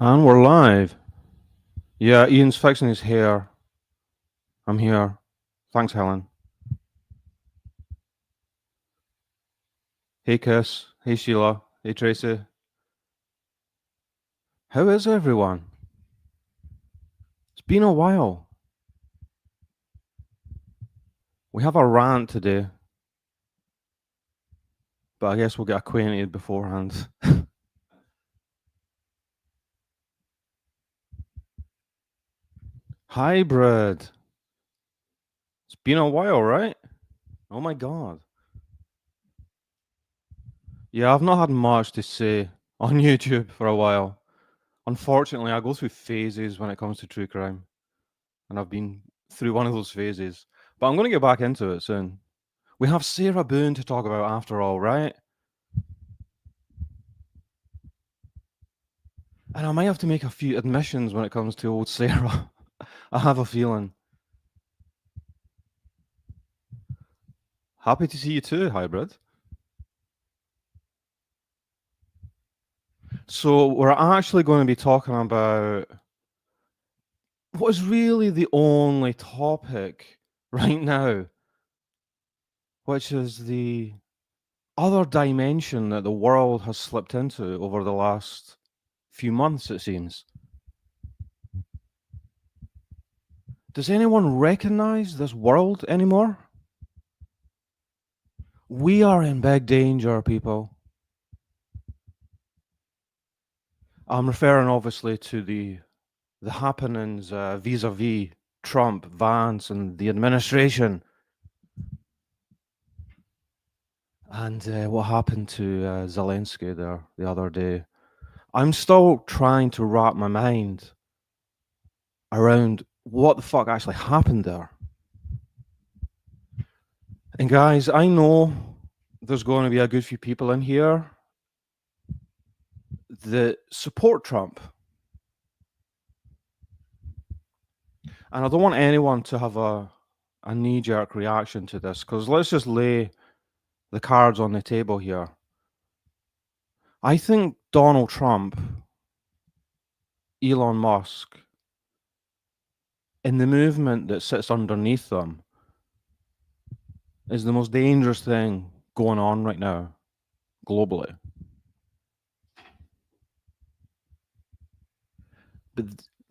And we're live. Yeah, Ian's fixing his hair. I'm here. Thanks, Helen. Hey, Kiss. Hey, Sheila. Hey, Tracy. How is everyone? It's been a while. We have a rant today, but I guess we'll get acquainted beforehand. Hybrid. It's been a while, right? Oh my god. Yeah, I've not had much to say on YouTube for a while. Unfortunately, I go through phases when it comes to true crime, and I've been through one of those phases. But I'm going to get back into it soon. We have Sarah Boone to talk about after all, right? And I might have to make a few admissions when it comes to old Sarah. I have a feeling. Happy to see you too, Hybrid. So we're actually going to be talking about what is really the only topic right now, which is the other dimension that the world has slipped into over the last few months, it seems. Does anyone recognize this world anymore? We are in big danger, people. I'm referring obviously to the happenings vis-a-vis Trump, Vance, and the administration, and what happened to Zelenskyy there the other day. I'm still trying to wrap my mind around what the fuck actually happened there. And guys, I know there's going to be a good few people in here that support Trump. And I don't want anyone to have a knee-jerk reaction to this, because let's just lay the cards on the table here. I think Donald Trump, Elon Musk, and the movement that sits underneath them is the most dangerous thing going on right now, globally. But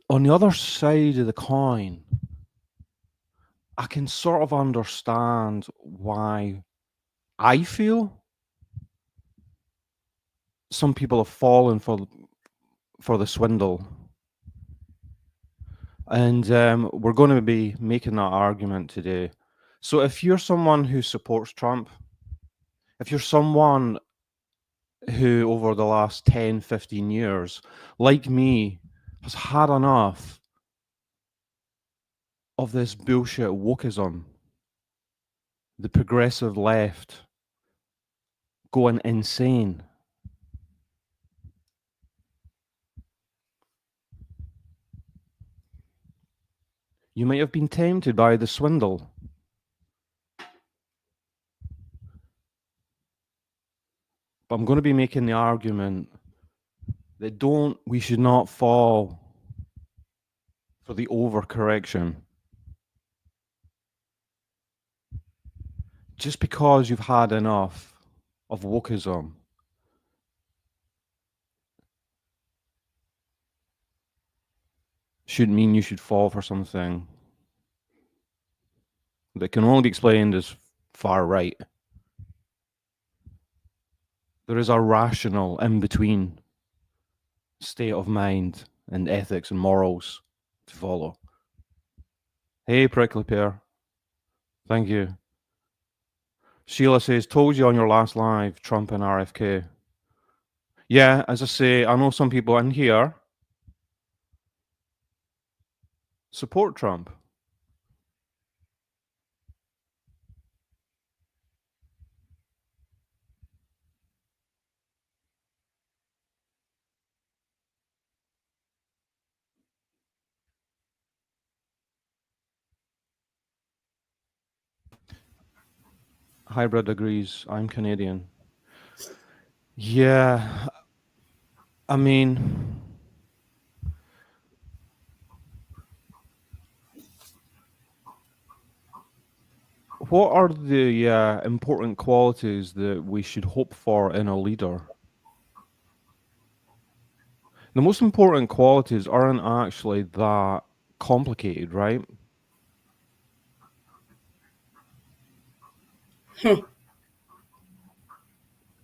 on the other side of the coin, I can sort of understand why I feel some people have fallen for the swindle. And we're going to be making that argument today. So if you're someone who supports Trump, if you're someone who over the last 10, 15 years, like me, has had enough of this bullshit wokeism, the progressive left going insane, you might have been tempted by the swindle. But I'm going to be making the argument that we should not fall for the overcorrection. Just because you've had enough of wokeism shouldn't mean you should fall for something that can only be explained as far right. There is a rational in-between state of mind and ethics and morals to follow. Hey, Prickly Pear. Thank you. Sheila says, told you on your last live, Trump and RFK. Yeah, as I say, I know some people in here support Trump. Hybrid agrees. I'm Canadian. Yeah, I mean, what are the important qualities that we should hope for in a leader? The most important qualities aren't actually that complicated, right?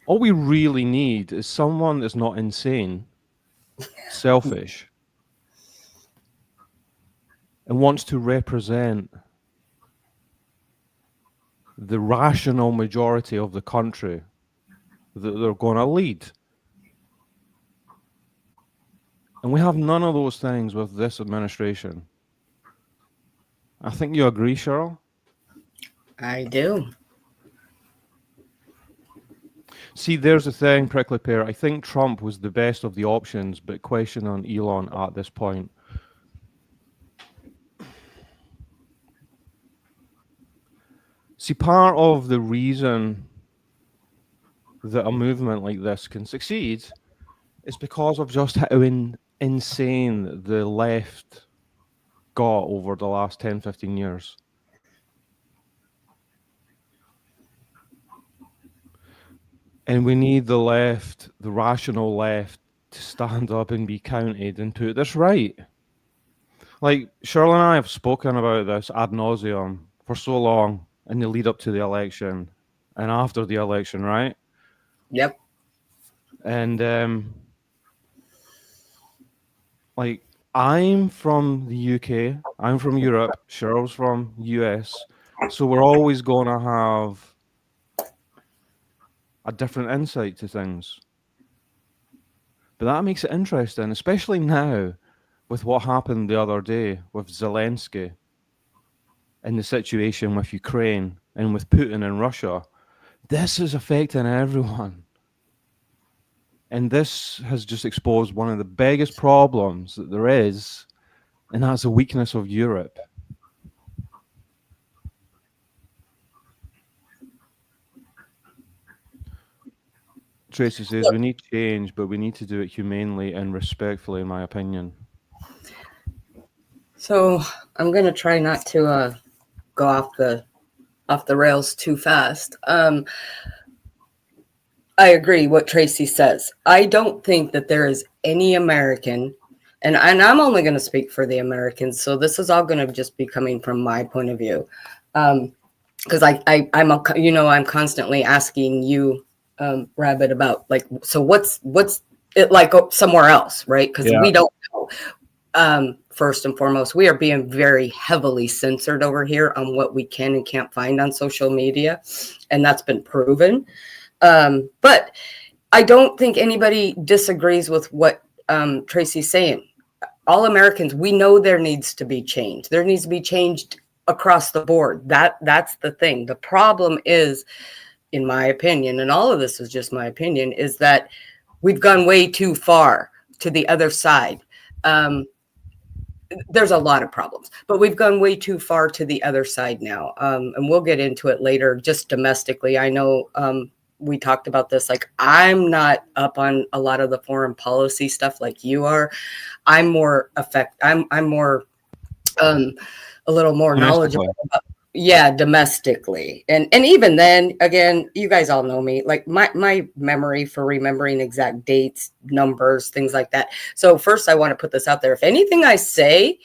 All we really need is someone that's not insane, selfish, and wants to represent the rational majority of the country that they're going to lead. And we have none of those things with this administration. I think you agree, Cheryl? I do. See, there's the thing, Prickly Pear. I think Trump was the best of the options, but question on Elon at this point. See, part of the reason that a movement like this can succeed is because of just how insane the left got over the last 10, 15 years. And we need the left, the rational left, to stand up and be counted and put this right. Like, Shirley and I have spoken about this ad nauseum for so long in the lead up to the election and after the election, right? Yep. And like, I'm from the UK, I'm from Europe, Cheryl's from US, so we're always going to have a different insight to things. But that makes it interesting, especially now with what happened the other day with Zelensky and the situation with Ukraine and with Putin and Russia. This is affecting everyone. And this has just exposed one of the biggest problems that there is, and that's the weakness of Europe. Tracy says we need change, but we need to do it humanely and respectfully, in my opinion. So I'm gonna try not to go off the rails too fast. I agree what Tracy says. I don't think that there is any American, and I'm only going to speak for the Americans, so this is all going to just be coming from my point of view, because I'm constantly asking you, Rabbit, about like, so what's it like somewhere else, right? Because we don't know. First and foremost, we are being very heavily censored over here on what we can and can't find on social media, and that's been proven. But I don't think anybody disagrees with what Tracy's saying. All Americans, we know there needs to be change. There needs to be change across the board. That's the thing. The problem is, in my opinion, and all of this is just my opinion, is that we've gone way too far to the other side. There's a lot of problems, but we've gone way too far to the other side now. And we'll get into it later, just domestically. I know we talked about this. Like, I'm not up on a lot of the foreign policy stuff like you are. I'm more I'm more a little more knowledgeable about, domestically. And even then, again, you guys all know me. Like, my memory for remembering exact dates, numbers, things like that. So first, I want to put this out there. If anything I say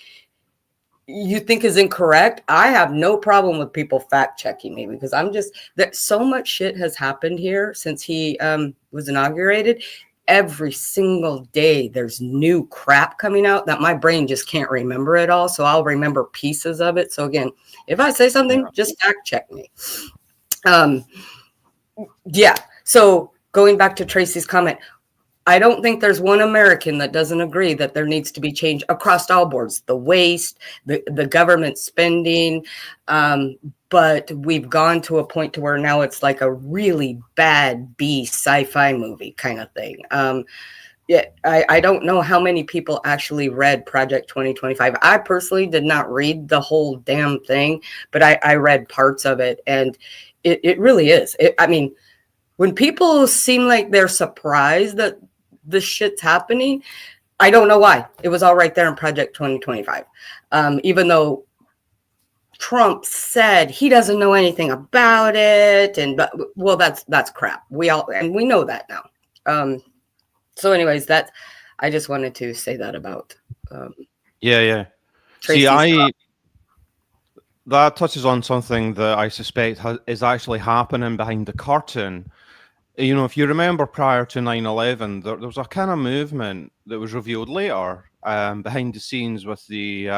you think is incorrect, I have no problem with people fact checking me, because I'm just that so much shit has happened here since he was inaugurated. Every single day there's new crap coming out that my brain just can't remember it all. So I'll remember pieces of it. So again, if I say something, just fact check me. So going back to Tracy's comment, I don't think there's one American that doesn't agree that there needs to be change across all boards, the waste, the government spending. But we've gone to a point to where now it's like a really bad B sci-fi movie kind of thing. I don't know how many people actually read Project 2025. I personally did not read the whole damn thing, but I read parts of it, and it really is. I mean, when people seem like they're surprised that this shit's happening, I don't know why. It was all right there in Project 2025. Even though Trump said he doesn't know anything about it, but well, that's crap. We know that now. So, anyways, I just wanted to say that about Yeah. Tracy's That touches on something that I suspect is actually happening behind the curtain. You know, if you remember prior to 9/11, there was a kind of movement that was revealed later behind the scenes with the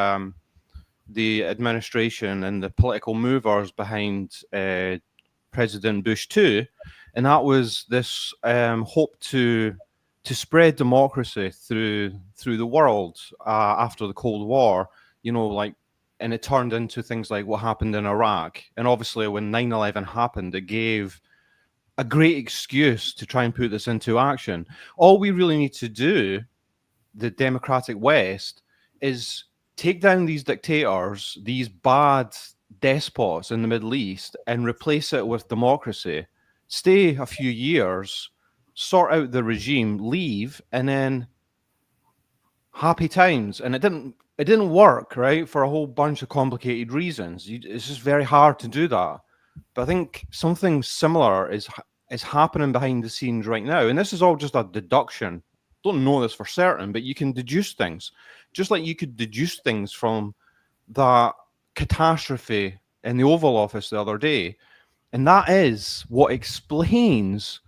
administration and the political movers behind President Bush too, and that was this hope to spread democracy through the world after the Cold War. You know, like, and it turned into things like what happened in Iraq, and obviously when 9/11 happened, it gave a great excuse to try and put this into action. All we really need to do, the democratic West, is take down these dictators, these bad despots in the Middle East, and replace it with democracy. Stay a few years, sort out the regime, leave, and then happy times. And it didn't work, right, for a whole bunch of complicated reasons. It's just very hard to do that. But I think something similar is happening behind the scenes right now, and this is all just a deduction. Don't know this for certain, but you can deduce things, just like you could deduce things from that catastrophe in the Oval Office the other day, and that is what explains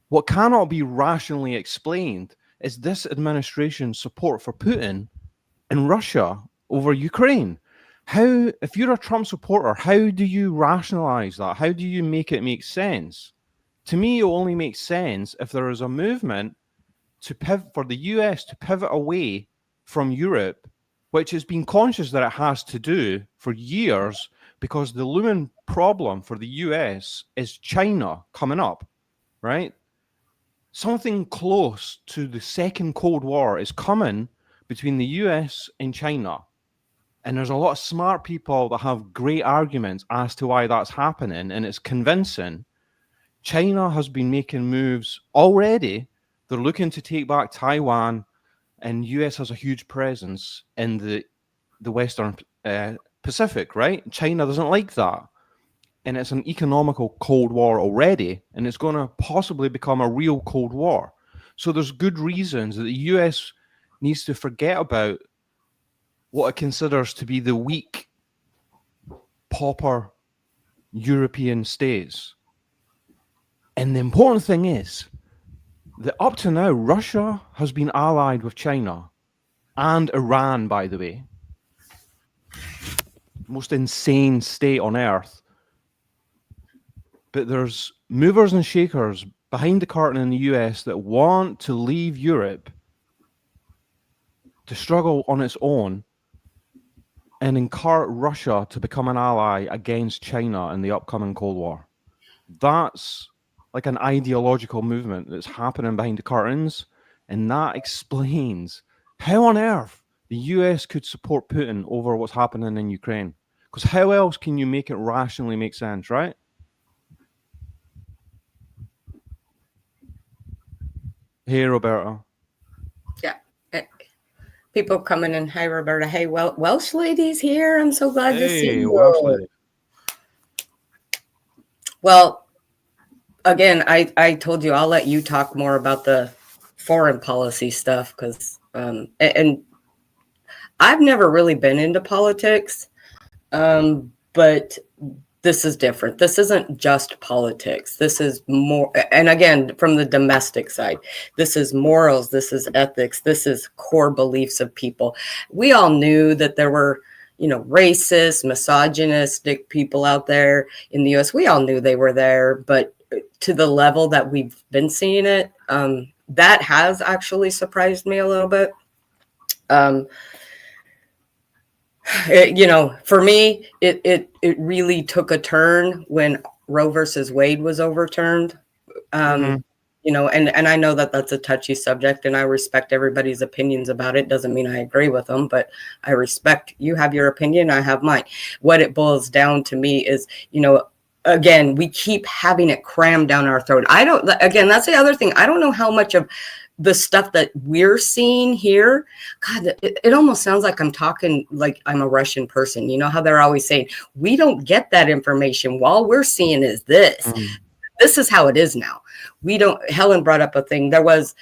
what cannot be rationally explained is this administration's support for Putin and Russia over Ukraine. How, if you're a Trump supporter, how do you rationalize that? How do you make it make sense? To me, it only makes sense if there is a movement to pivot, for the US to pivot away from Europe, which has been conscious that it has to do for years, because the looming problem for the US is China coming up, right? Something close to the second Cold War is coming between the US and China. And there's a lot of smart people that have great arguments as to why that's happening, and it's convincing. China has been making moves already. They're looking to take back Taiwan, and US has a huge presence in the Western Pacific, right? China doesn't like that. And it's an economical Cold War already, and it's going to possibly become a real Cold War. So there's good reasons that the US needs to forget about what it considers to be the weak, pauper European states. And the important thing is that up to now, Russia has been allied with China and Iran, by the way. Most insane state on earth. But there's movers and shakers behind the curtain in the US that want to leave Europe to struggle on its own and encourage Russia to become an ally against China in the upcoming Cold War. That's like an ideological movement that's happening behind the curtains, and that explains how on earth the US could support Putin over what's happening in Ukraine. Because how else can you make it rationally make sense, right? Hey, Roberta. Yeah. People coming in. Hi, Roberta. Hey, Welsh lady's here. I'm so glad to see you. Welsh lady. Well, again, I told you I'll let you talk more about the foreign policy stuff, because and I've never really been into politics, but this is different. This isn't just politics. This is more, and again, from the domestic side, this is morals, this is ethics, this is core beliefs of people. We all knew that there were, racist, misogynistic people out there in the US. We all knew they were there, but to the level that we've been seeing it, that has actually surprised me a little bit. For me, it really took a turn when Roe versus Wade was overturned. And I know that that's a touchy subject, and I respect everybody's opinions about it. Doesn't mean I agree with them, but I respect you have your opinion, I have mine. What it boils down to me is, again, we keep having it crammed down our throat. That's the other thing. I don't know how much of the stuff that we're seeing here, God, it almost sounds like I'm talking like I'm a Russian person. You know how they're always saying, we don't get that information. All we're seeing is this. Mm. This is how it is now. We don't, Helen brought up a thing. This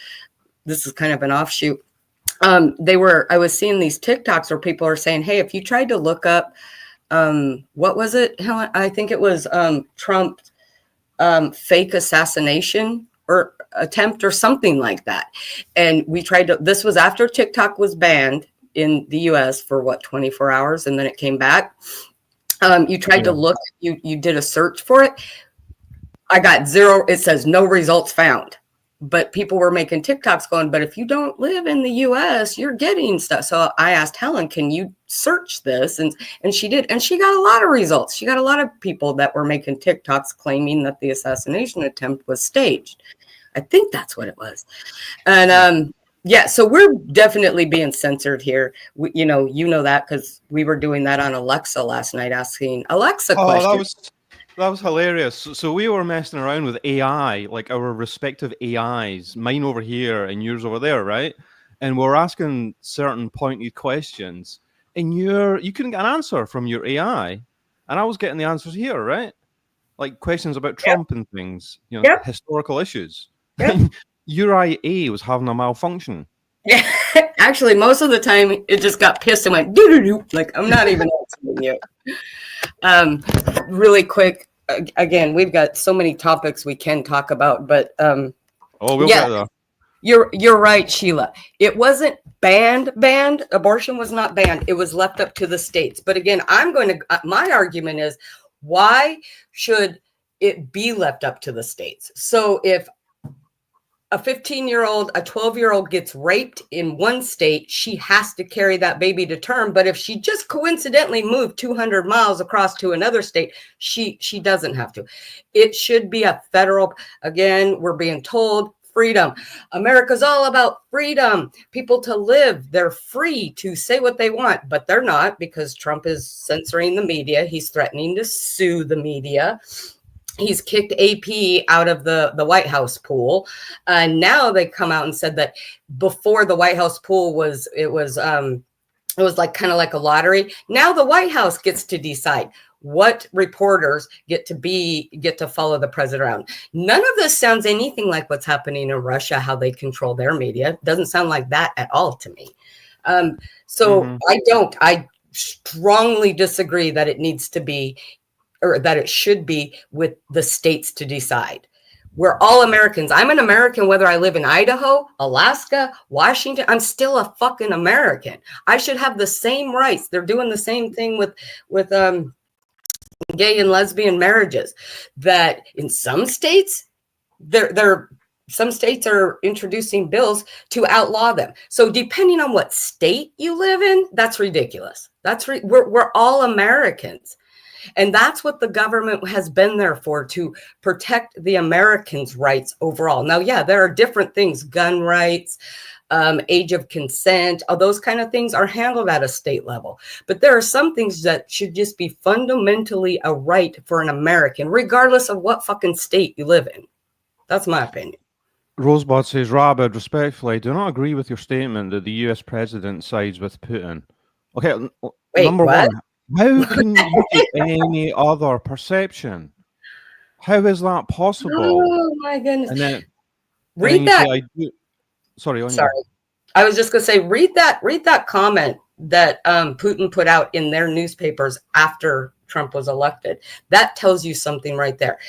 is kind of an offshoot. I was seeing these TikToks where people are saying, hey, if you tried to look up, what was it, Helen? I think it was Trump fake assassination or attempt or something like that. And this was after TikTok was banned in the US for 24 hours, and then it came back. You tried to look, you did a search for it. I got zero. It says no results found. But people were making TikToks going, but if you don't live in the US, you're getting stuff. So I asked Helen, can you search this? And she did. And she got a lot of results. She got a lot of people that were making TikToks claiming that the assassination attempt was staged. I think that's what it was. And so we're definitely being censored here. You know that because we were doing that on Alexa last night, asking Alexa questions. That was hilarious. So we were messing around with AI, like our respective AIs, mine over here and yours over there, right? And we're asking certain pointed questions, and you couldn't get an answer from your AI, and I was getting the answers here, right? Like questions about Trump and things, historical issues. Yep. Your IA was having a malfunction. Yeah, actually, most of the time it just got pissed and went doo-doo-doo. Like, I'm not even answering you. Really quick, again, we've got so many topics we can talk about, but we'll get there. You're right, Sheila. It wasn't banned. Abortion was not banned. It was left up to the states. But again, my argument is, why should it be left up to the states? So if a 15-year-old, a 12-year-old gets raped in one state, she has to carry that baby to term. But if she just coincidentally moved 200 miles across to another state, she doesn't have to. It should be a federal, again, we're being told, freedom. America's all about freedom. People to live. They're free to say what they want, but they're not, because Trump is censoring the media. He's threatening to sue the media. He's kicked AP out of the White House pool. Now they come out and said that before the White House pool was like kind of like a lottery. Now the White House gets to decide what reporters get to follow the president around. None of this sounds anything like what's happening in Russia, how they control their media. Doesn't sound like that at all to me. I strongly disagree that it needs to be, or that it should be with the states to decide. We're all Americans. I'm an American, whether I live in Idaho, Alaska, Washington. I'm still a fucking American. I should have the same rights. They're doing the same thing with gay and lesbian marriages, that in some states, some states are introducing bills to outlaw them. So depending on what state you live in, that's ridiculous. We're all Americans. And that's what the government has been there for, to protect the Americans' rights overall. Now, yeah, there are different things, gun rights, age of consent, all those kind of things are handled at a state level. But there are some things that should just be fundamentally a right for an American, regardless of what fucking state you live in. That's my opinion. Rosebud says, Rabid, respectfully, I do not agree with your statement that the US president sides with Putin. Okay, wait, number what? one. How can you get any other perception? How is that possible? Oh my goodness! And then read that. Sorry. I was just gonna say, read that comment that Putin put out in their newspapers after Trump was elected. That tells you something right there.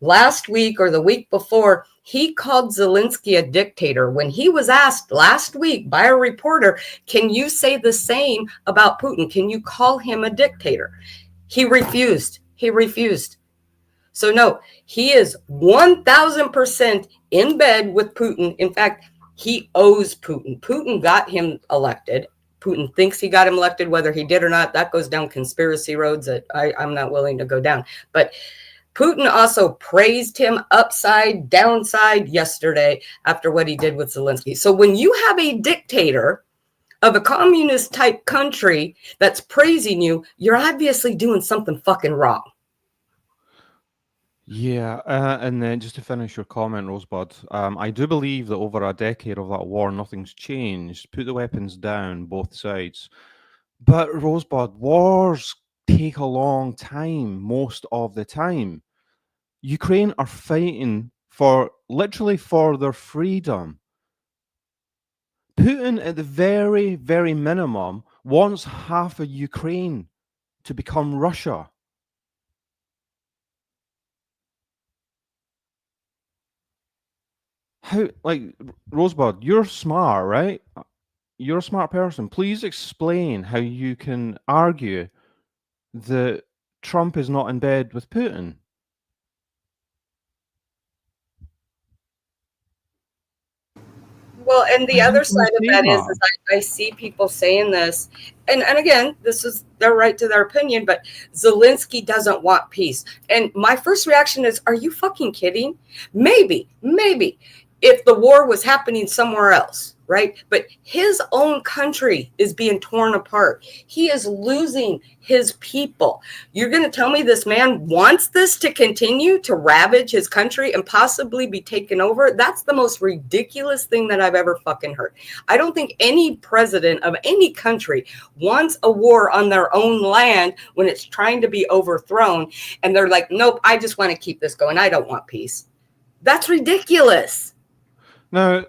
Last week or the week before, he called Zelenskyy a dictator. When he was asked last week by a reporter, can you say the same about Putin? Can you call him a dictator? He refused. So no, he is 1000% in bed with Putin. In fact, he owes Putin. Putin got him elected. Putin thinks he got him elected, whether he did or not. That goes down conspiracy roads that I'm not willing to go down. But Putin also praised him upside, downside yesterday after what he did with Zelenskyy. So when you have a dictator of a communist type country that's praising you, you're obviously doing something fucking wrong. Yeah, and then just to finish your comment, Rosebud, I do believe that over a decade of that war, nothing's changed. Put the weapons down, both sides. But Rosebud, wars take a long time, most of the time. Ukraine are fighting for literally for their freedom. Putin, at the very, very minimum, wants half of Ukraine to become Russia. How, like, Rosebud, you're smart, right? You're a smart person. Please explain how you can argue that Trump is not in bed with Putin. Well, and the How other can you side of say that is that? I see people saying this, and again, this is their right to their opinion, but Zelensky doesn't want peace. And my first reaction is, are you fucking kidding? Maybe if the war was happening somewhere else, right? But his own country is being torn apart. He is losing his people. You're going to tell me this man wants this to continue to ravage his country and possibly be taken over? That's the most ridiculous thing that I've ever fucking heard. I don't think any president of any country wants a war on their own land when it's trying to be overthrown. And they're like, nope, I just want to keep this going. I don't want peace. That's ridiculous. Now,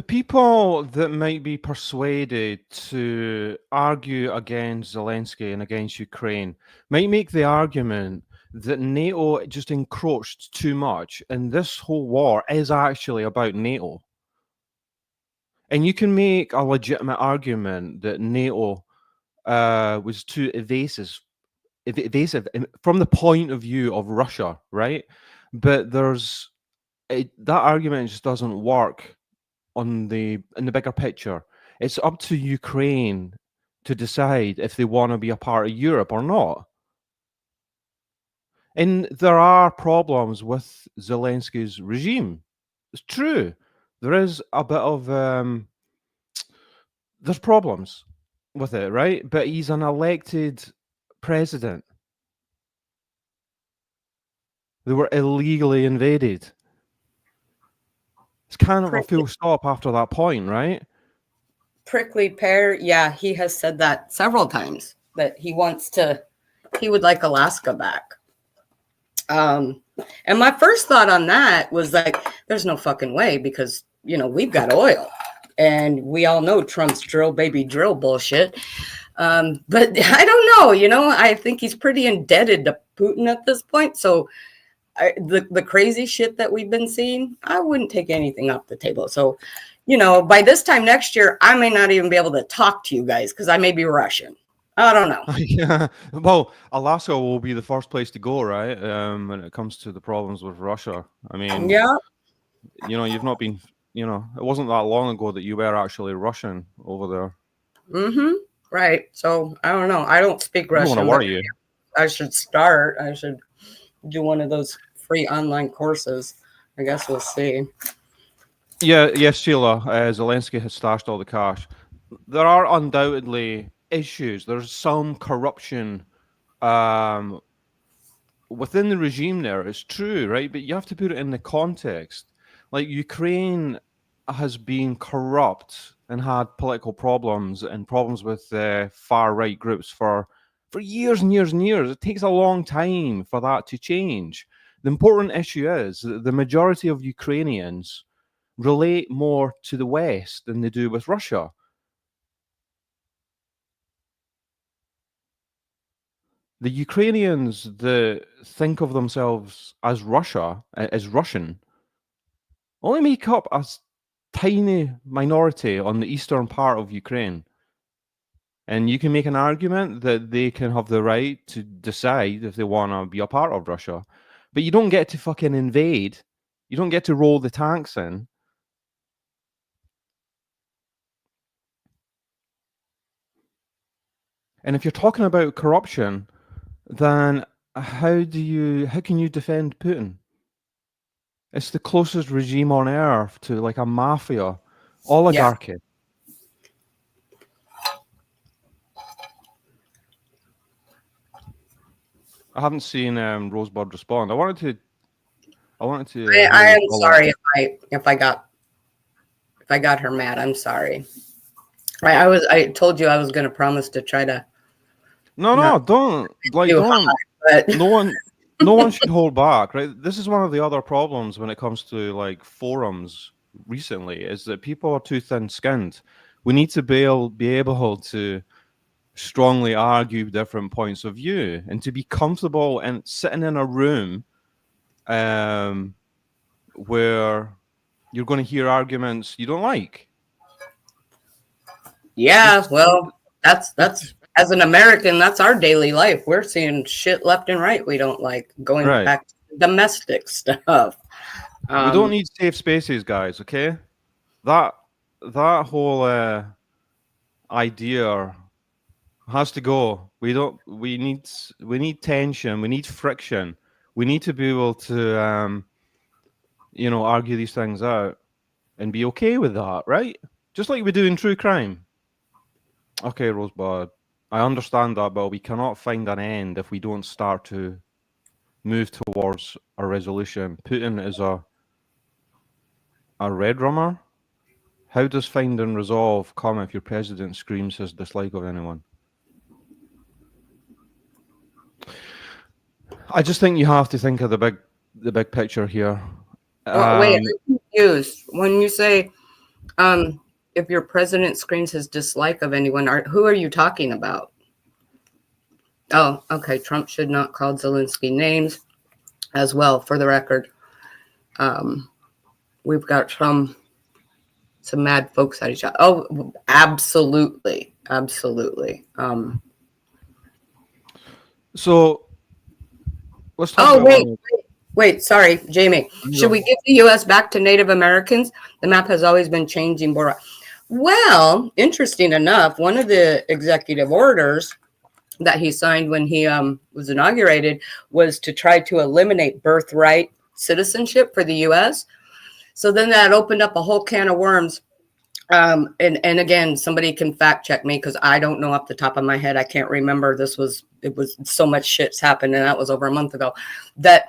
people that might be persuaded to argue against Zelensky and against Ukraine might make the argument that NATO just encroached too much, and this whole war is actually about NATO. And you can make a legitimate argument that NATO was too evasive from the point of view of Russia, right? But that argument just doesn't work in the bigger picture. It's up to Ukraine to decide if they want to be a part of Europe or not. And there are problems with Zelensky's regime. It's true. There is a bit of there's problems with it, right? But he's an elected president. They were illegally invaded. It's kind of a full stop after that point, right? Prickly pear, yeah, he has said that several times that he would like Alaska back. And my first thought on that was like, there's no fucking way because, we've got oil and we all know Trump's drill baby drill bullshit. But I don't know, I think he's pretty indebted to Putin at this point. So the crazy shit that we've been seeing, I wouldn't take anything off the table. So, by this time next year, I may not even be able to talk to you guys because I may be Russian. I don't know. Yeah. Well, Alaska will be the first place to go, right? When it comes to the problems with Russia. I mean, Yeah. you've not been, it wasn't that long ago that you were actually Russian over there. Mm-hmm. Right. So I don't know. I don't speak I don't want to Russian, but worry you. I should start. I should do one of those free online courses. I guess we'll see. Yeah, yes, Sheila. Zelensky has stashed all the cash. There are undoubtedly issues. There's some corruption um, within the regime there. It's true, right? But you have to put it in the context. Like Ukraine has been corrupt and had political problems and problems with far right groups for years and years and years. It takes a long time for that to change. The important issue is that the majority of Ukrainians relate more to the West than they do with Russia. The Ukrainians that think of themselves as as Russian, only make up a tiny minority on the eastern part of Ukraine. And you can make an argument that they can have the right to decide if they want to be a part of Russia. But you don't get to fucking invade. You don't get to roll the tanks in. And if you're talking about corruption, then how can you defend Putin? It's the closest regime on earth to like a mafia Yeah. oligarchy. I haven't seen Rosebud respond. I wanted to I wanted to I hear your am follow-up. sorry if I got her mad. I'm sorry. I told you I was going to promise to try to No, not don't too don't. high, but No one, no one should hold back, right? This is one of the other problems when it comes to like forums recently, is that people are too thin-skinned. We need to be able to strongly argue different points of view and to be comfortable and sitting in a room where you're going to hear arguments you don't like. yeah, Just well, that's as an American, that's our daily life. We're seeing shit left and right we don't like. Going right. back to domestic stuff. We don't Um, need safe spaces, guys. Okay, that that whole idea has to go. We don't. We need tension. We need friction. We need to be able to argue these things out and be okay with that, right? Just like we do in true crime. Okay, Rosebud, I understand that, but we cannot find an end if we don't start to move towards a resolution. Putin is a red rummer. How does find and resolve come if your president screams his dislike of anyone? I just think you have to think of the big picture here. wait, Um, I'm confused. When you say if your president screams his dislike of anyone, who are you talking about? Oh, okay. Trump should not call Zelensky names as well, for the record. We've got some mad folks at each other. Oh, absolutely. Absolutely. so let's talk Oh, about one. wait. Sorry, Jamie. Should we give the U.S. back to Native Americans? The map has always been changing. Well, interesting enough, one of the executive orders that he signed when he was inaugurated was to try to eliminate birthright citizenship for the U.S. So then that opened up a whole can of worms. And again, somebody can fact check me because I don't know off the top of my head. I can't remember. It was so much shit's happened, and that was over a month ago. That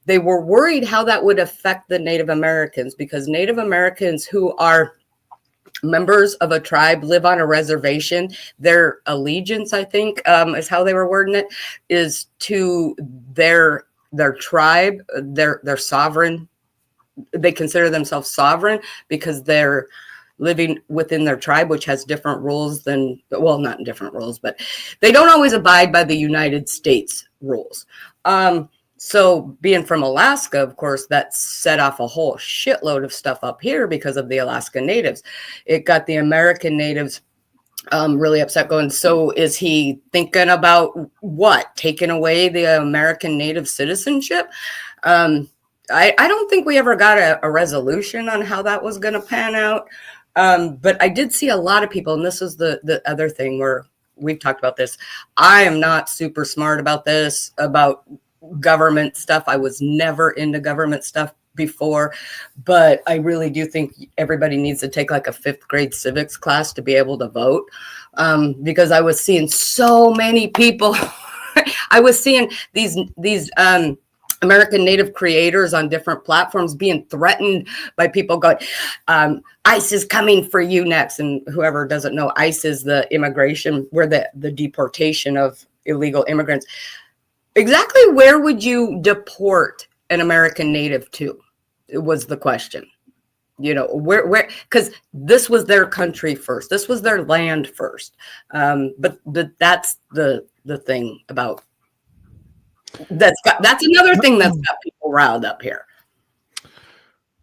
they were worried how that would affect the Native Americans, because Native Americans who are members of a tribe live on a reservation. Their allegiance, I think, is how they were wording it, is to their tribe, their sovereign. They consider themselves sovereign because they're living within their tribe, which has different rules than, well, not different rules, but they don't always abide by the United States rules. So being from Alaska, of course, that set off a whole shitload of stuff up here because of the Alaska natives. It got the American natives really upset, going, so is he thinking about what? Taking away the American native citizenship? I don't think we ever got a resolution on how that was going to pan out. But I did see a lot of people, and this is the other thing where we've talked about this. I am not super smart about this, about government stuff. I was never into government stuff before, but I really do think everybody needs to take like a 5th grade civics class to be able to vote. Because I was seeing so many people. I was seeing these American Native creators on different platforms being threatened by people going, ICE is coming for you next. And whoever doesn't know, ICE is the immigration, where the deportation of illegal immigrants. Exactly where would you deport an American Native to? It was the question. Where, because this was their country first. This was their land first. But that's the thing about that's another thing that's got people riled up here.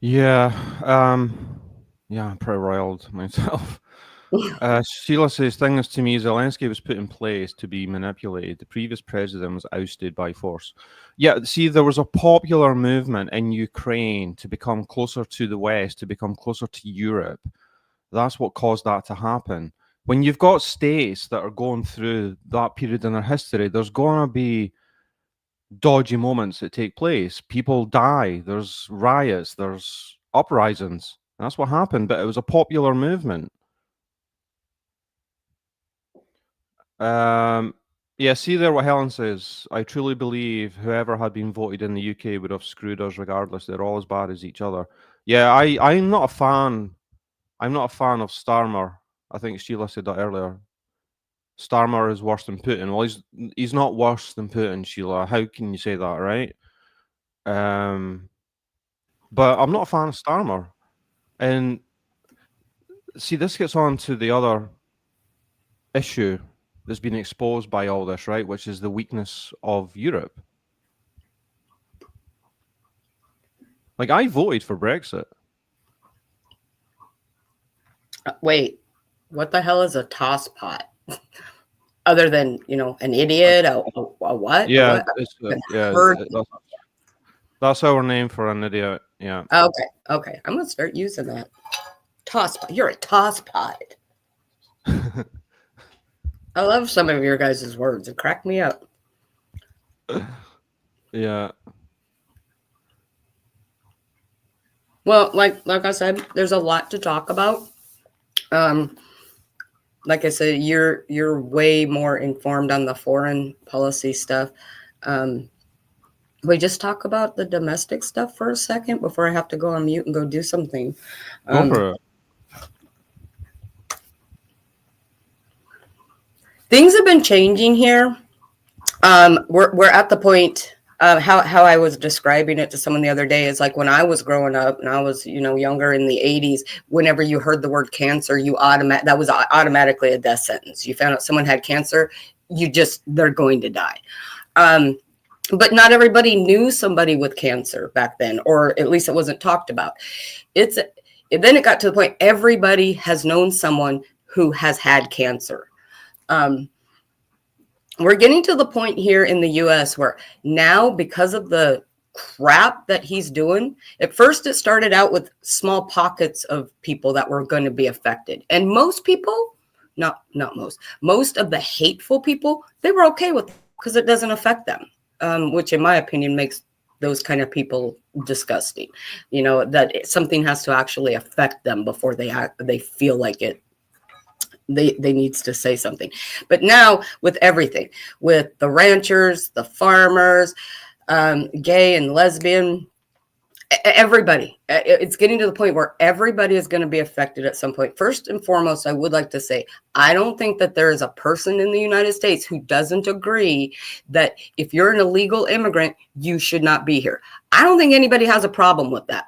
Yeah, I'm pretty riled myself. Sheila says, thing is, to me, Zelensky was put in place to be manipulated. The previous president was ousted by force. Yeah, see, there was a popular movement in Ukraine to become closer to the West, to become closer to Europe. That's what caused that to happen. When you've got states that are going through that period in their history, there's going to be dodgy moments that take place. People die. There's riots. There's uprisings. That's what happened, but it was a popular movement. Yeah, see there what Helen says. I truly believe whoever had been voted in the UK would have screwed us regardless. They're all as bad as each other. Yeah, I'm not a fan. I'm not a fan of Starmer. I think Sheila said that earlier. Starmer is worse than Putin. Well, he's not worse than Putin, Sheila. How can you say that, right? Um, but I'm not a fan of Starmer. And see, this gets on to the other issue that's been exposed by all this, right? Which is the weakness of Europe. Like, I voted for Brexit. Wait, what the hell is a toss pot? Other than, you know, an idiot, a what? A Yeah, what? yeah, Heard. that's our name for an idiot. Yeah. Okay, okay. I'm gonna start using that. Toss pot. You're a toss pot. I love some of your guys' words. It cracked me up. Yeah. Well, like I said, there's a lot to talk about. Like I said, you're way more informed on the foreign policy stuff. We just talk about the domestic stuff for a second before I have to go on mute and go do something. Go for it. Things have been changing here. We're at the point how I was describing it to someone the other day is like when I was growing up and I was, you know, younger in the 80s, whenever you heard the word cancer, that was automatically a death sentence. You found out someone had cancer, they're going to die. But not everybody knew somebody with cancer back then, or at least it wasn't talked about. Then it got to the point everybody has known someone who has had cancer. We're getting to the point here in the US where now, because of the crap that he's doing, at first it started out with small pockets of people that were going to be affected. And most people, not most of the hateful people, they were okay with it because it doesn't affect them, which in my opinion makes those kind of people disgusting. You know, that something has to actually affect them before they feel like it. They needs to say something. But now with everything, with the ranchers, the farmers, gay and lesbian, everybody, it's getting to the point where everybody is going to be affected at some point. First and foremost, I would like to say, I don't think that there is a person in the United States who doesn't agree that if you're an illegal immigrant, you should not be here. I don't think anybody has a problem with that.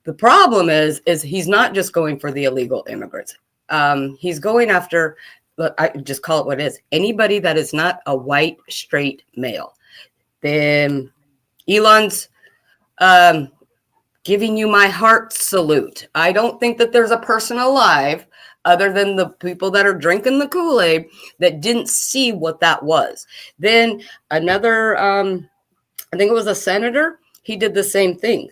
The problem is he's not just going for the illegal immigrants. He's going after, I just call it what it is, anybody that is not a white, straight male. Then Elon's giving you my heart salute. I don't think that there's a person alive other than the people that are drinking the Kool-Aid that didn't see what that was. Then another, I think it was a senator, he did the same thing.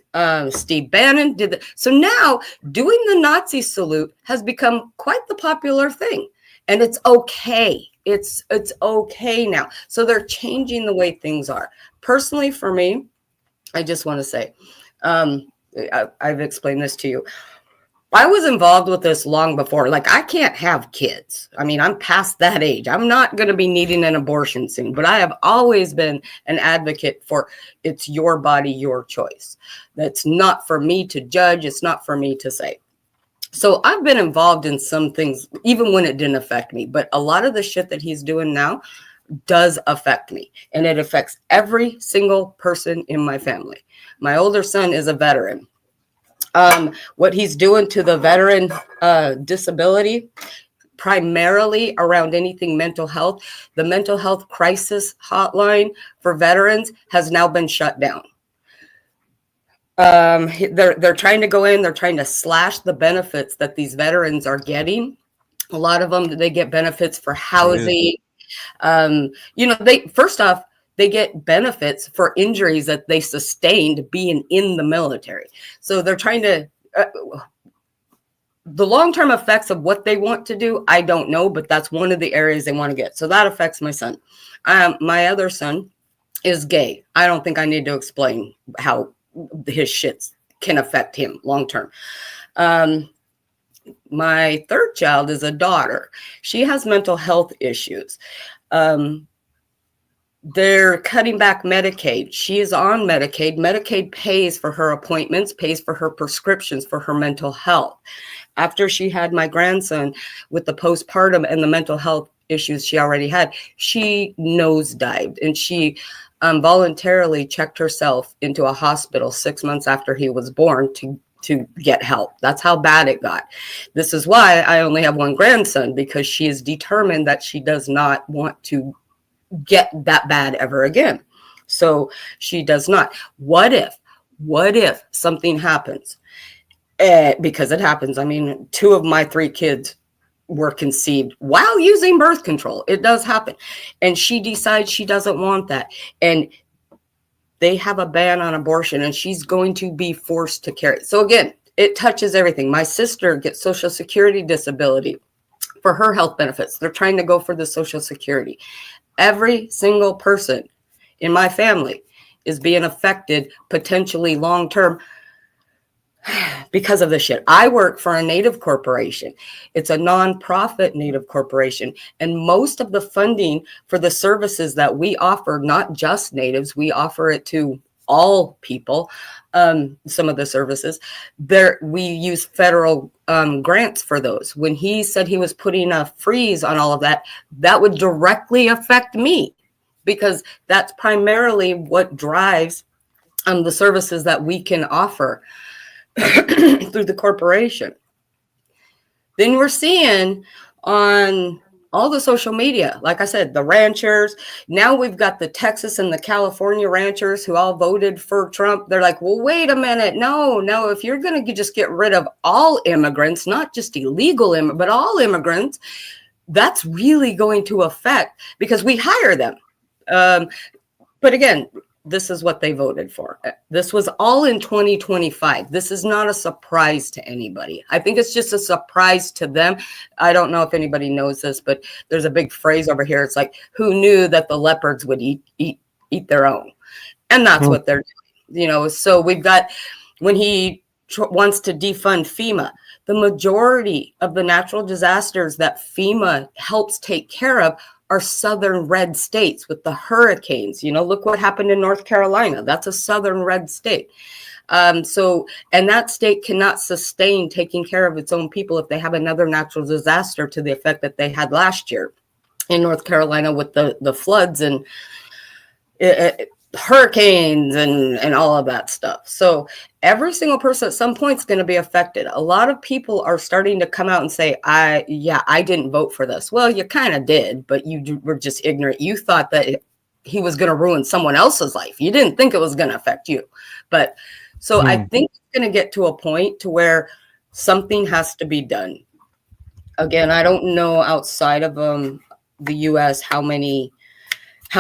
Steve Bannon did that. So now doing the Nazi salute has become quite the popular thing. And it's okay. It's okay now. So they're changing the way things are. Personally, for me, I just want to say, I've explained this to you. I was involved with this long before. Like, I can't have kids. I mean, I'm past that age. I'm not going to be needing an abortion soon, but I have always been an advocate for it's your body, your choice. That's not for me to judge. It's not for me to say. So I've been involved in some things, even when it didn't affect me. But a lot of the shit that he's doing now does affect me. And it affects every single person in my family. My older son is a veteran. What he's doing to the veteran disability, primarily around anything mental health, the mental health crisis hotline for veterans has now been shut down. They're trying to go in, they're trying to slash the benefits that these veterans are getting. A lot of them, they get benefits for housing. You know, first off, they get benefits for injuries that they sustained being in the military. So they're trying to, the long-term effects of what they want to do, I don't know, but that's one of the areas they want to get. So that affects my son. My other son is gay. I don't think I need to explain how his shits can affect him long-term. My third child is a daughter. She has mental health issues. They're cutting back Medicaid. She is on Medicaid. Medicaid pays for her appointments, pays for her prescriptions for her mental health. After she had my grandson with the postpartum and the mental health issues she already had, she nosedived, and she voluntarily checked herself into a hospital 6 months after he was born to get help. That's how bad it got. This is why I only have one grandson, because she is determined that she does not want to get that bad ever again. So she does not. What if something happens? Because it happens. I mean, 2 of my 3 kids were conceived while using birth control. It does happen. And she decides she doesn't want that. And they have a ban on abortion, and she's going to be forced to carry. So again, it touches everything. My sister gets Social Security disability for her health benefits. They're trying to go for the Social Security. Every single person in my family is being affected potentially long term because of this shit. I work for a Native corporation. It's a nonprofit Native corporation. And most of the funding for the services that we offer, not just Natives, we offer it to all people. Some of the services there, we use federal grants for those. When he said he was putting a freeze on all of that, that would directly affect me, because that's primarily what drives the services that we can offer through the corporation. Then we're seeing on all the social media, like I said, the ranchers. Now we've got the Texas and the California ranchers who all voted for Trump. They're like, well, wait a minute. No, if you're going to just get rid of all immigrants, not just illegal immigrants, but all immigrants, that's really going to affect, because we hire them. But again, this is what they voted for. This was all in 2025. This is not a surprise to anybody. I think it's just a surprise to them. I don't know if anybody knows this, but there's a big phrase over here. It's like, who knew that the leopards would eat their own? And that's what they're doing. So we've got, when he wants to defund FEMA, the majority of the natural disasters that FEMA helps take care of are southern red states with the hurricanes. Look what happened in North Carolina. That's a southern red state. And that state cannot sustain taking care of its own people if they have another natural disaster to the effect that they had last year in North Carolina with the floods and hurricanes and all of that stuff. So every single person at some point is going to be affected. A lot of people are starting to come out and say, I didn't vote for this. Well, you kind of did, but you were just ignorant. You thought that he was going to ruin someone else's life. You didn't think it was going to affect you. But so I think it's going to get to a point to where something has to be done. Again, I don't know outside of the US how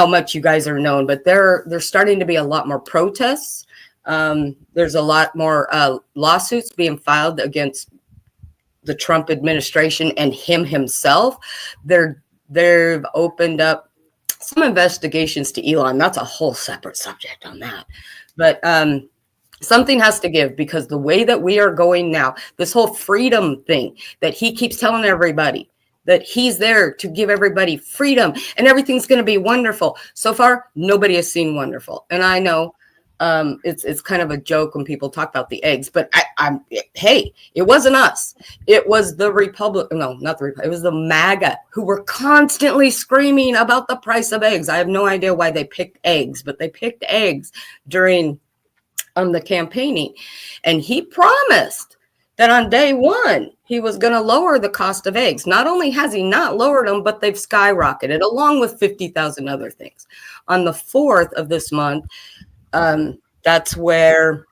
much you guys are known, but there's starting to be a lot more protests. There's a lot more lawsuits being filed against the Trump administration and him himself. They've opened up some investigations to Elon. That's a whole separate subject on that. But something has to give, because the way that we are going now, this whole freedom thing that he keeps telling everybody, that he's there to give everybody freedom and everything's going to be wonderful. So far, nobody has seen wonderful. And I know it's kind of a joke when people talk about the eggs, but hey, it wasn't us. It was the it was the MAGA who were constantly screaming about the price of eggs. I have no idea why they picked eggs, but they picked eggs during the campaigning. And he promised that on day one, he was going to lower the cost of eggs. Not only has he not lowered them, but they've skyrocketed, along with 50,000 other things. On the 4th of this month, that's where,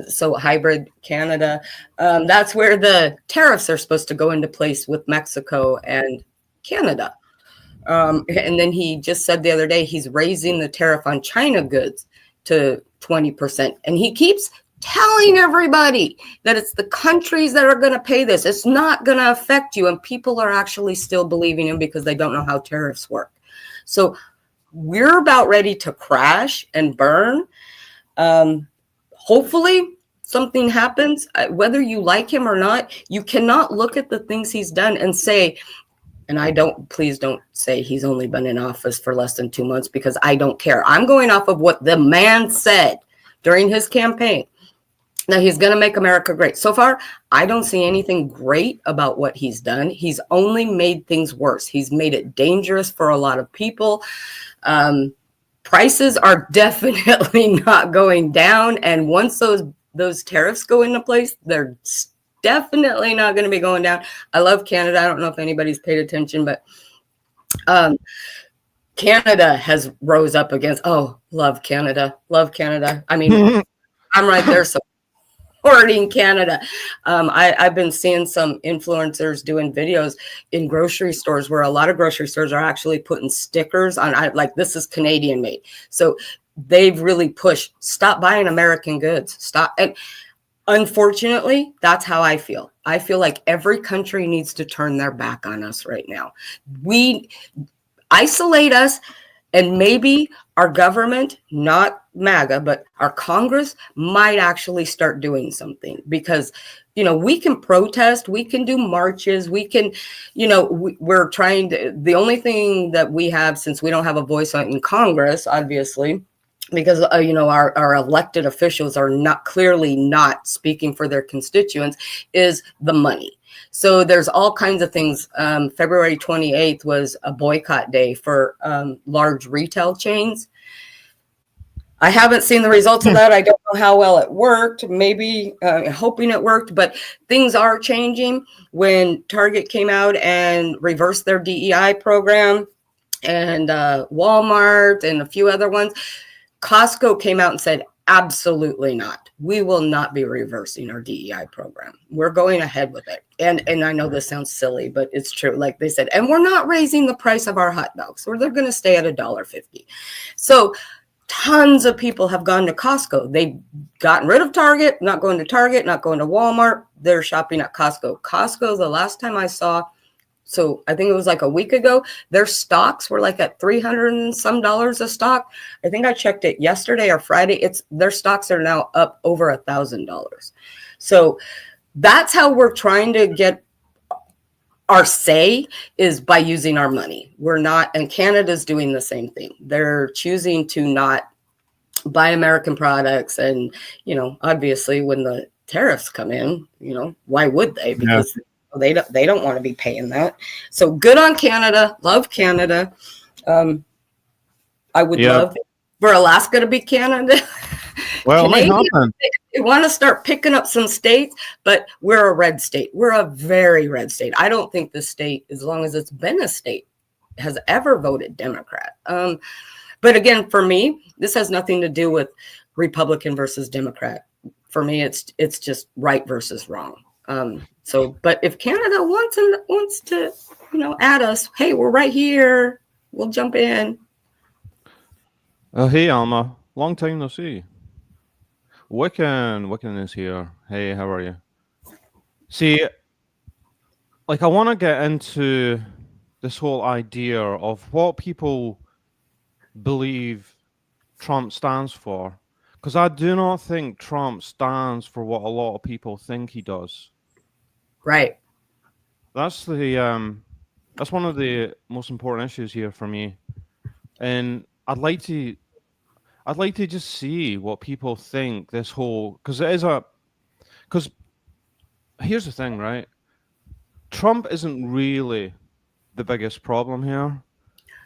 so hybrid Canada, that's where the tariffs are supposed to go into place with Mexico and Canada. And then he just said the other day, he's raising the tariff on China goods to 20%. And he keeps telling everybody that it's the countries that are going to pay this. It's not going to affect you. And people are actually still believing him because they don't know how tariffs work. So we're about ready to crash and burn. Hopefully something happens, whether you like him or not. You cannot look at the things he's done and say, And please don't say he's only been in office for less than 2 months, because I don't care. I'm going off of what the man said during his campaign. Now, he's going to make America great. So far, I don't see anything great about what he's done. He's only made things worse. He's made it dangerous for a lot of people. Prices are definitely not going down. And once those tariffs go into place, they're definitely not going to be going down. I love Canada. I don't know if anybody's paid attention, but Canada has rose up against, love Canada. Love Canada. I mean, I'm right there supporting Canada. I've been seeing some influencers doing videos in grocery stores where a lot of grocery stores are actually putting stickers on, like, this is Canadian made. So they've really pushed, stop buying American goods. Stop. And unfortunately, that's how I feel. I feel like every country needs to turn their back on us right now. We isolate us, and maybe our government, not MAGA, but our Congress might actually start doing something, because, we can protest, we can do marches, we can, we're trying to, the only thing that we have, since we don't have a voice in Congress, obviously, because, our elected officials are clearly not speaking for their constituents, is the money. So there's all kinds of things. February 28th was a boycott day for large retail chains. I haven't seen the results of that. I don't know how well it worked. Maybe hoping it worked, but things are changing. When Target came out and reversed their DEI program, and Walmart and a few other ones, Costco came out and said, absolutely not. We will not be reversing our DEI program. We're going ahead with it. And I know this sounds silly, but it's true. Like they said, and we're not raising the price of our hot dogs, or they're going to stay at $1.50. So tons of people have gone to Costco. They've gotten rid of Target, not going to Target, not going to Walmart. They're shopping at Costco. Costco, the last time I saw, so I think it was like a week ago, their stocks were like at $300 and some a stock. I think I checked it yesterday or Friday. Their stocks are now up over $1,000. So that's how we're trying to get our say, is by using our money. We're not, and Canada's doing the same thing. They're choosing to not buy American products. And, obviously when the tariffs come in, why would they? Because they don't want to be paying that. So good on Canada. Love Canada. I would love for Alaska to be Canada. Well, it might happen. They want to start picking up some states, but we're a red state. We're a very red state. I don't think the state, as long as it's been a state, has ever voted Democrat. But again, for me, this has nothing to do with Republican versus Democrat. For me, it's just right versus wrong. But if Canada wants to, add us, hey, we're right here, we'll jump in. Hey, Alma, long time no see. Wiccan is here. Hey, how are you? See, like, I want to get into this whole idea of what people believe Trump stands for, because I do not think Trump stands for what a lot of people think he does. Right. That's one of the most important issues here for me, and I'd like to just see what people think this whole, because here's the thing, right? Trump isn't really the biggest problem here.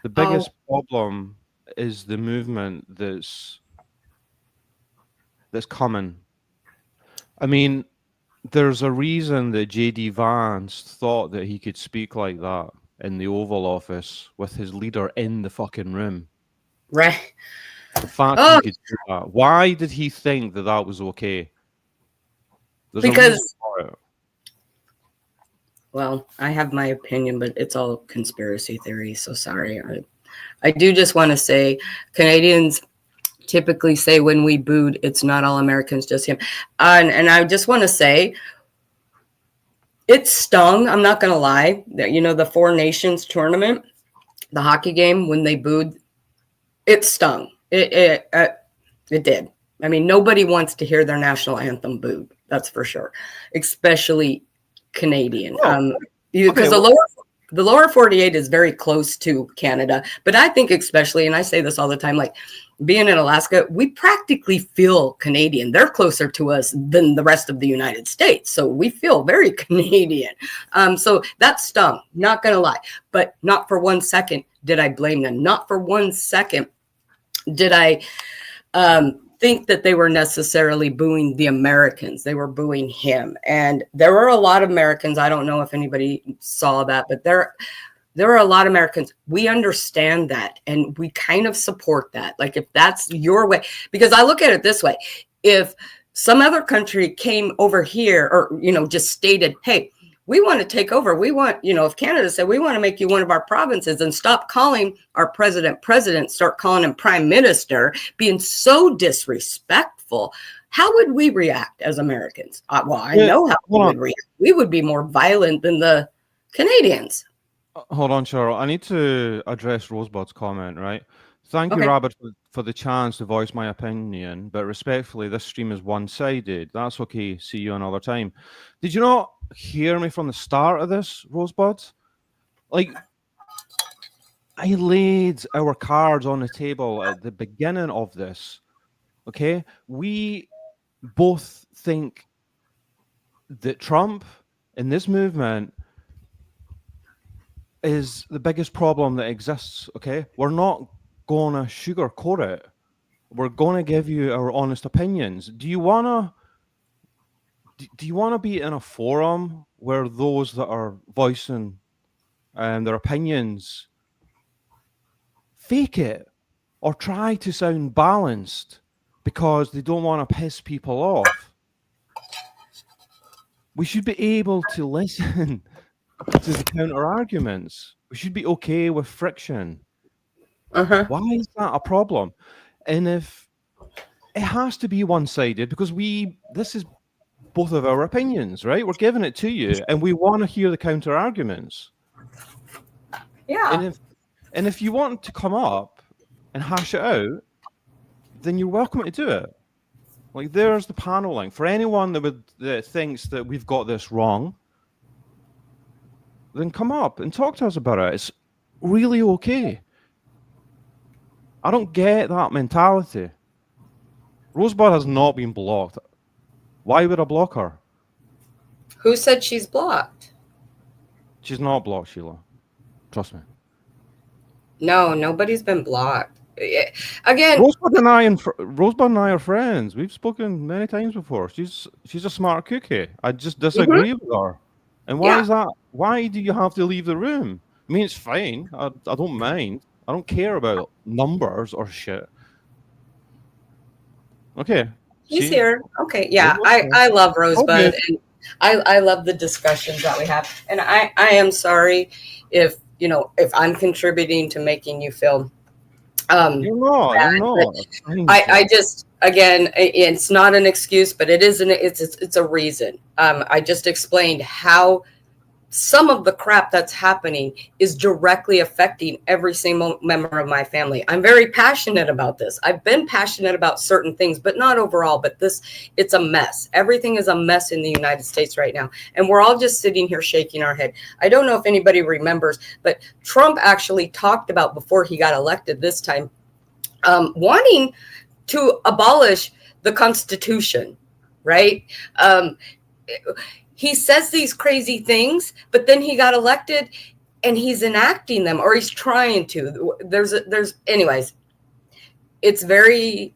The biggest problem is the movement that's coming. I mean, there's a reason that J.D. Vance thought that he could speak like that in the Oval Office with his leader in the fucking room. Right. The fact he could do that. Why did he think that was okay? Because, well, I have my opinion, but it's all conspiracy theory. So sorry. I do just want to say, Canadians typically say when we booed, it's not all Americans, just him. And I just want to say, it stung. I'm not going to lie. The Four Nations tournament, the hockey game, when they booed, it stung. It did. I mean, nobody wants to hear their national anthem booed. That's for sure, especially Canadian. Because the lower 48 is very close to Canada, but I think especially, and I say this all the time, like being in Alaska, we practically feel Canadian. They're closer to us than the rest of the United States. So we feel very Canadian. So that stung, not going to lie, but not for 1 second did I blame them. Not for 1 second did I think that they were necessarily booing the Americans. They were booing him. And there were a lot of Americans. I don't know if anybody saw that, but there are a lot of Americans. We understand that. And we kind of support that. Like if that's your way, because I look at it this way, if some other country came over here or, just stated, hey, we want to take over. We want, if Canada said, we want to make you one of our provinces and stop calling our president, start calling him prime minister, being so disrespectful, how would we react as Americans? I know how we would react. We would be more violent than the Canadians. Hold on, Cheryl. I need to address Rosebud's comment, right? Thank you, Rabbit, for the chance to voice my opinion, but respectfully, this stream is one-sided. That's okay. See you another time. Did you not hear me from the start of this, Rosebud? Like, I laid our cards on the table at the beginning of this, okay? We both think that Trump in this movement is the biggest problem that exists, okay? We're not going to sugarcoat it. We're going to give you our honest opinions. Do you want to be in a forum where those that are voicing their opinions fake it or try to sound balanced because they don't want to piss people off? We should be able to listen to the counter arguments. We should be okay with friction. Why is that a problem? And if it has to be one-sided, because this is both of our opinions, right? We're giving it to you, and we want to hear the counter arguments. Yeah. And if you want to come up and hash it out, then you're welcome to do it. Like, there's the panel link for anyone that thinks that we've got this wrong. Then come up and talk to us about it. It's really okay. I don't get that mentality. Rosebud has not been blocked. Why would I block her? Who said she's blocked? She's not blocked, Sheila. Trust me. No, nobody's been blocked. Again, Rosebud and I are friends. We've spoken many times before. She's a smart cookie. I just disagree with her. And why is that? Why do you have to leave the room? I mean, it's fine. I don't mind. I don't care about numbers or shit. Okay. He's here. Okay. Yeah. I love Rosebud. Okay. And I love the discussions that we have. And I am sorry if I'm contributing to making you feel you're not. I just, again, it's not an excuse, but it's a reason. I just explained how some of the crap that's happening is directly affecting every single member of my family. I'm very passionate about this. I've been passionate about certain things, but not overall. But it's a mess. Everything is a mess in the United States right now. And we're all just sitting here shaking our head. I don't know if anybody remembers, but Trump actually talked about, before he got elected this time, wanting to abolish the Constitution, right? He says these crazy things, but then he got elected and he's enacting them, or he's trying to. Anyways, it's very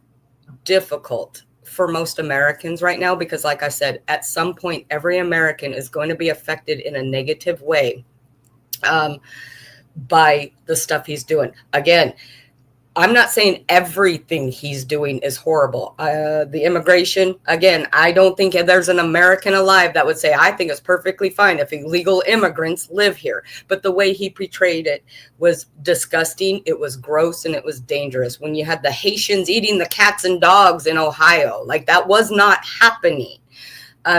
difficult for most Americans right now because, like I said, at some point, every American is going to be affected in a negative way by the stuff he's doing. Again, I'm not saying everything he's doing is horrible. The immigration, again, I don't think there's an American alive that would say, I think it's perfectly fine if illegal immigrants live here. But the way he portrayed it was disgusting. It was gross and it was dangerous. When you had the Haitians eating the cats and dogs in Ohio, like that was not happening.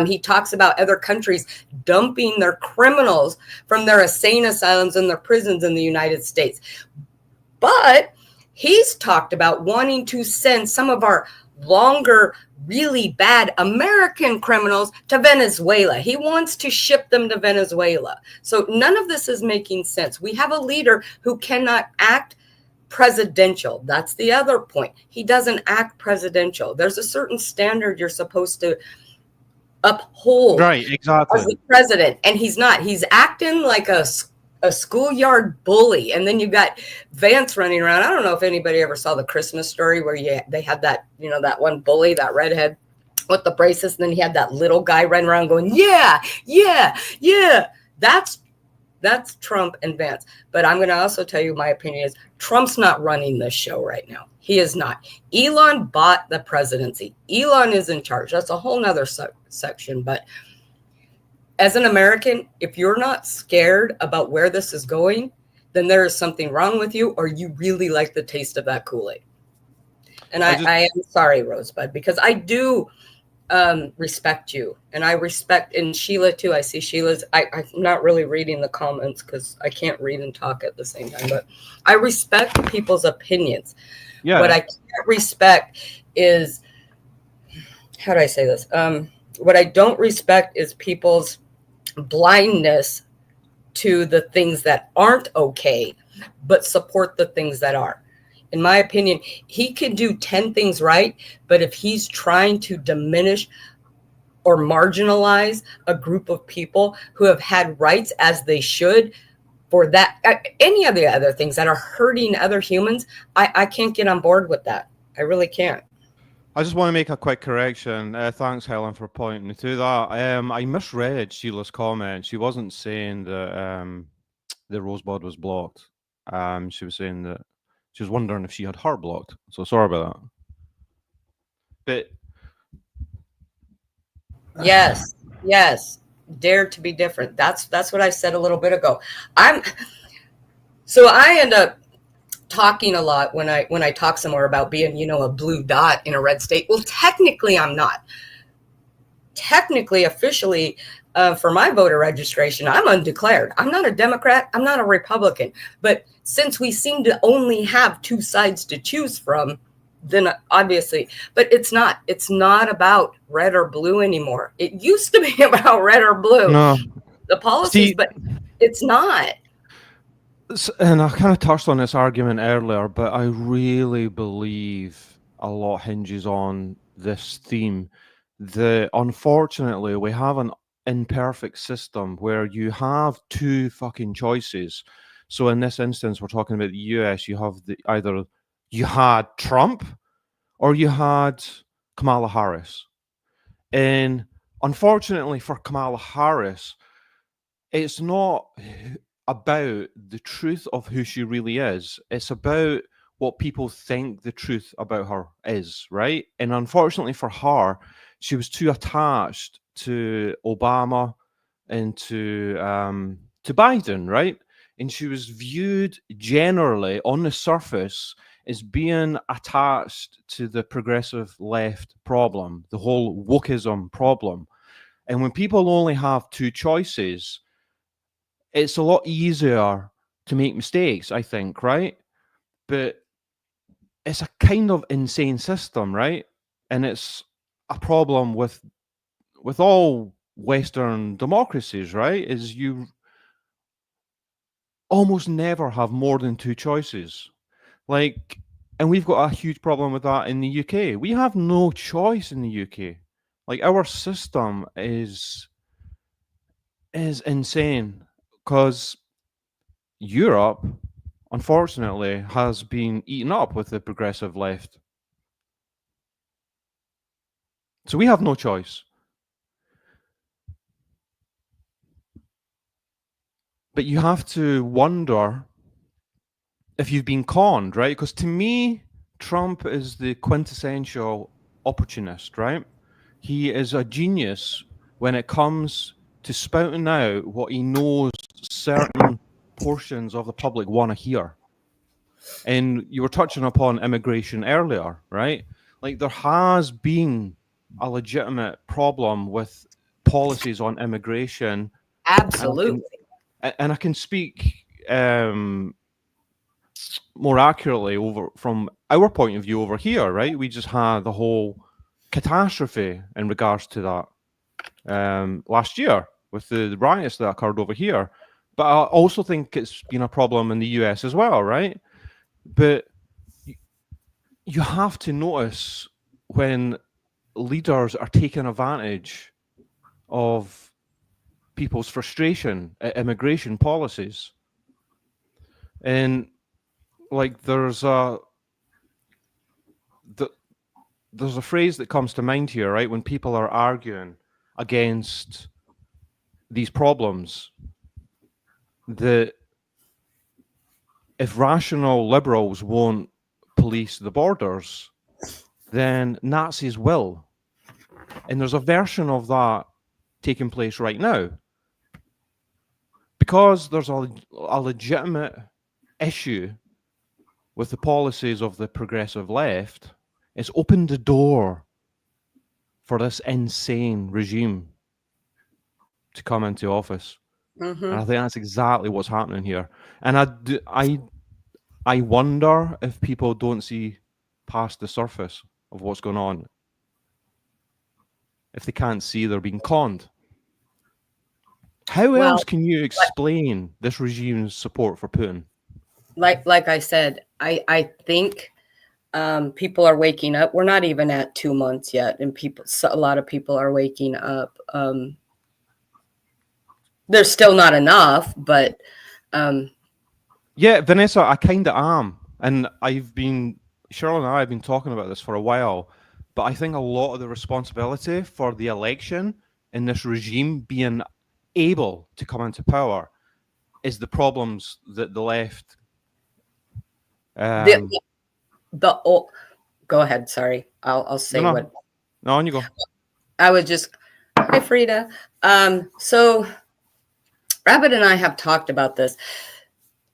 He talks about other countries dumping their criminals from their insane asylums and their prisons in the United States. But he's talked about wanting to send some of our longer really bad American criminals to Venezuela. He wants to ship them to Venezuela. So none of this is making sense. We have a leader who cannot act presidential. That's the other point. He doesn't act presidential. There's a certain standard you're supposed to uphold Right, exactly. as the president, and he's not. He's acting like a schoolyard bully. And then you got Vance running around. I don't know if anybody ever saw the Christmas Story where they had that, that one bully, that redhead with the braces, and then he had that little guy running around going, yeah, yeah, yeah. That's Trump and Vance. But I'm going to also tell you my opinion is Trump's not running this show right now. He is not. Elon bought the presidency. Elon is in charge. That's a whole nother section. But as an American, if you're not scared about where this is going, then there is something wrong with you, or you really like the taste of that Kool-Aid. And I am sorry, Rosebud, because I do respect you, and I respect, and Sheila too. I see Sheila's. I'm not really reading the comments because I can't read and talk at the same time, but I respect people's opinions. Yeah. What I can't respect is, how do I say this? What I don't respect is people's blindness to the things that aren't okay, but support the things that are. In my opinion, he can do 10 things right, but if he's trying to diminish or marginalize a group of people who have had rights as they should, for that, any of the other things that are hurting other humans, I can't get on board with that. I really can't. I just want to make a quick correction. Thanks, Helen, for pointing me to that. I misread Sheila's comment. She wasn't saying that the Rosebud was blocked. She was saying that she was wondering if she had her blocked. So sorry about that. But yes, dare to be different. That's what I said a little bit ago. So I end up talking a lot when I talk somewhere about being, a blue dot in a red state. Well, technically I'm not. Technically, officially, for my voter registration, I'm undeclared. I'm not a Democrat. I'm not a Republican. But since we seem to only have two sides to choose from, then obviously, but it's not about red or blue anymore. It used to be about red or blue, the policies, but it's not. And I kind of touched on this argument earlier, but I really believe a lot hinges on this theme. Unfortunately, we have an imperfect system where you have two fucking choices. So in this instance, we're talking about the US. You have either you had Trump or you had Kamala Harris. And unfortunately for Kamala Harris, it's not about the truth of who she really is. It's about what people think the truth about her is, right? And unfortunately for her, she was too attached to Obama and to Biden, right? And she was viewed generally on the surface as being attached to the progressive left problem, the whole wokeism problem. And when people only have two choices, it's a lot easier to make mistakes, I think, right? But it's a kind of insane system, right? And it's a problem with all Western democracies, right? Is you almost never have more than two choices. Like, and we've got a huge problem with that in the UK. We have no choice in the UK. Like, our system is insane because Europe, unfortunately, has been eaten up with the progressive left. So we have no choice. But you have to wonder if you've been conned, right? Because to me, Trump is the quintessential opportunist, right? He is a genius when it comes to spouting out what he knows certain portions of the public want to hear. And you were touching upon immigration earlier, right? Like, there has been a legitimate problem with policies on immigration. Absolutely. And I can speak more accurately, over from our point of view over here, right? We just had the whole catastrophe in regards to that last year with the riots that occurred over here. But I also think it's been a problem in the US as well, right? But you have to notice when leaders are taking advantage of people's frustration at immigration policies. And like there's a phrase that comes to mind here, right? When people are arguing against these problems, that if rational liberals won't police the borders, then Nazis will. And there's a version of that taking place right now. Because there's a legitimate issue with the policies of the progressive left, it's opened the door for this insane regime to come into office. Mm-hmm. And I think that's exactly what's happening here. And I wonder if people don't see past the surface of what's going on. If they can't see they're being conned. How else can you explain this regime's support for Putin? Like I said, I think people are waking up. We're not even at 2 months yet, and a lot of people are waking up. There's still not enough, but yeah, Vanessa, I kind of am, and Cheryl and I have been talking about this for a while. But I think a lot of the responsibility for the election and this regime being able to come into power is the problems that the left. Go ahead. Sorry, I'll say what. No, on you go. I was just. Hi, Frida. So, Rabbit and I have talked about this.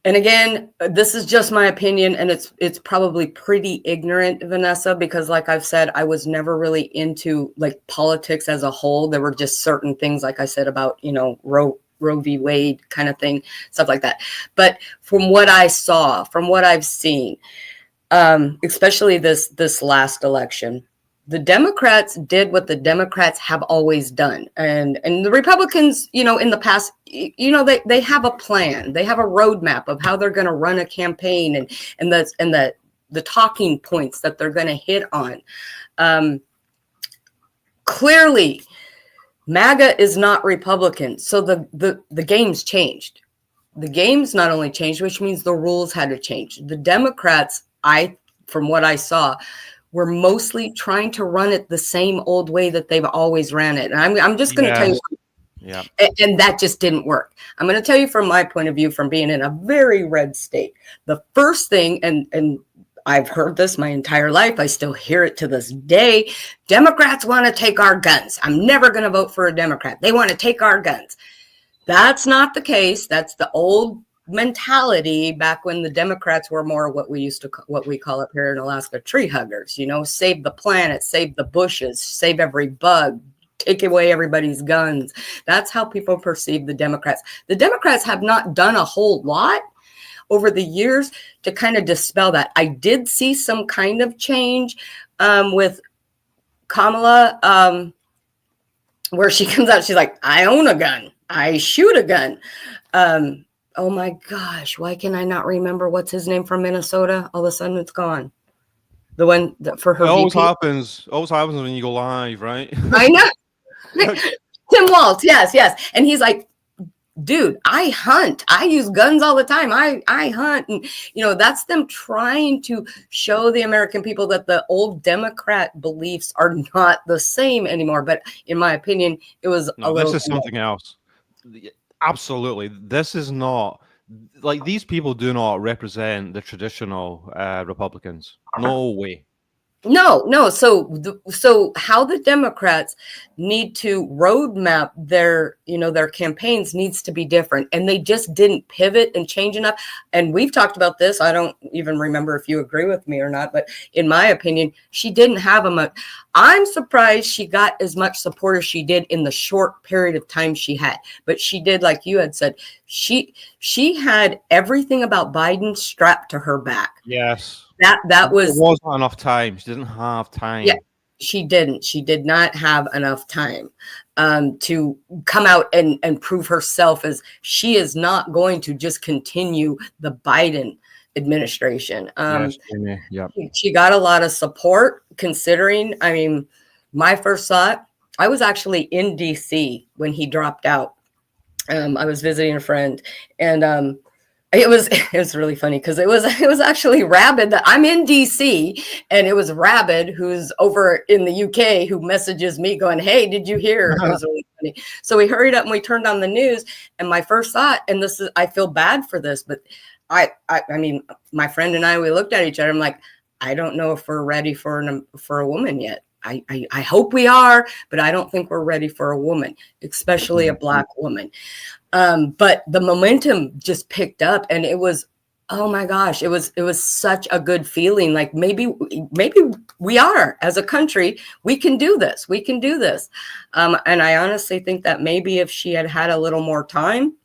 And again, this is just my opinion, and it's probably pretty ignorant, Vanessa, because like I've said, I was never really into like politics as a whole. There were just certain things, like I said, about, Roe v. Wade kind of thing, stuff like that. But from what I saw, from what I've seen, especially this last election, the Democrats did what the Democrats have always done. And the Republicans, in the past, they have a plan. They have a roadmap of how they're going to run a campaign and the talking points that they're going to hit on. Clearly, MAGA is not Republican. So the game's changed. The game's not only changed, which means the rules had to change. The Democrats, from what I saw, we're mostly trying to run it the same old way that they've always ran it. And I'm just going to tell you, yeah, and that just didn't work. I'm going to tell you from my point of view, from being in a very red state, the first thing, and I've heard this my entire life, I still hear it to this day, Democrats want to take our guns. I'm never going to vote for a Democrat. They want to take our guns. That's not the case. That's the old mentality back when the Democrats were more what we call up here in Alaska, tree huggers, save the planet, save the bushes, save every bug, take away everybody's guns. That's how people perceive the Democrats. The Democrats have not done a whole lot over the years to kind of dispel that. I did see some kind of change with Kamala, where she comes out, she's like, I own a gun. I shoot a gun. Oh my gosh, why can I not remember what's his name from Minnesota? All of a sudden it's gone. The one that for her. It always happens when you go live, right? I know. Tim Waltz, yes. And he's like, dude, I hunt. I use guns all the time. I hunt. And, that's them trying to show the American people that the old Democrat beliefs are not the same anymore. But in my opinion, it was this is something else. Absolutely. This is not, like, these people do not represent the traditional Republicans. No way. No. So how the Democrats need to roadmap their campaigns needs to be different. And they just didn't pivot and change enough. And we've talked about this. I don't even remember if you agree with me or not, but in my opinion, she didn't have I'm surprised she got as much support as she did in the short period of time she had. But she did, like you had said, She had everything about Biden strapped to her back. Yes. That There was wasn't enough time. She didn't have time. yeah. She didn't. She did not have enough time to come out and prove herself as she is not going to just continue the Biden administration. Yes, Jamie. Yep. She got a lot of support considering, I mean, my first thought, I was actually in DC when he dropped out. I was visiting a friend, and it was really funny because it was actually Rabid that I'm in DC, and it was Rabid who's over in the UK who messages me going, "Hey, did you hear?" It was really funny. So we hurried up and we turned on the news, and my first thought, and this is, I feel bad for this, but I mean, my friend and I, we looked at each other. I'm like, I don't know if we're ready for a woman yet. I hope we are, but I don't think we're ready for a woman, especially a Black woman. But the momentum just picked up, and it was, oh my gosh, it was such a good feeling. Like maybe we are, as a country, we can do this. We can do this. And I honestly think that maybe if she had had a little more time,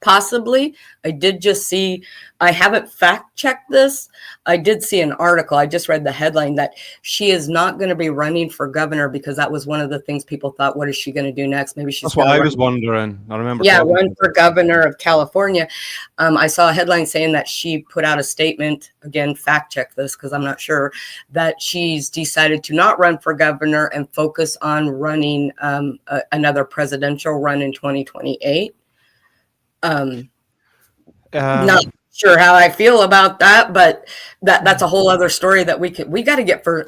possibly. I did just see, I haven't fact checked this. I did see an article. I just read the headline that she is not going to be running for governor because that was one of the things people thought, what is she going to do next? Maybe she's That's what I was wondering. I remember. Yeah, run for governor of California. I saw a headline saying that she put out a statement, again, fact check this because I'm not sure, that she's decided to not run for governor and focus on running another presidential run in 2028. Not sure how I feel about that, but that's a whole other story that we got to get through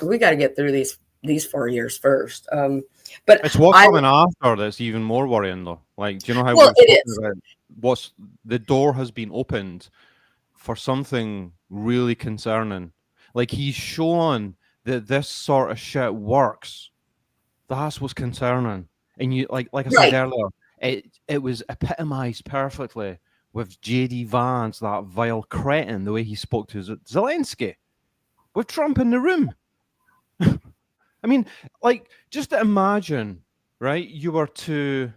these 4 years first. But it's what's coming after that's even more worrying, though. Like, do you know how it is? What's the door has been opened for something really concerning. Like, he's shown that this sort of shit works. That's what's concerning. And you, like I said earlier, it was epitomized perfectly with J.D. Vance, that vile cretin, the way he spoke to Zelensky, with Trump in the room. I mean, like, just to imagine, right? You were to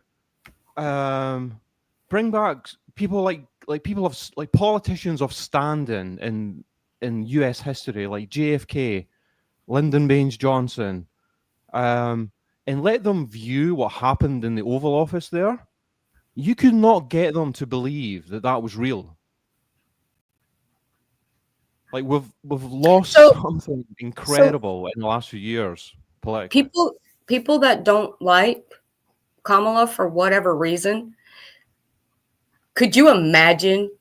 bring back people like people of like politicians of standing in U.S. history, like JFK, Lyndon Baines Johnson, and let them view what happened in the Oval Office there. You could not get them to believe that that was real. Like, we've lost something incredible in the last few years politically. People that don't like Kamala for whatever reason, could you imagine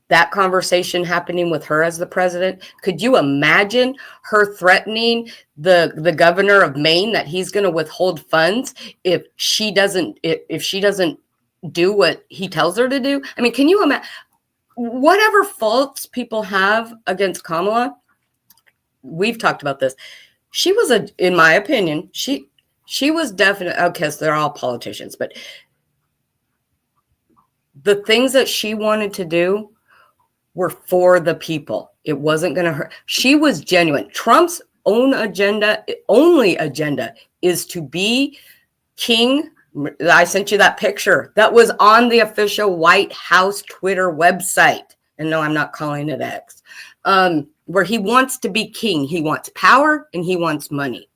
that conversation happening with her as the president? Could you imagine her threatening the governor of Maine that he's going to withhold funds if she doesn't do what he tells her to do? I mean, can you imagine? Whatever faults people have against Kamala, we've talked about this. She was in my opinion, she was definitely, okay, so they're all politicians, but the things that she wanted to do were for the people. It wasn't going to hurt. She was genuine. Trump's only agenda is to be king. I sent you that picture that was on the official White House Twitter website. And no, I'm not calling it X. Where he wants to be king. He wants power and he wants money.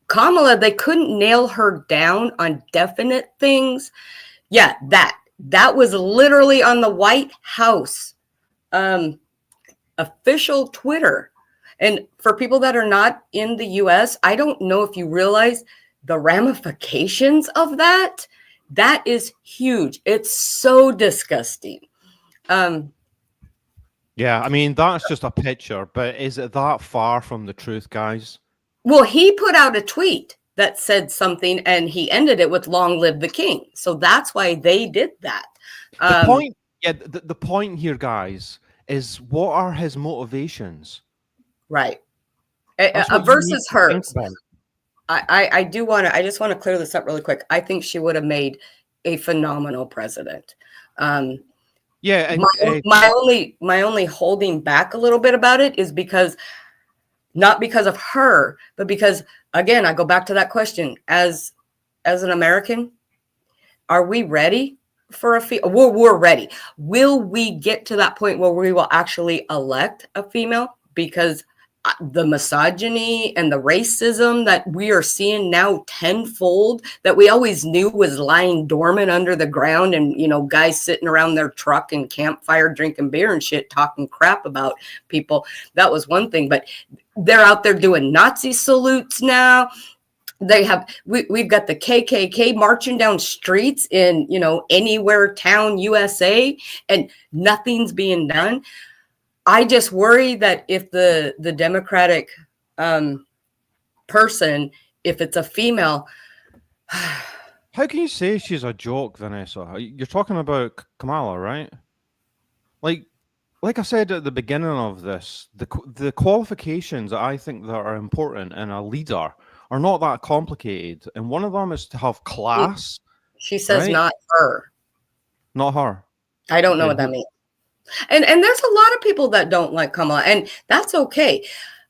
Kamala, they couldn't nail her down on definite things. Yeah, that was literally on the White House official Twitter. And for people that are not in the US, I don't know if you realize the ramifications of that. That is huge. It's so disgusting. Yeah, I mean, that's just a picture, but is it that far from the truth, guys? Well, he put out a tweet that said something, and he ended it with "Long live the king." So that's why they did that. The point, the point here, guys, is what are his motivations? Right. Versus hers. I just want to clear this up really quick. I think she would have made a phenomenal president. Yeah, and my only holding back a little bit about it is because, not because of her, but because, again, I go back to that question. As an American, are we ready for a female. We're ready. Will we get to that point where we will actually elect a female? Because the misogyny and the racism that we are seeing now tenfold, that we always knew was lying dormant under the ground, and guys sitting around their truck and campfire drinking beer and shit talking crap about people, that was one thing. But they're out there doing Nazi salutes now. We've got the KKK marching down streets in anywhere town USA, and nothing's being done. I just worry that if the Democratic person, if it's a female. How can you say she's a joke, Vanessa? You're talking about Kamala, right? Like I said at the beginning of this, the qualifications that I think that are important in a leader are not that complicated, and one of them is to have class. She says, right? Not her. Not her. I don't know what that means. And there's a lot of people that don't like Kamala, and that's okay.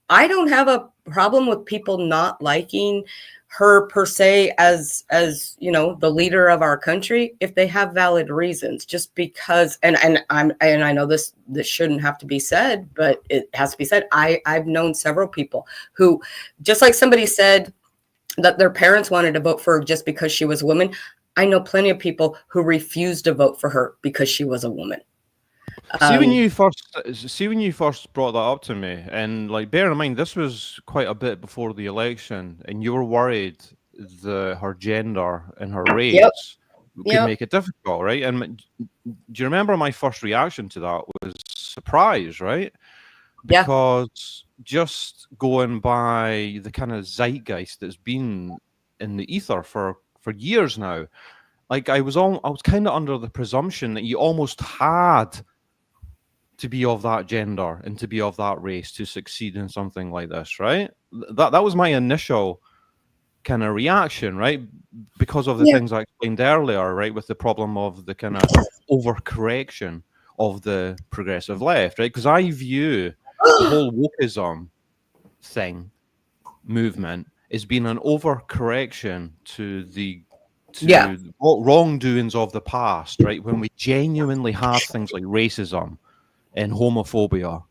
I don't have a problem with people not liking her per se as the leader of our country, if they have valid reasons. Just because, and I know this shouldn't have to be said, but it has to be said. I've known several people who, just like somebody said that their parents wanted to vote for her just because she was a woman, I know plenty of people who refused to vote for her because she was a woman. See, when you first brought that up to me, and bear in mind, this was quite a bit before the election, and you were worried that her gender and her race could make it difficult, right? And do you remember my first reaction to that was surprise, right? Because just going by the kind of zeitgeist that's been in the ether for years now, I was kind of under the presumption that you almost had to be of that gender and to be of that race to succeed in something like this, right? That was my initial kind of reaction, right? Because of the things I explained earlier, right? With the problem of the kind of overcorrection of the progressive left, right? Because I view the whole wokeism movement as being an overcorrection to the wrongdoings of the past, right? When we genuinely had things like racism and homophobia,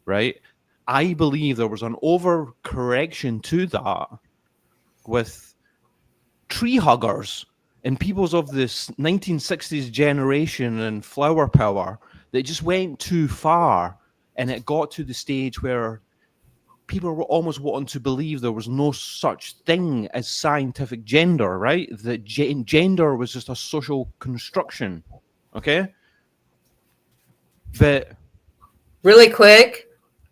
right? I believe there was an overcorrection to that with tree huggers and peoples of this 1960s generation and flower power that just went too far, and it got to the stage where people were almost wanting to believe there was no such thing as scientific gender, right? That gender was just a social construction, okay? But really quick,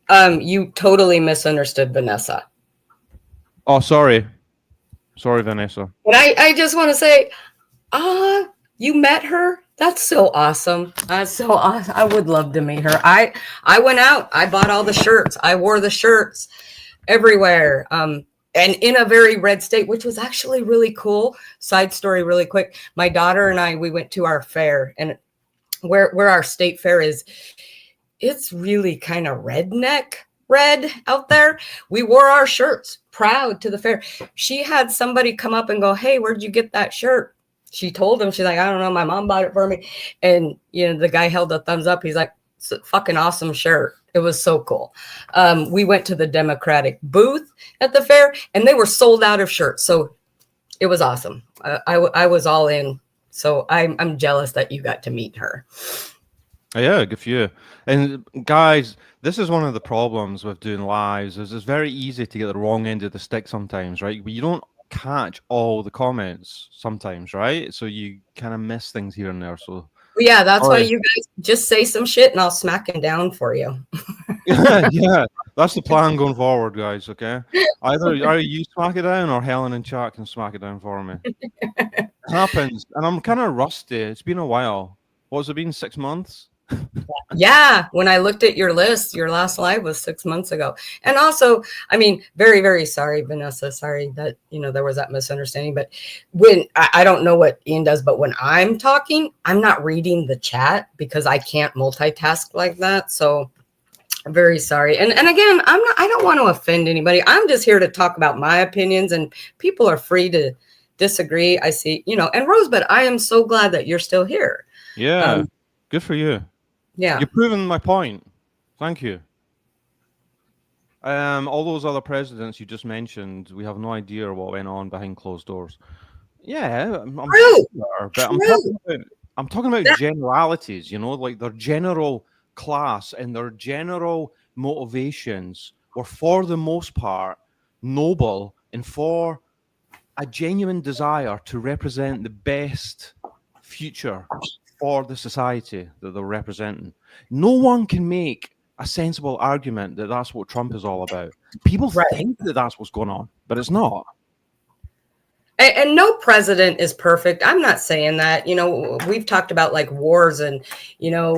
you totally misunderstood Vanessa. Oh, sorry, Vanessa. But I just want to say, you met her? That's so awesome. That's so awesome. I would love to meet her. I went out. I bought all the shirts. I wore the shirts everywhere. And in a very red state, which was actually really cool. Side story really quick. My daughter and we went to our fair, and where our state fair is, it's really kind of redneck red out there. We wore our shirts proud to the fair. She had somebody come up and go, "Hey, where'd you get that shirt?" She told him, she's like, "I don't know. My mom bought it for me." And, the guy held a thumbs up. He's like, "It's a fucking awesome shirt." It was so cool. We went to the Democratic booth at the fair, and they were sold out of shirts. So it was awesome. I was all in. So I'm jealous that you got to meet her. Yeah, good for you. And guys, this is one of the problems with doing lives, is it's very easy to get the wrong end of the stick sometimes, right? You don't catch all the comments sometimes, right? So you kind of miss things here and there. So yeah, that's why you guys just say some shit and I'll smack it down for you. Yeah, that's the plan going forward, guys. Okay, either you smack it down or Helen and chat can smack it down for me. It happens, and I'm kind of rusty. It's been a while. What's it been? 6 months? Yeah, when I looked at your list, your last live was 6 months ago. And also, I mean, very, very sorry, Vanessa. Sorry that, there was that misunderstanding. But when I don't know what Ian does, but when I'm talking, I'm not reading the chat because I can't multitask like that. So I'm very sorry. And again, I don't want to offend anybody. I'm just here to talk about my opinions, and people are free to disagree. I see, and Rosebud, I am so glad that you're still here. Yeah, good for you. Yeah. You're proving my point. Thank you. All those other presidents you just mentioned, we have no idea what went on behind closed doors. Yeah, I'm True. sure, but True. I'm talking about That, generalities, like their general class and their general motivations were for the most part noble and for a genuine desire to represent the best future for the society that they're representing. No one can make a sensible argument that that's what Trump is all about. People right. think that that's what's going on, but it's not. And no president is perfect. I'm not saying that. We've talked about like wars, and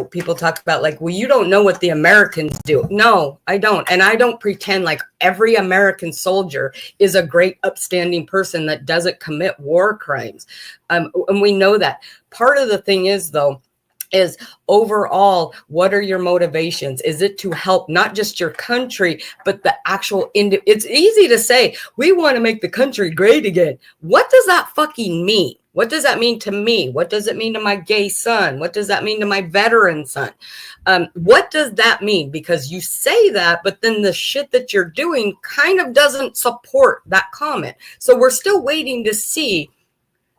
people talk about like, well, you don't know what the Americans do. No, I don't. And I don't pretend like every American soldier is a great upstanding person that doesn't commit war crimes. And we know that. Part of the thing is, though, is overall, what are your motivations? Is it to help not just your country, but the actual it's easy to say, we want to make the country great again. What does that fucking mean? What does that mean to me? What does it mean to my gay son? What does that mean to my veteran son? What does that mean? Because you say that, but then the shit that you're doing kind of doesn't support that comment. So we're still waiting to see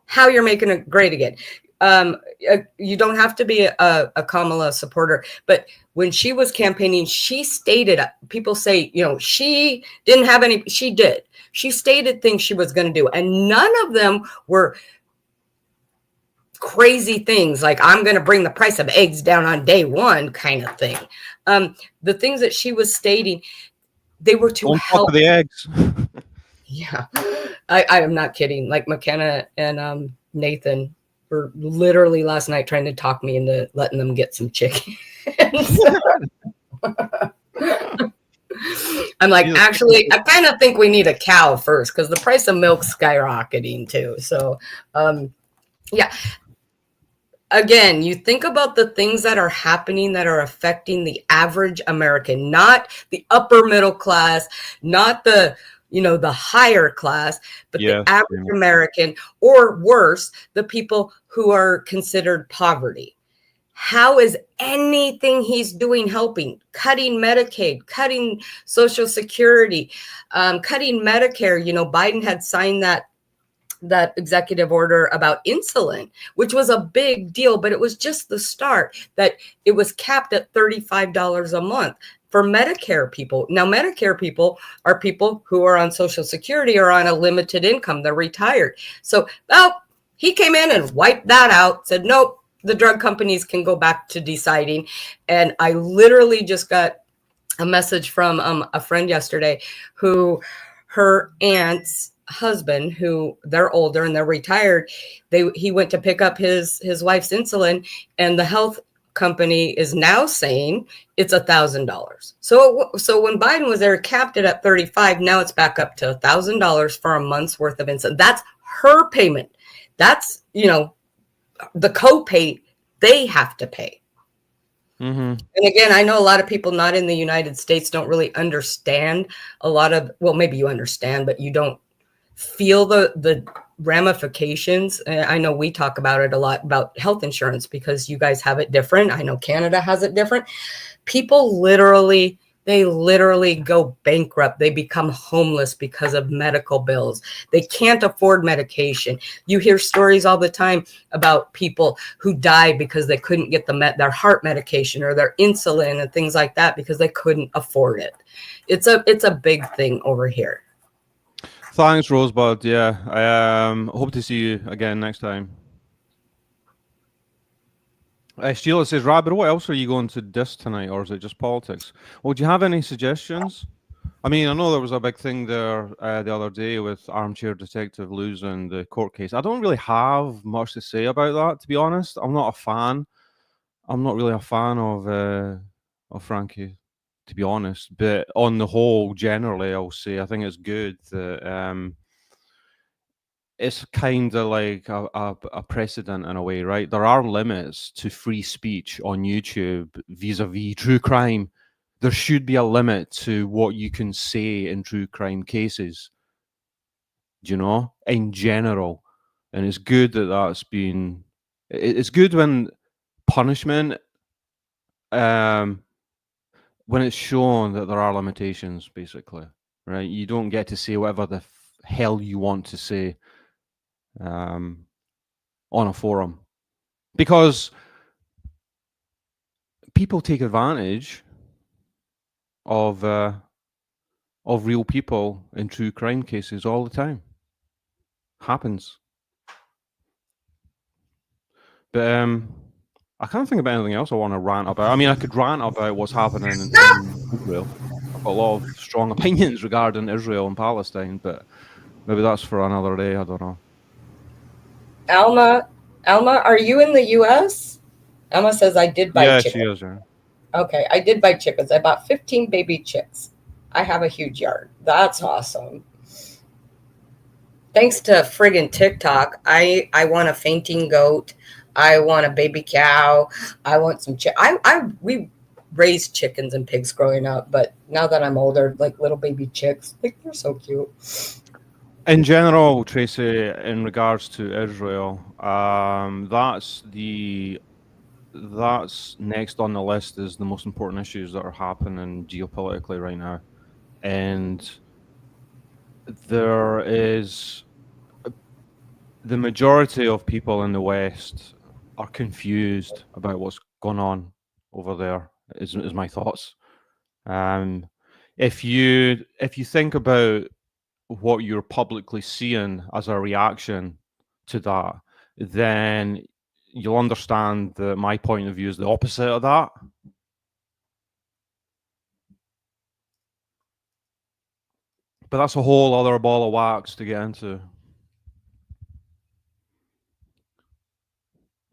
how you're making it great again. You don't have to be a Kamala supporter, but when she was campaigning, she stated, people say, she didn't have any, she did. She stated things she was going to do, and none of them were crazy things like, I'm going to bring the price of eggs down on day one kind of thing. The things that she was stating, they were to help the eggs. Yeah, I am not kidding. Like McKenna and Nathan were literally last night trying to talk me into letting them get some chicken. I'm like, actually, I kind of think we need a cow first because the price of milk's skyrocketing too. So, yeah. Again, you think about the things that are happening that are affecting the average American, not the upper middle class, not the the higher class, but the average American, or worse, the people who are considered poverty. How is anything he's doing helping? Cutting Medicaid, cutting Social Security, cutting Medicare. Biden had signed that executive order about insulin, which was a big deal, but it was just the start, that it was capped at $35 a month for Medicare people. Now, Medicare people are people who are on Social Security or on a limited income. They're retired. So, he came in and wiped that out, said, nope, the drug companies can go back to deciding. And I literally just got a message from a friend yesterday who her aunt's husband, who they're older and they're retired, he went to pick up his wife's insulin, and the health company is now saying it's $1,000. So when Biden was there, capped it at 35, now it's back up to $1,000 for a month's worth of insulin. That's her payment. That's the copay they have to pay. Mm-hmm. And again, I know a lot of people not in the United States don't really understand a lot of, well, maybe you understand, but you don't feel the ramifications. I know we talk about it a lot about health insurance because you guys have it different. I know Canada has it different. People literally go bankrupt. They become homeless because of medical bills. They can't afford medication. You hear stories all the time about people who die because they couldn't get their heart medication or their insulin and things like that because they couldn't afford it. It's a big thing over here. Thanks, Rosebud. Yeah, I hope to see you again next time. Sheila says, Rabbit, what else are you going to diss tonight, or is it just politics? Well, do you have any suggestions? I mean, I know there was a big thing there the other day with Armchair Detective losing the court case. I don't really have much to say about that, to be honest. I'm not a fan. I'm not really a fan of Frankie, to be honest. But on the whole, generally, I'll say I think it's good that it's kind of like a precedent in a way, right? There are limits to free speech on YouTube vis-a-vis true crime. There should be a limit to what you can say in true crime cases, in general. And it's good that that's been. It's good when punishment, when it's shown that there are limitations, basically, right? You don't get to say whatever the hell you want to say on a forum, because people take advantage of real people in true crime cases all the time. Happens. But I can't think about anything else I want to rant about. I mean, I could rant about what's happening in Israel. I've got a lot of strong opinions regarding Israel and Palestine, but maybe that's for another day. I don't know. Alma, are you in the U.S.? Alma says, I did buy Yeah, chickens. she is. Yeah. Okay, I did buy chickens. I bought 15 baby chicks. I have a huge yard. That's awesome. Thanks to friggin' TikTok, I want a fainting goat. I want a baby cow. I want some we raised chickens and pigs growing up, but now that I'm older, like little baby chicks, like they're so cute. In general, Tracy, in regards to Israel, that's next on the list is the most important issues that are happening geopolitically right now, and there is the majority of people in the West are confused about what's going on over there. Is my thoughts. If you think about what you're publicly seeing as a reaction to that, then you'll understand that my point of view is the opposite of that. But that's a whole other ball of wax to get into.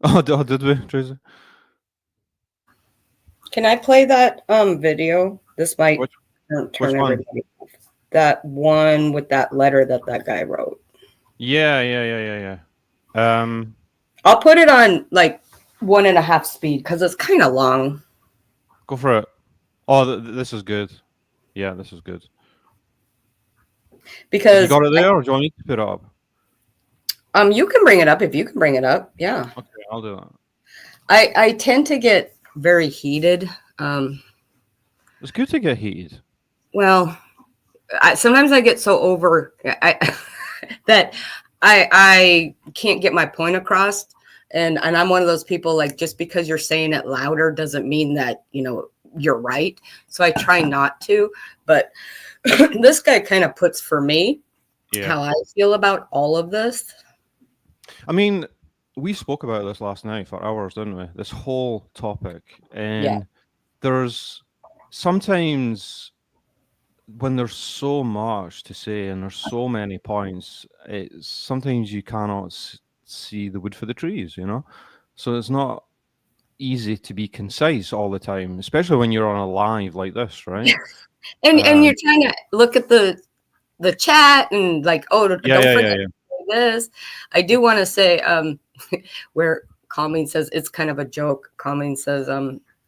Oh, did we, Tracy? Can I play that video? This might turn everybody off. That one with that letter that guy wrote. Yeah. I'll put it on like 1.5 speed because it's kind of long. Go for it. Oh, this is good. Yeah, this is good. Because you got it there, or do you want me to put it up? You can bring it up if you can bring it up. Yeah. Okay, I'll do that. I tend to get very heated. It's good to get heated. Well, sometimes I get so over that I can't get my point across. And I'm one of those people, like, just because you're saying it louder doesn't mean that, you're right. So I try not to. But this guy kind of puts for me how I feel about all of this. I mean, we spoke about this last night for hours, didn't we? This whole topic. And there's sometimes when there's so much to say and there's so many points, sometimes you cannot see the wood for the trees, So it's not easy to be concise all the time, especially when you're on a live like this, right? and you're trying to look at the chat and like, don't forget this. I do want to say where Colleen says it's kind of a joke. Colleen says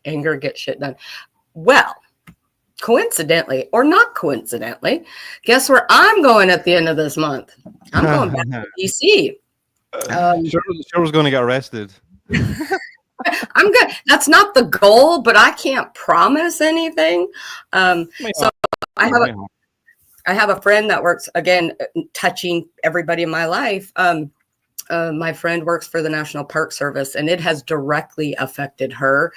anger gets shit done. Well, coincidentally or not coincidentally, guess where I'm going at the end of this month? I'm going back to DC. Cheryl's going to get arrested. I'm good. That's not the goal, but I can't promise anything. So I have a friend that works, again, touching everybody in my life. My friend works for the National Park Service, and it has directly affected her.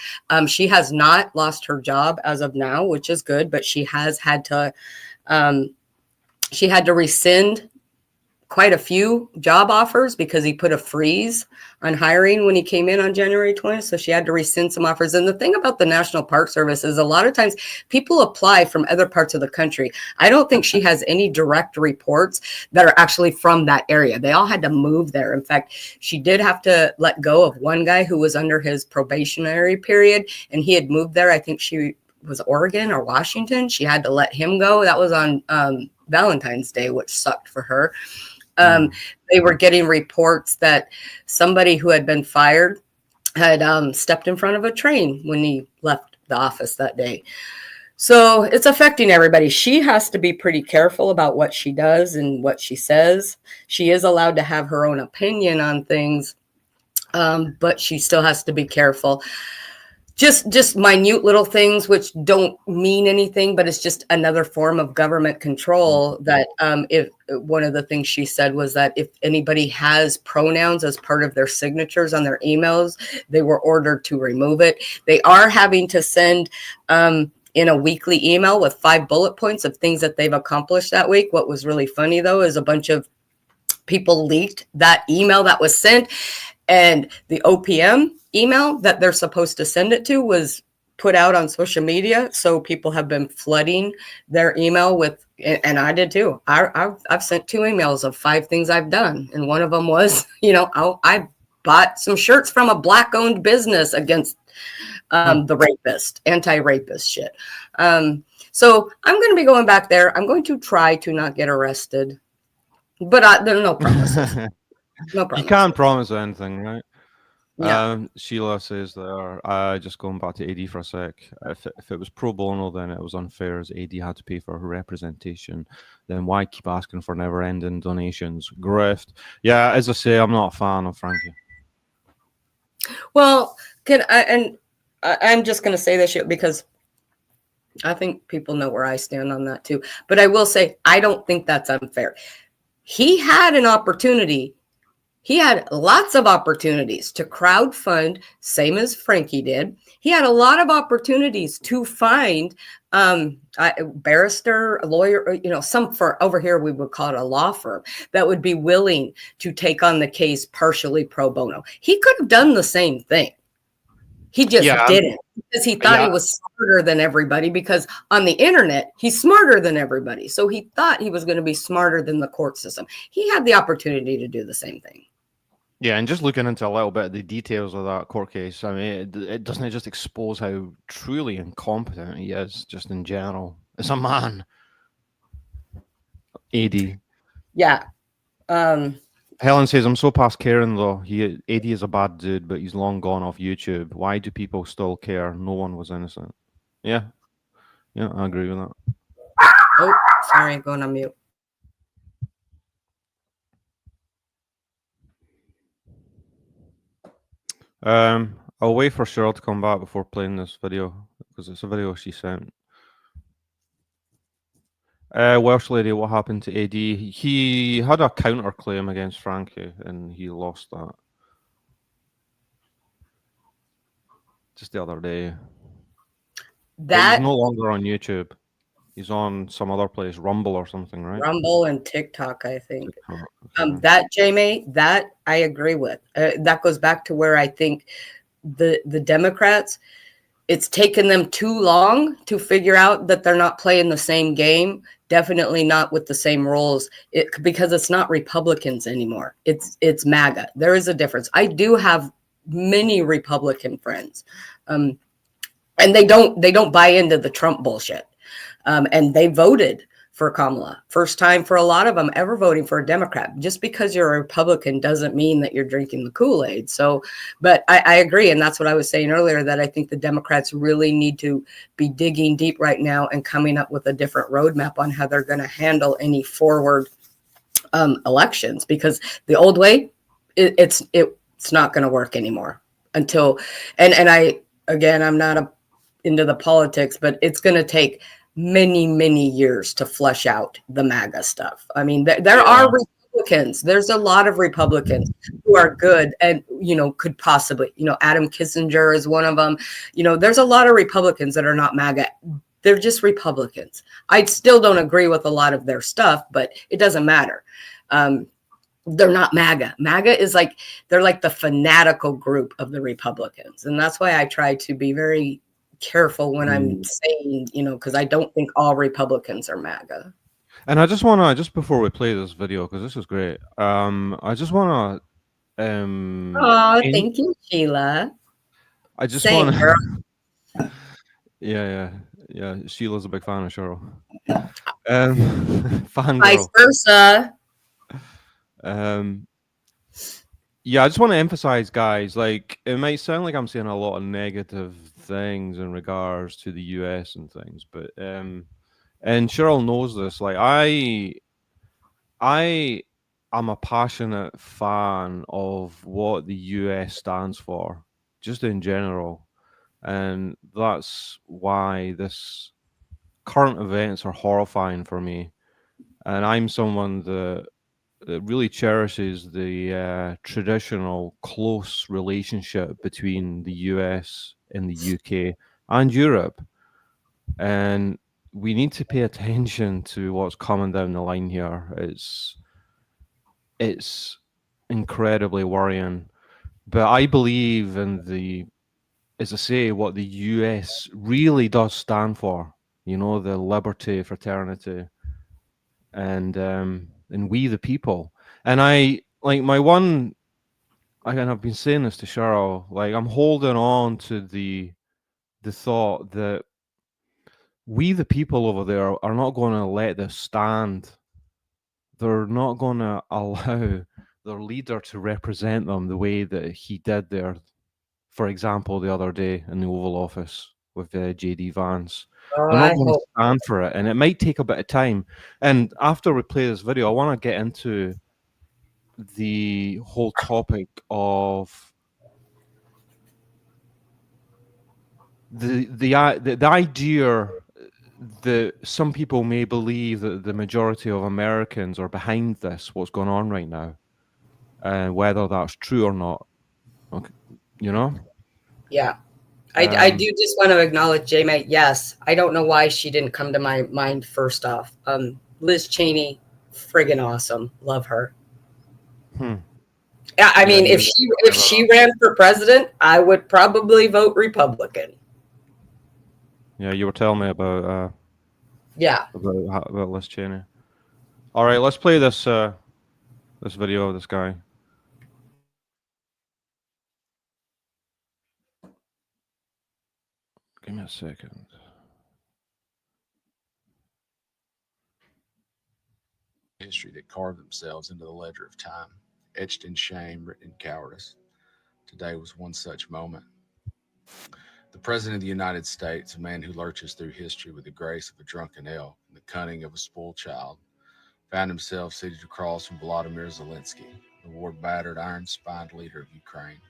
She has not lost her job as of now, which is good, but she has had to rescind quite a few job offers because he put a freeze on hiring when he came in on January 20th. So she had to rescind some offers. And the thing about the National Park Service is a lot of times people apply from other parts of the country. I don't think she has any direct reports that are actually from that area. They all had to move there. In fact, she did have to let go of one guy who was under his probationary period, and he had moved there. I think she was Oregon or Washington. She had to let him go. That was on Valentine's Day, which sucked for her. They were getting reports that somebody who had been fired had stepped in front of a train when he left the office that day. So it's affecting everybody. She has to be pretty careful about what she does and what she says. She is allowed to have her own opinion on things, but she still has to be careful. Just minute little things which don't mean anything, but it's just another form of government control. That if one of the things she said was that if anybody has pronouns as part of their signatures on their emails, they were ordered to remove it. They are having to send in a weekly email with 5 bullet points of things that they've accomplished that week. What was really funny though is a bunch of people leaked that email that was sent, and the OPM email that they're supposed to send it to was put out on social media. So people have been flooding their email with, and I did too. I've sent 2 emails of 5 things I've done. And one of them was, I bought some shirts from a Black-owned business against the rapist, anti-rapist shit. So I'm going to be going back there. I'm going to try to not get arrested, but there are no promises. No promises. You can't promise anything, right? Yeah. Sheila says there, just going back to AD for a sec, if it was pro bono, then it was unfair as AD had to pay for her representation. Then why keep asking for never-ending donations? Grift. Yeah, as I say, I'm not a fan of Frankie. Well, I'm just going to say this shit because I think people know where I stand on that too. But I will say, I don't think that's unfair. He had an opportunity. He had lots of opportunities to crowdfund, same as Frankie did. He had a lot of opportunities to find a barrister, a lawyer, some for over here, we would call it a law firm that would be willing to take on the case partially pro bono. He could have done the same thing. He just didn't, because he thought he was smarter than everybody, because on the internet, he's smarter than everybody. So he thought he was going to be smarter than the court system. He had the opportunity to do the same thing. Yeah, and just looking into a little bit of the details of that court case, I mean, it doesn't just expose how truly incompetent he is, just in general. It's a man. AD. Yeah. Helen says, I'm so past caring though. AD is a bad dude, but he's long gone off YouTube. Why do people still care? No one was innocent. Yeah. Yeah, I agree with that. Oh, sorry, going on mute. I'll wait for Cheryl to come back before playing this video, because it's a video she sent. Welsh lady, what happened to AD? He had a counterclaim against Frankie, and he lost that. Just the other day. He's no longer on YouTube. He's on some other place, Rumble or something, right? Rumble and TikTok, I think. That, Jamie, that I agree with. That goes back to where I think the Democrats, it's taken them too long to figure out that they're not playing the same game. Definitely not with the same rules, because it's not Republicans anymore. It's MAGA. There is a difference. I do have many Republican friends, and they don't buy into the Trump bullshit. And they voted for Kamala. First time for a lot of them ever voting for a Democrat. Just because you're a Republican doesn't mean that you're drinking the Kool-Aid. So, but I agree. And that's what I was saying earlier, that I think the Democrats really need to be digging deep right now and coming up with a different roadmap on how they're going to handle any forward elections, because the old way, it's not going to work anymore until, and I'm not into the politics, but it's going to take many years to flesh out the MAGA stuff. I mean, there are Republicans. There's a lot of Republicans who are good and, could possibly, Adam Kissinger is one of them. There's a lot of Republicans that are not MAGA. They're just Republicans. I still don't agree with a lot of their stuff, but it doesn't matter. They're not MAGA. MAGA is they're like the fanatical group of the Republicans. And that's why I try to be very careful when I'm saying, because I don't think all Republicans are MAGA. And I just want to, just before we play this video, because this is great, I just want to... thank you, Sheila. I just want to... Yeah. Sheila's a big fan of Cheryl. Vice versa. Yeah, I just want to emphasize, guys, like it might sound like I'm saying a lot of negative things in regards to the US and things, but and Cheryl knows this. Like I am a passionate fan of what the US stands for, just in general. And that's why this current events are horrifying for me. And I'm someone that really cherishes the traditional close relationship between the US and the UK and Europe. And we need to pay attention to what's coming down the line here. It's incredibly worrying. But I believe in the, as I say, what the US really does stand for. You know, the liberty, fraternity, and we the people. And I like my one. And I've been saying this to Cheryl. Like I'm holding on to the thought that we the people over there are not going to let this stand. They're not going to allow their leader to represent them the way that he did there, for example, the other day in the Oval Office with JD Vance. Oh, They're not I going to hope. stand for it, and it might take a bit of time. And after we play this video, I want to get into the whole topic of the idea that some people may believe that the majority of Americans are behind this, what's going on right now, and whether that's true or not. Okay, you know. Yeah. I Um, do just want to acknowledge J-Mate. Yes, I don't know why she didn't come to my mind first off. Liz Cheney, friggin' awesome. Love her. hmm. Yeah, I Yeah, mean, you if she ran for president, I would probably vote Republican. yeah, you were telling me Yeah. about Liz Cheney. All right, let's play this video of this guy. Give me a second. History that carved themselves into the ledger of time, etched in shame, written in cowardice. Today was one such moment. The President of the United States, a man who lurches through history with the grace of a drunken elk and the cunning of a spoiled child, found himself seated across from Volodymyr Zelensky, the war-battered, iron-spined leader of Ukraine.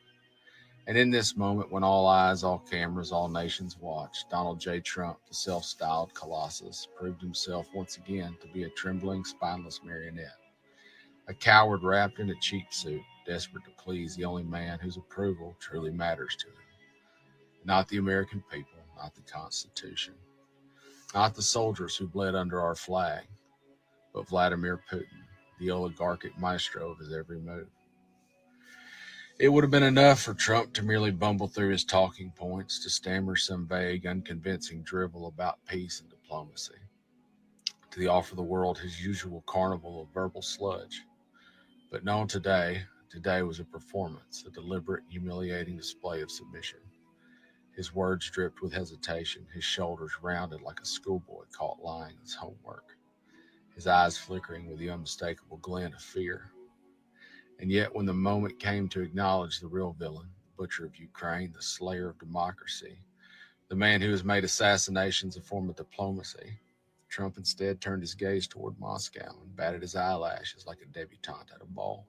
And in this moment, when all eyes, all cameras, all nations watched, Donald J. Trump, the self-styled Colossus, proved himself once again to be a trembling, spineless marionette. A coward wrapped in a cheap suit, desperate to please the only man whose approval truly matters to him. Not the American people, not the Constitution, not the soldiers who bled under our flag, but Vladimir Putin, the oligarchic maestro of his every move. It would have been enough for Trump to merely bumble through his talking points, to stammer some vague, unconvincing drivel about peace and diplomacy, to offer the world his usual carnival of verbal sludge. But no, today was a performance, a deliberate, humiliating display of submission. His words dripped with hesitation, his shoulders rounded like a schoolboy caught lying his homework, his eyes flickering with the unmistakable glint of fear. And yet, when the moment came to acknowledge the real villain, the butcher of Ukraine, the slayer of democracy, the man who has made assassinations a form of diplomacy, Trump instead turned his gaze toward Moscow and batted his eyelashes like a debutante at a ball.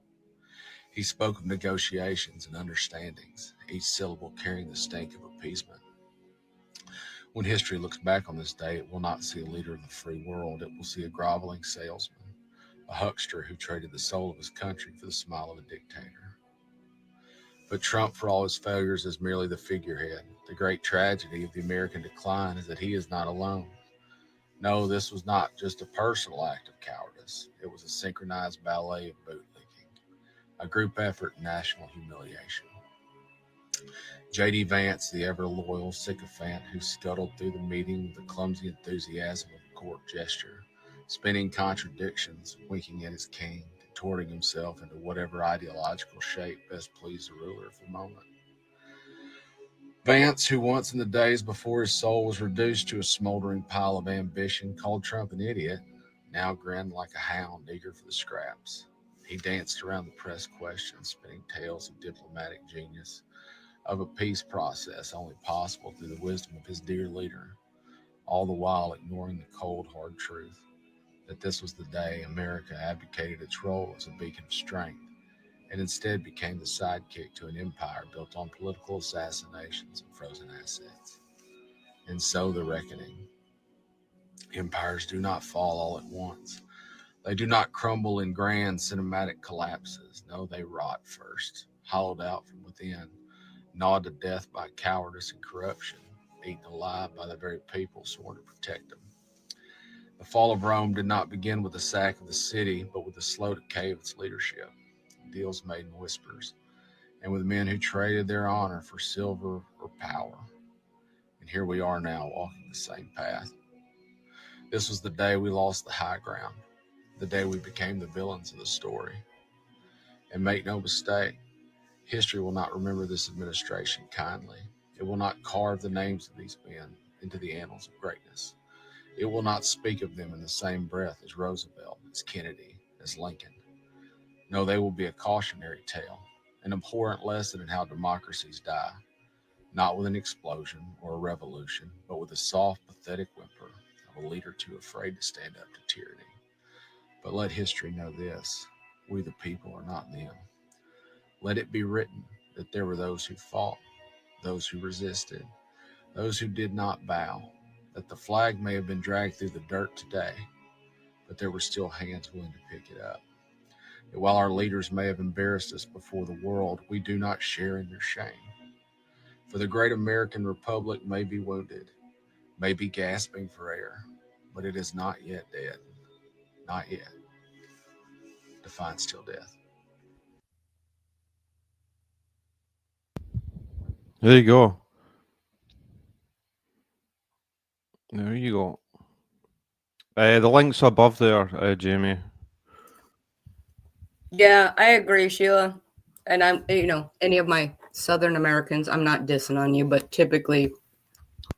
He spoke of negotiations and understandings, each syllable carrying the stink of appeasement. When history looks back on this day, it will not see a leader of the free world. It will see a groveling salesman, a huckster who traded the soul of his country for the smile of a dictator. But Trump, for all his failures, is merely the figurehead. The great tragedy of the American decline is that he is not alone. No, this was not just a personal act of cowardice. It was a synchronized ballet of bootlicking, a group effort in national humiliation. J.D. Vance, the ever loyal sycophant who scuttled through the meeting with the clumsy enthusiasm of a court gesture, spinning contradictions, winking at his king, contorting himself into whatever ideological shape best pleased the ruler of the moment. Vance, who once in the days before his soul was reduced to a smoldering pile of ambition, called Trump an idiot, now grinned like a hound eager for the scraps. He danced around the press questions, spinning tales of diplomatic genius, of a peace process only possible through the wisdom of his dear leader, all the while ignoring the cold, hard truth that this was the day America abdicated its role as a beacon of strength and instead became the sidekick to an empire built on political assassinations and frozen assets. And so the reckoning. Empires do not fall all at once. They do not crumble in grand cinematic collapses. No, they rot first, hollowed out from within, gnawed to death by cowardice and corruption, eaten alive by the very people sworn to protect them. The fall of Rome did not begin with the sack of the city, but with the slow decay of its leadership, deals made in whispers, and with men who traded their honor for silver or power. And here we are now, walking the same path. This was the day we lost the high ground, the day we became the villains of the story. And make no mistake, history will not remember this administration kindly. It will not carve the names of these men into the annals of greatness. It will not speak of them in the same breath as Roosevelt, as Kennedy, as Lincoln. No, they will be a cautionary tale, an abhorrent lesson in how democracies die, not with an explosion or a revolution, but with a soft, pathetic whimper of a leader too afraid to stand up to tyranny. But let history know this: we the people are not them. Let it be written that there were those who fought, those who resisted, those who did not bow, that the flag may have been dragged through the dirt today, but there were still hands willing to pick it up. That while our leaders may have embarrassed us before the world, we do not share in their shame. For the great American Republic may be wounded, may be gasping for air, but it is not yet dead. Not yet. Defiance till death. There you go. There you go. The link's above there, Jamie. Yeah, I agree, Sheila. And I'm, any of my Southern Americans, I'm not dissing on you, but typically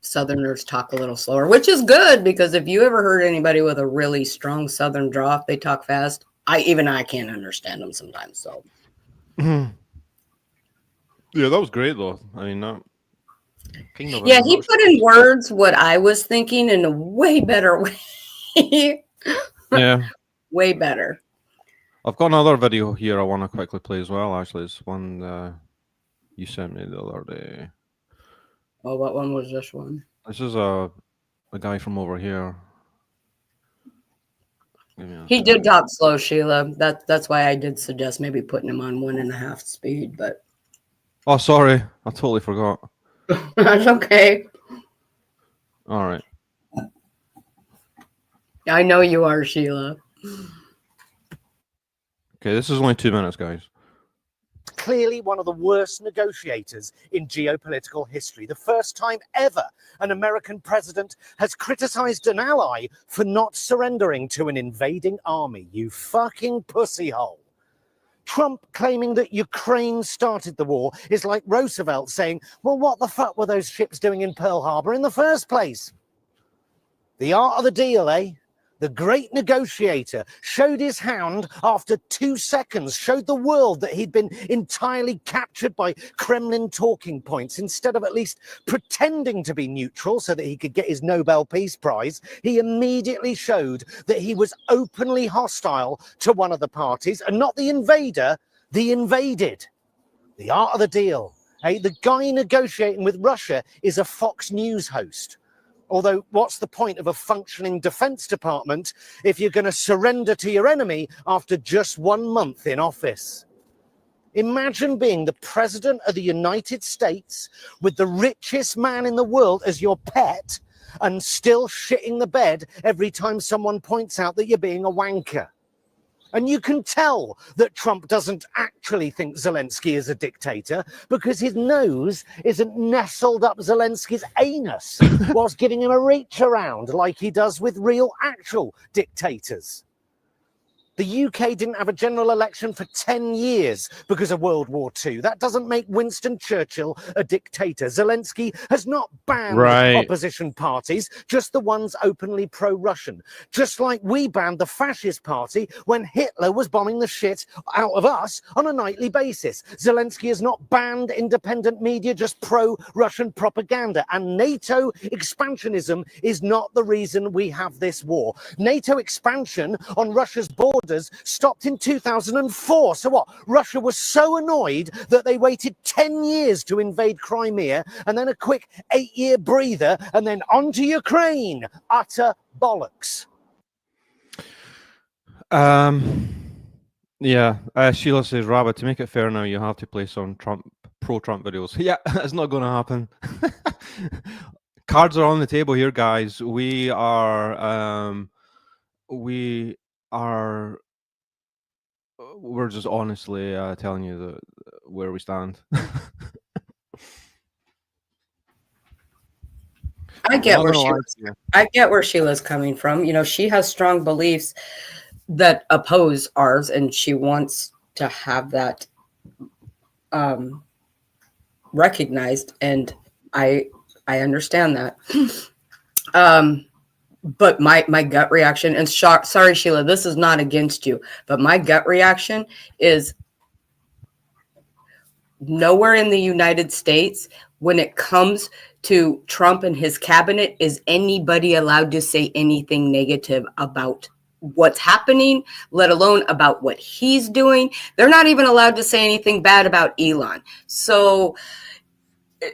Southerners talk a little slower, which is good, because if you ever heard anybody with a really strong Southern draw, if they talk fast, I can't understand them sometimes. So, Yeah, that was great though. I mean, that kind of yeah, he put in words what I was thinking in a way better way. Yeah, way better. I've got another video here I want to quickly play as well. Actually, it's one you sent me the other day. Oh, what one was this one? This is a guy from over here. He did talk slow, Sheila. That's why I did suggest maybe putting him on 1.5 speed, but oh, sorry, I totally forgot. that's okay. All right. I know you are, Sheila. Okay, this is only 2 minutes, guys. Clearly one of the worst negotiators in geopolitical history. The first time ever an American president has criticized an ally for not surrendering to an invading army. You fucking pussy hole. Trump claiming that Ukraine started the war is like Roosevelt saying, well, what the fuck were those ships doing in Pearl Harbor in the first place? The art of the deal, eh? The great negotiator showed his hand after 2 seconds, showed the world that he'd been entirely captured by Kremlin talking points. Instead of at least pretending to be neutral so that he could get his Nobel Peace Prize, he immediately showed that he was openly hostile to one of the parties, and not the invader, the invaded. The art of the deal. Eh? The guy negotiating with Russia is a Fox News host. Although, what's the point of a functioning Defense Department if you're going to surrender to your enemy after just 1 month in office? Imagine being the President of the United States with the richest man in the world as your pet and still shitting the bed every time someone points out that you're being a wanker. And you can tell that Trump doesn't actually think Zelensky is a dictator because his nose isn't nestled up Zelensky's anus whilst giving him a reach around like he does with real actual dictators. The UK didn't have a general election for 10 years because of World War II. That doesn't make Winston Churchill a dictator. Zelensky has not banned opposition parties, just the ones openly pro-Russian. Just like we banned the fascist party when Hitler was bombing the shit out of us on a nightly basis. Zelensky has not banned independent media, just pro-Russian propaganda. And NATO expansionism is not the reason we have this war. NATO expansion on Russia's borders stopped in 2004. So what? Russia was so annoyed that they waited 10 years to invade Crimea, and then a quick 8-year breather, and then on to Ukraine. Utter bollocks. Yeah, Sheila says, Rabbit, to make it fair now, you have to play some pro-Trump videos. Yeah, it's not going to happen. Cards are on the table here, guys. We're just honestly telling you where we stand. I get where Sheila's coming from. You know, she has strong beliefs that oppose ours, and she wants to have that recognized, and I understand that. But my gut reaction, and sorry, Sheila, this is not against you, but my gut reaction is nowhere in the United States, when it comes to Trump and his cabinet, is anybody allowed to say anything negative about what's happening, let alone about what he's doing. They're not even allowed to say anything bad about Elon. So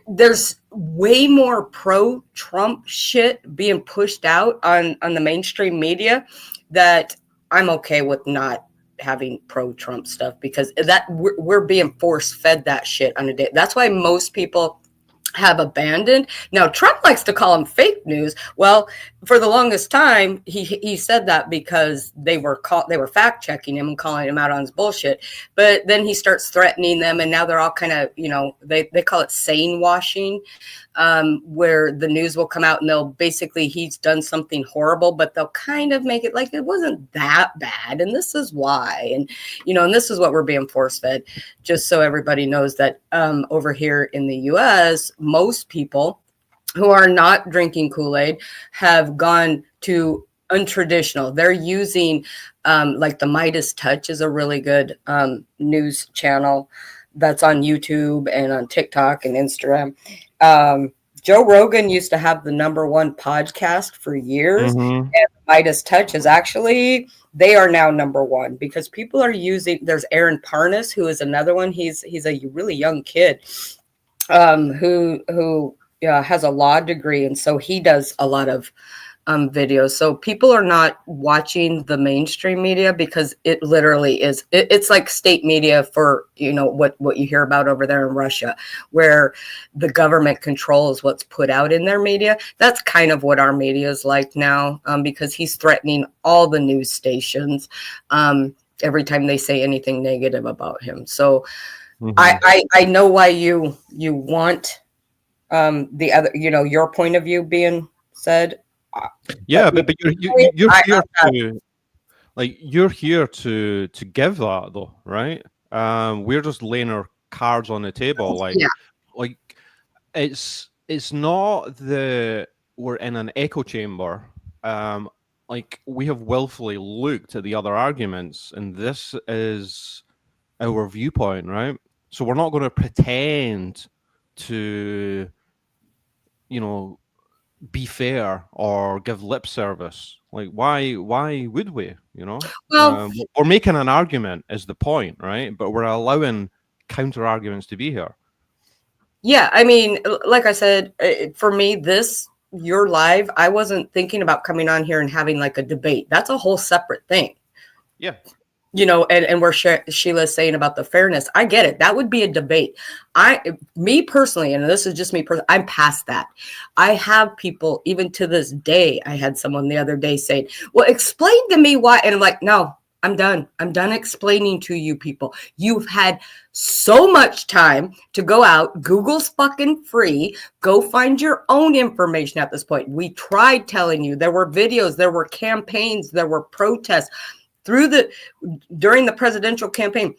there's way more pro-Trump shit being pushed out on the mainstream media that I'm okay with not having pro-Trump stuff, because that we're being force-fed that shit on a day. That's why most people have abandoned. Now, Trump likes to call them fake news. Well, for the longest time, he said that because they were fact checking him and calling him out on his bullshit. But then he starts threatening them, and now they're all kind of, they call it sane washing, where the news will come out and they'll basically, he's done something horrible, but they'll kind of make it like it wasn't that bad, and this is why, and and this is what we're being force fed. Just so everybody knows that over here in the U.S., most people who are not drinking Kool-Aid have gone to untraditional. They're using like the Midas Touch is a really good news channel that's on YouTube and on TikTok and Instagram. Joe Rogan used to have the #1 podcast for years. Mm-hmm. And Midas Touch is actually, they are now #1 because people are using, there's Aaron Parnas, who is another one. He's a really young kid who has a law degree. And so he does a lot of videos. So people are not watching the mainstream media because it literally is, it's like state media for, what you hear about over there in Russia, where the government controls what's put out in their media. That's kind of what our media is like now, because he's threatening all the news stations every time they say anything negative about him. So I know why you want the other, your point of view being said. Yeah, but you're here to, like, you're here to give that though, right? We're just laying our cards on the table, like it's not the we're in an echo chamber. Like, we have willfully looked at the other arguments, and this is our viewpoint, right? So we're not going to pretend to, be fair or give lip service. Like, why would we? Well, we're making an argument is the point, right? But we're allowing counter arguments to be here. Yeah, I mean, like I said, for me, you're live. I wasn't thinking about coming on here and having like a debate. That's a whole separate thing. Yeah. And where Sheila's saying about the fairness, I get it. That would be a debate. Me personally, and this is just me personally, I'm past that. I have people, even to this day, I had someone the other day saying, well, explain to me why. And I'm like, no, I'm done. I'm done explaining to you people. You've had so much time to go out. Google's fucking free. Go find your own information at this point. We tried telling you. There were videos, there were campaigns, there were protests. during the presidential campaign,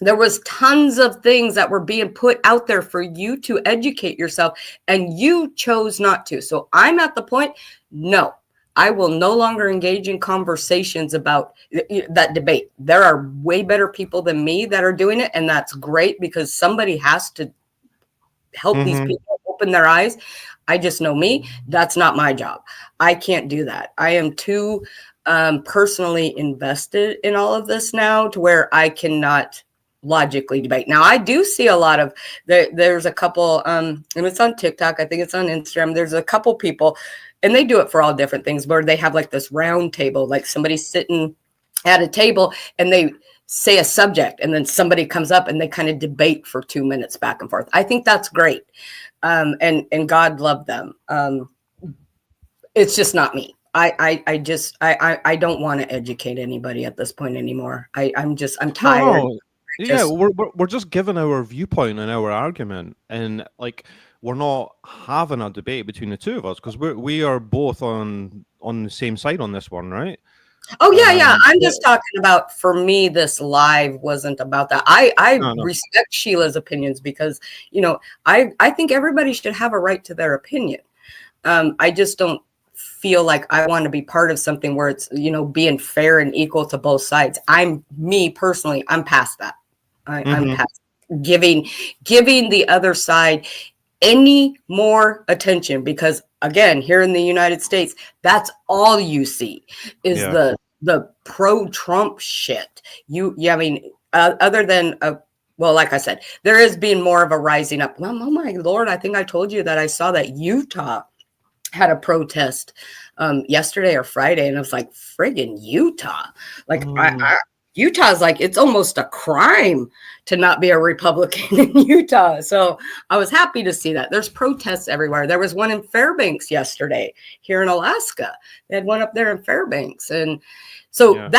there was tons of things that were being put out there for you to educate yourself, and you chose not to. So I'm at the point, no, I will no longer engage in conversations about that debate. There are way better people than me that are doing it, and that's great because somebody has to help these people open their eyes. I just know me. That's not my job. I can't do that. I am too personally invested in all of this now to where I cannot logically debate. Now, I do see a lot of, there's a couple, and it's on TikTok, I think it's on Instagram. There's a couple people, and they do it for all different things, where they have like this round table, like somebody sitting at a table and they say a subject, and then somebody comes up and they kind of debate for 2 minutes back and forth. I think that's great. And God love them. It's just not me. I don't want to educate anybody at this point anymore. I'm tired. No. Yeah, we're just giving our viewpoint and our argument, and like we're not having a debate between the two of us because we are both on the same side on this one, right? Oh yeah. I'm just talking about, for me, this live wasn't about that. I respect Sheila's opinions because, you know, I think everybody should have a right to their opinion. I just don't feel like I want to be part of something where it's, you know, being fair and equal to both sides. Me personally, I'm past that. I'm past giving the other side any more attention, because again, here in the United States, that's all you see is the pro-Trump shit. I mean, other than well, like I said, there is being more of a rising up. Well, oh my Lord, I think I told you that I saw that Utah had a protest yesterday or Friday, and I was like, friggin' Utah. Like Utah's like, it's almost a crime to not be a Republican in Utah. So I was happy to see that. There's protests everywhere. There was one in Fairbanks yesterday here in Alaska. They had one up there in Fairbanks. And so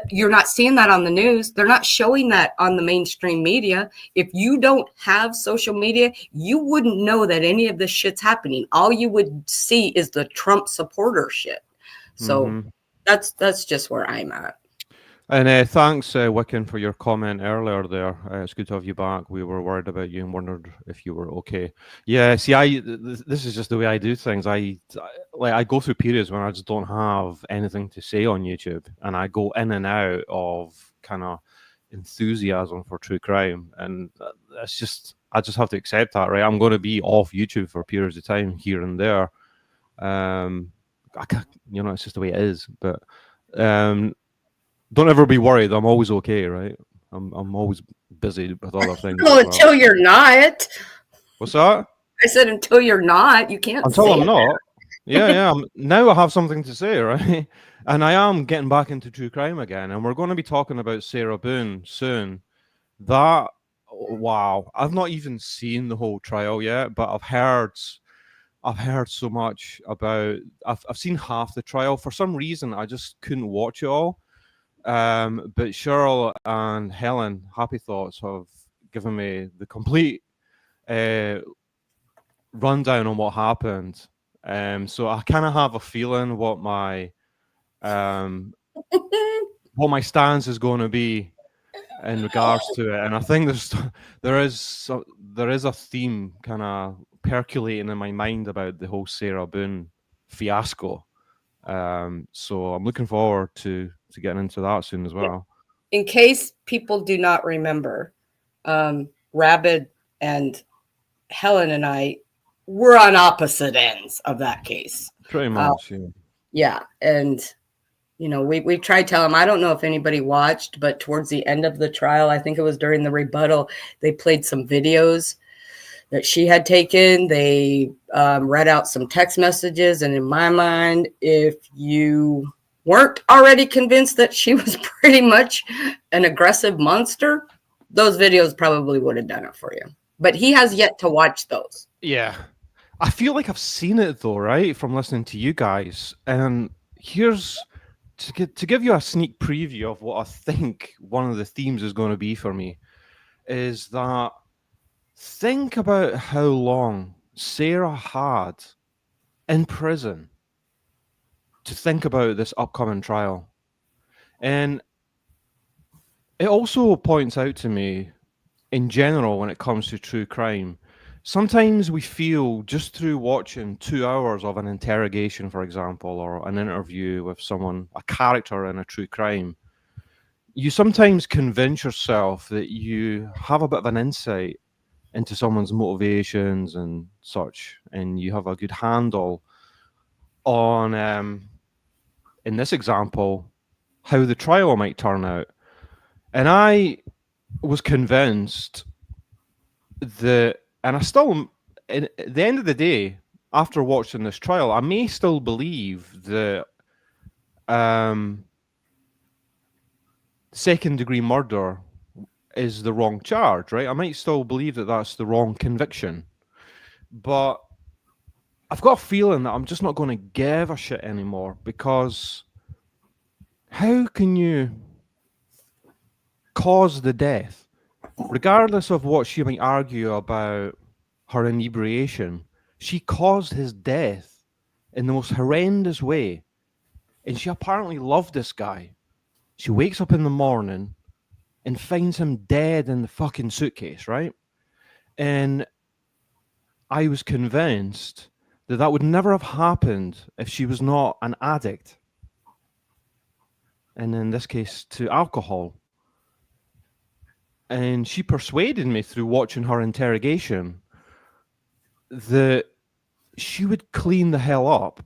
you're not seeing that on the news. They're not showing that on the mainstream media. If you don't have social media, you wouldn't know that any of this shit's happening. All you would see is the Trump supporter shit. So that's just where I'm at. And thanks, Wiccan, for your comment earlier there. It's good to have you back. We were worried about you and wondered if you were okay. Yeah, see, this is just the way I do things. I go through periods when I just don't have anything to say on YouTube, and I go in and out of kind of enthusiasm for true crime, and it's just, I just have to accept that, right? I'm going to be off YouTube for periods of time here and there. I can't, you know, it's just the way it is. But don't ever be worried. I'm always okay, right? I'm always busy with other things. Well, until you're not. What's that? I said until you're not. You can't. Until I'm not. Yeah. Now I have something to say, right? And I am getting back into true crime again, and we're going to be talking about Sarah Boone soon. That, wow! I've not even seen the whole trial yet, but I've heard so much about. I've seen half the trial. For some reason, I just couldn't watch it all. But Cheryl and Helen, Happy Thoughts, have given me the complete rundown on what happened. So I kind of have a feeling what my stance is going to be in regards to it, and I think there is a theme kind of percolating in my mind about the whole Sarah Boone fiasco. So I'm looking forward to getting into that soon as well. In case people do not remember, Rabid and Helen and I were on opposite ends of that case. Pretty much, yeah. And you know, we tried telling them. I don't know if anybody watched, but towards the end of the trial, I think it was during the rebuttal, they played some videos that she had taken. They read out some text messages, and in my mind, if you weren't already convinced that she was pretty much an aggressive monster, those videos probably would have done it for you. But he has yet to watch those. Yeah. I feel like I've seen it though, right? From listening to you guys. And here's to give you a sneak preview of what I think one of the themes is going to be for me, is that think about how long Sarah had in prison to think about this upcoming trial. And it also points out to me, in general, when it comes to true crime, sometimes we feel just through watching 2 hours of an interrogation, for example, or an interview with someone, a character in a true crime, you sometimes convince yourself that you have a bit of an insight into someone's motivations and such, and you have a good handle on, in this example, how the trial might turn out. And I was convinced that, and I still, at the end of the day, after watching this trial, I may still believe that second-degree murder is the wrong charge, right? I might still believe that that's the wrong conviction, but I've got a feeling that I'm just not going to give a shit anymore, because how can you cause the death, regardless of what she might argue about her inebriation? She caused his death in the most horrendous way, and she apparently loved this guy. She wakes up in the morning and finds him dead in the fucking suitcase, right? And I was convinced that that would never have happened if she was not an addict, and in this case to alcohol. And she persuaded me through watching her interrogation that she would clean the hell up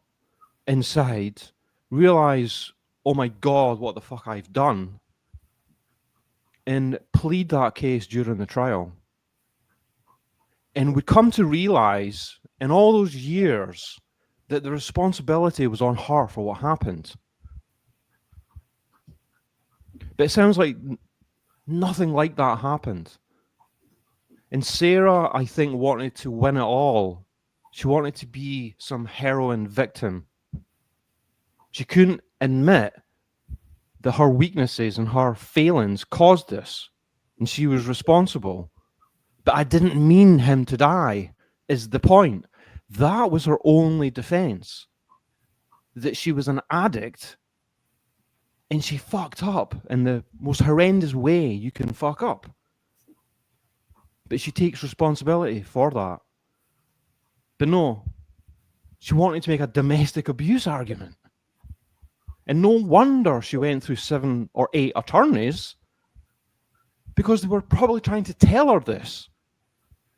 inside, realize, oh my God, what the fuck I've done, and plead that case during the trial. And would come to realize in all those years that the responsibility was on her for what happened. But it sounds like nothing like that happened. And Sarah, I think, wanted to win it all. She wanted to be some heroine victim. She couldn't admit that her weaknesses and her failings caused this, and she was responsible. But I didn't mean him to die, is the point. That was her only defense, that she was an addict and she fucked up in the most horrendous way you can fuck up. But she takes responsibility for that. But no, she wanted to make a domestic abuse argument. And no wonder she went through 7 or 8 attorneys, because they were probably trying to tell her this.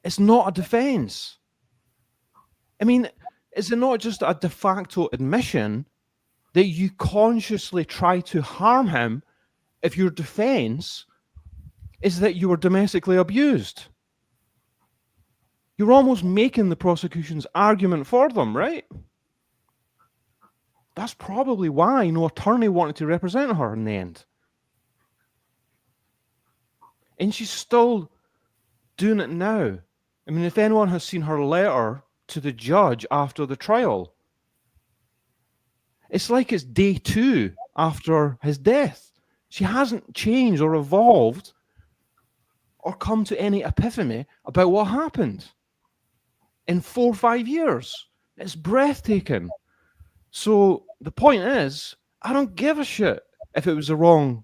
It's not a defense. I mean, is it not just a de facto admission that you consciously try to harm him if your defense is that you were domestically abused? You're almost making the prosecution's argument for them, right? That's probably why no attorney wanted to represent her in the end. And she's still doing it now. I mean, if anyone has seen her letter to the judge after the trial, it's like it's day 2 after his death. She hasn't changed or evolved or come to any epiphany about what happened in 4 or 5 years. It's breathtaking. So the point is, I don't give a shit if it was a wrong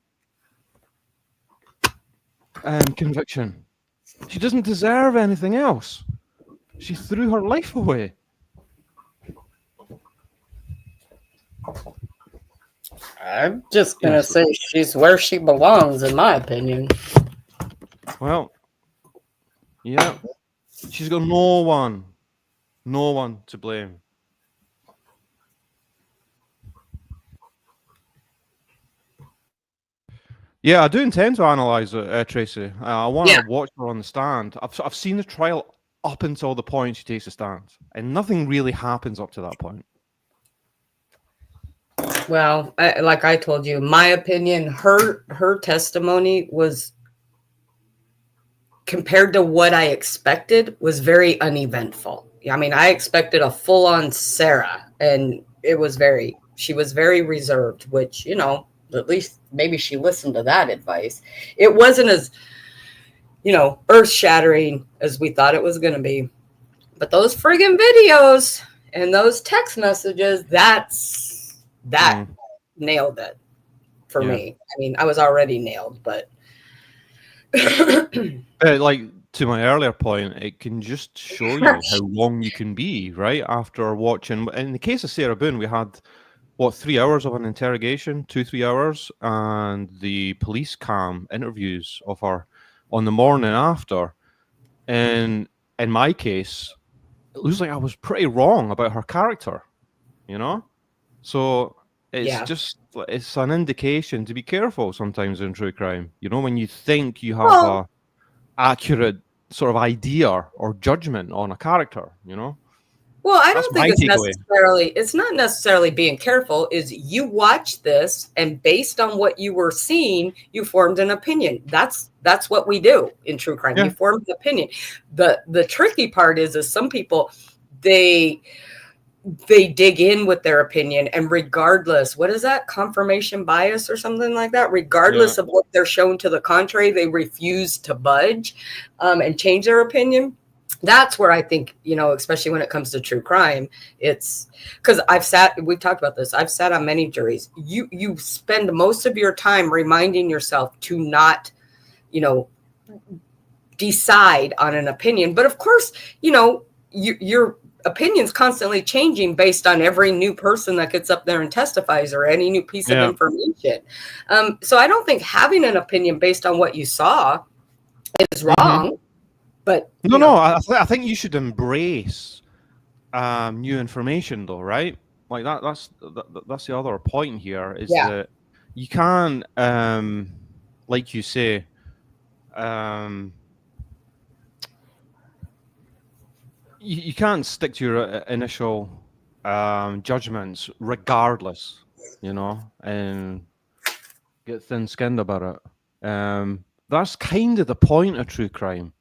conviction. She doesn't deserve anything else. She threw her life away. I'm just going to say she's where she belongs, in my opinion. Well, yeah. She's got no one to blame. Yeah, I do intend to analyze it, Tracy. I want to watch her on the stand. I've seen the trial up until the point she takes a stand, and nothing really happens up to that point. Well, like I told you, my opinion, her testimony was, compared to what I expected, was very uneventful. I mean, I expected a full-on Sarah, and she was very reserved, which, you know, at least maybe she listened to that advice. It wasn't as, you know, earth-shattering as we thought it was going to be. But those friggin' videos and those text messages, that nailed it. for me. I mean, I was already nailed, but like to my earlier point, it can just show you how wrong you can be, right? After watching, in the case of Sarah Boone, we had what 3 hours of an interrogation, 2-3 hours, and the police cam interviews of her on the morning after. And in my case, it looks like I was pretty wrong about her character, you know? So it's an indication to be careful sometimes in true crime. You know, when you think you have a accurate sort of idea or judgment on a character, you know? Well, I don't think it's not necessarily being careful. Is you watch this and based on what you were seeing, you formed an opinion. That's what we do in true crime. You form an opinion. The tricky part is some people they dig in with their opinion, and regardless, what is that, confirmation bias or something like that? Regardless of what they're shown to the contrary, they refuse to budge and change their opinion. That's where I think, you know, especially when it comes to true crime, it's because we've talked about this. I've sat on many juries. You spend most of your time reminding yourself to not, you know, decide on an opinion. But of course, you know, your opinion's constantly changing based on every new person that gets up there and testifies or any new piece of information. So I don't think having an opinion based on what you saw is wrong. But I think you should embrace new information, though, right? Like that's the other point here is that you can't, like you say, you can't stick to your initial judgments, regardless, you know, and get thin-skinned about it. That's kind of the point of true crime.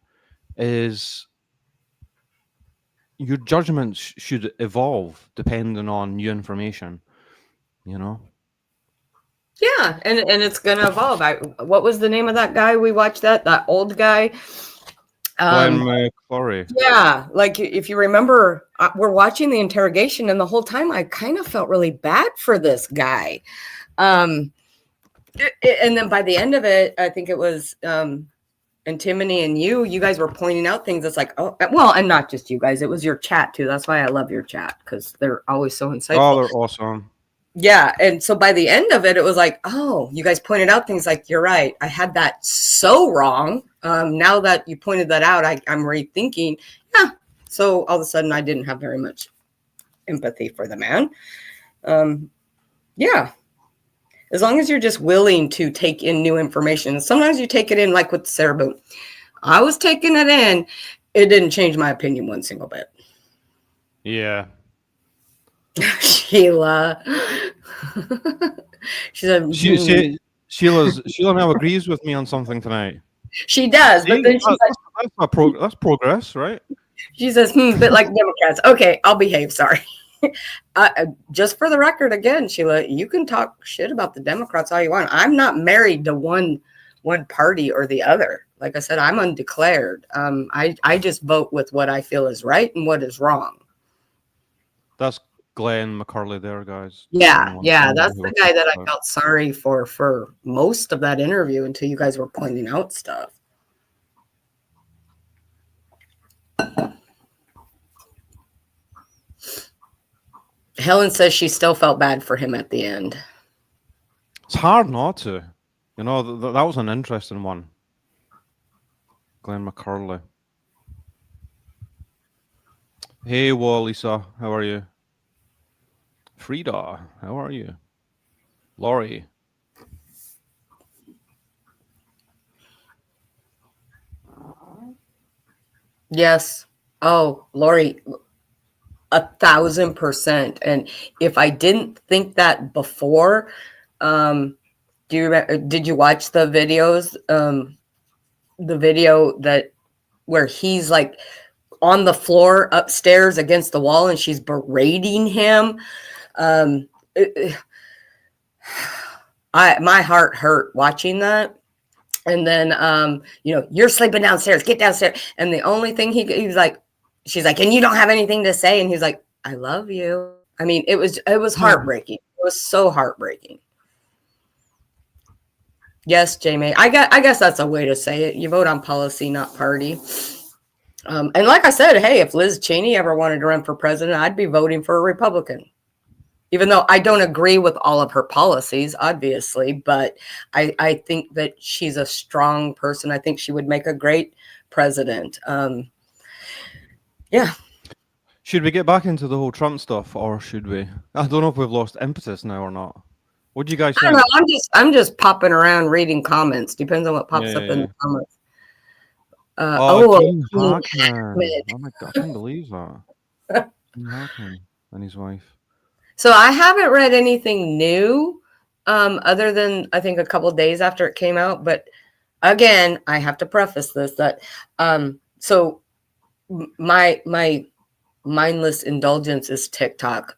Is your judgments should evolve depending on new information, you know? Yeah, and it's going to evolve. What was the name of that guy we watched that old guy? Glenn McClory. Yeah, like if you remember, we're watching the interrogation, and the whole time I kind of felt really bad for this guy. And then by the end of it, I think it was... Antimony and you guys were pointing out things that's like, oh, well, and not just you guys, it was your chat too. That's why I love your chat, because they're always so insightful. Oh, they're awesome. Yeah. And so by the end of it, it was like, oh, you guys pointed out things like, you're right, I had that so wrong. Now that you pointed that out, I'm rethinking. Yeah. So all of a sudden I didn't have very much empathy for the man. Yeah. As long as you're just willing to take in new information. Sometimes you take it in, like with Sarah Boone. I was taking it in. It didn't change my opinion one single bit. Yeah. Sheila. She said, Sheila now agrees with me on something tonight. She does, but then she's like, that's progress, right? She says, bit like Democrats. Okay, I'll behave. Sorry. Just for the record, again, Sheila, you can talk shit about the Democrats all you want. I'm not married to one party or the other. Like I said, I'm undeclared. I just vote with what I feel is right and what is wrong. That's Glenn McCurley there, guys. Yeah, that's the guy that I felt sorry for most of that interview until you guys were pointing out stuff. Helen says she still felt bad for him at the end. It's hard not to. You know, that was an interesting one. Glenn McCurley. Hey, Lisa. How are you? Frida, how are you? Laurie. Yes. Oh, Laurie, 1,000%. And if I didn't think that before, did you watch the videos? The video where he's like on the floor upstairs against the wall and she's berating him. My heart hurt watching that. And then, you're sleeping downstairs, get downstairs. And the only thing he's like, she's like, and you don't have anything to say. And he's like, I love you. I mean, it was heartbreaking. It was so heartbreaking. Yes, Jamie. I guess that's a way to say it. You vote on policy, not party. And like I said, hey, if Liz Cheney ever wanted to run for president, I'd be voting for a Republican. Even though I don't agree with all of her policies, obviously, but I think that she's a strong person. I think she would make a great president. Yeah. Should we get back into the whole Trump stuff, or should we? I don't know if we've lost impetus now or not. What do you guys I think? don't know. I'm just popping around reading comments. Depends on what pops up in the comments. Gene Hackman. Oh my God, I can't believe that. Gene Hackman and his wife. So I haven't read anything new, other than I think a couple of days after it came out. But again, I have to preface this that so my mindless indulgence is TikTok.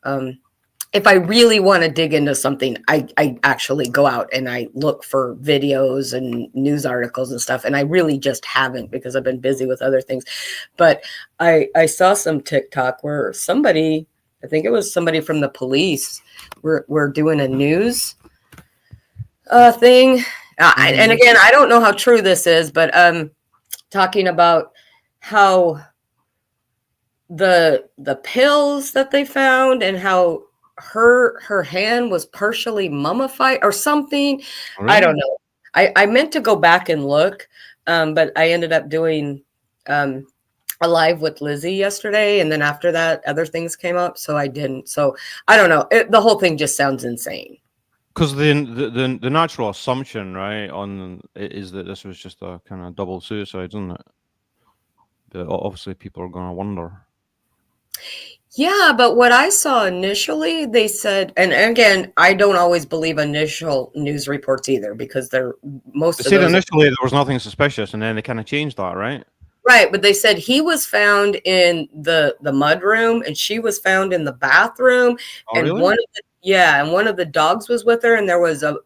If I really want to dig into something, I actually go out and I look for videos and news articles and stuff. And I really just haven't because I've been busy with other things. But I saw some TikTok where somebody, I think it was somebody from the police, were doing a news thing. And again, I don't know how true this is, but talking about how the pills that they found and how her hand was partially mummified or something. Really? I don't know. I meant to go back and look, but I ended up doing a live with Lizzie yesterday, and then after that, other things came up, so I didn't. So I don't know. The whole thing just sounds insane. Because the natural assumption, right, is that this was just a kind of double suicide, isn't it? But obviously, people are going to wonder. Yeah, but what I saw initially, they said, and again, I don't always believe initial news reports either, because they're most. They said initially there was nothing suspicious, and then they kind of changed that, right? Right, but they said he was found in the mud room, and she was found in the bathroom, and really? one of the dogs was with her, and there was a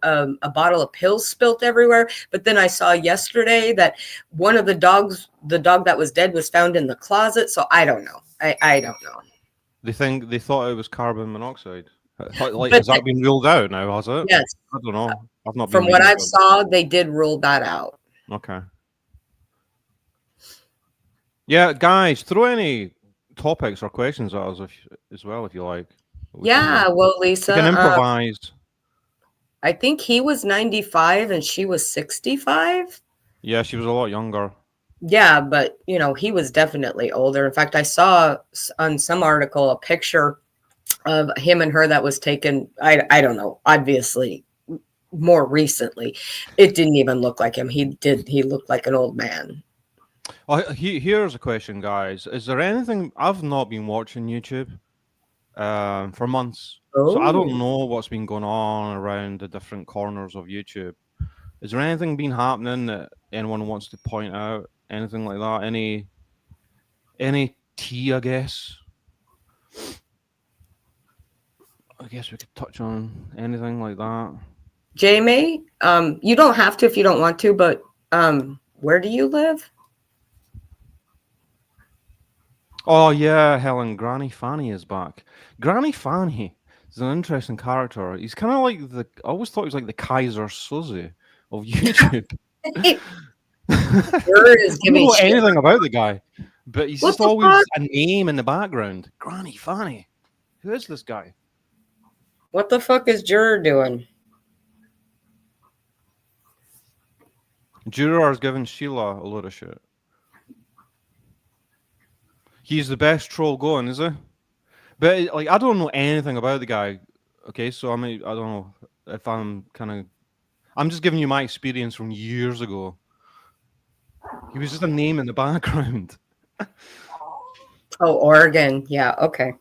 bottle of pills spilt everywhere. But then I saw yesterday that one of the dogs, the dog that was dead, was found in the closet. So I don't know. I don't know. They thought it was carbon monoxide. Like, has that been ruled out now? Has it? Yes. I don't know. I've not. From what I saw, they did rule that out. Okay. Yeah, guys, throw any topics or questions at us as well if you like. Yeah, well, Lisa, you can improvise. I think he was 95 and she was 65. Yeah, she was a lot younger. Yeah, but he was definitely older. In fact, I saw on some article a picture of him and her that was taken. I don't know, obviously more recently. It didn't even look like him. He looked like an old man. Here's a question, guys. Is there anything? I've not been watching YouTube for months, so I don't know what's been going on around the different corners of YouTube. Is there anything been happening that anyone wants to point out? Anything like that? Any tea, I guess? I guess we could touch on anything like that. Jamie, you don't have to if you don't want to, but where do you live? Oh yeah, Helen, Granny Fanny is back. Granny Fanny is an interesting character. He's kind of like I always thought he was like the Kaiser Soze of YouTube. I don't know anything about the guy, but he's just always a name in the background. Granny Fanny. Who is this guy? What the fuck is Juror doing? Juror is giving Sheila a load of shit. He's the best troll going, is he? But like, I don't know anything about the guy. Okay, so I don't know if I'm just giving you my experience from years ago. He was just a name in the background. Oh, Oregon. Yeah, okay.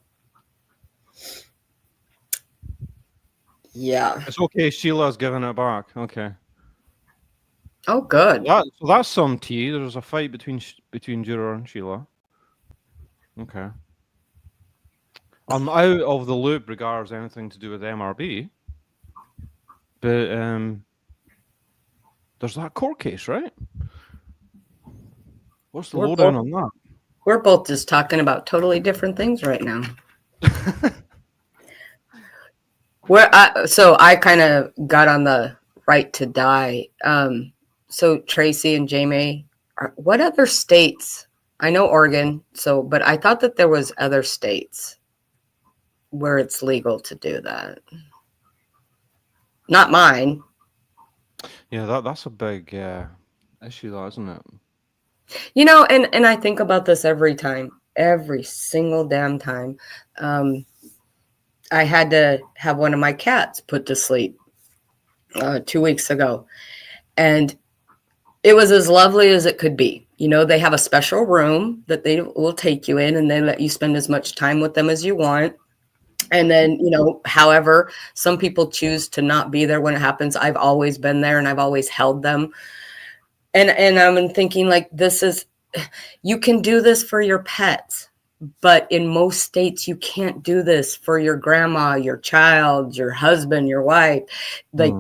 Yeah. It's okay, Sheila's giving it back. Okay. Oh, good. So that's some tea. There's a fight between Juror and Sheila. Okay. I'm out of the loop regards anything to do with MRB. But there's that court case, right? What's the lowdown on that? We're both just talking about totally different things right now. So I kind of got on the right to die. So Tracy and Jamie, what other states? I know Oregon, but I thought that there was other states where it's legal to do that. Not mine. Yeah, that's a big issue, though, isn't it? You know, and I think about this every single damn time. I had to have one of my cats put to sleep 2 weeks ago, and it was as lovely as it could be. You know, they have a special room that they will take you in, and they let you spend as much time with them as you want. And then, you know, however, some people choose to not be there when it happens. I've always been there, and I've always held them. And I'm thinking, like, you can do this for your pets, but in most states, you can't do this for your grandma, your child, your husband, your wife. Like,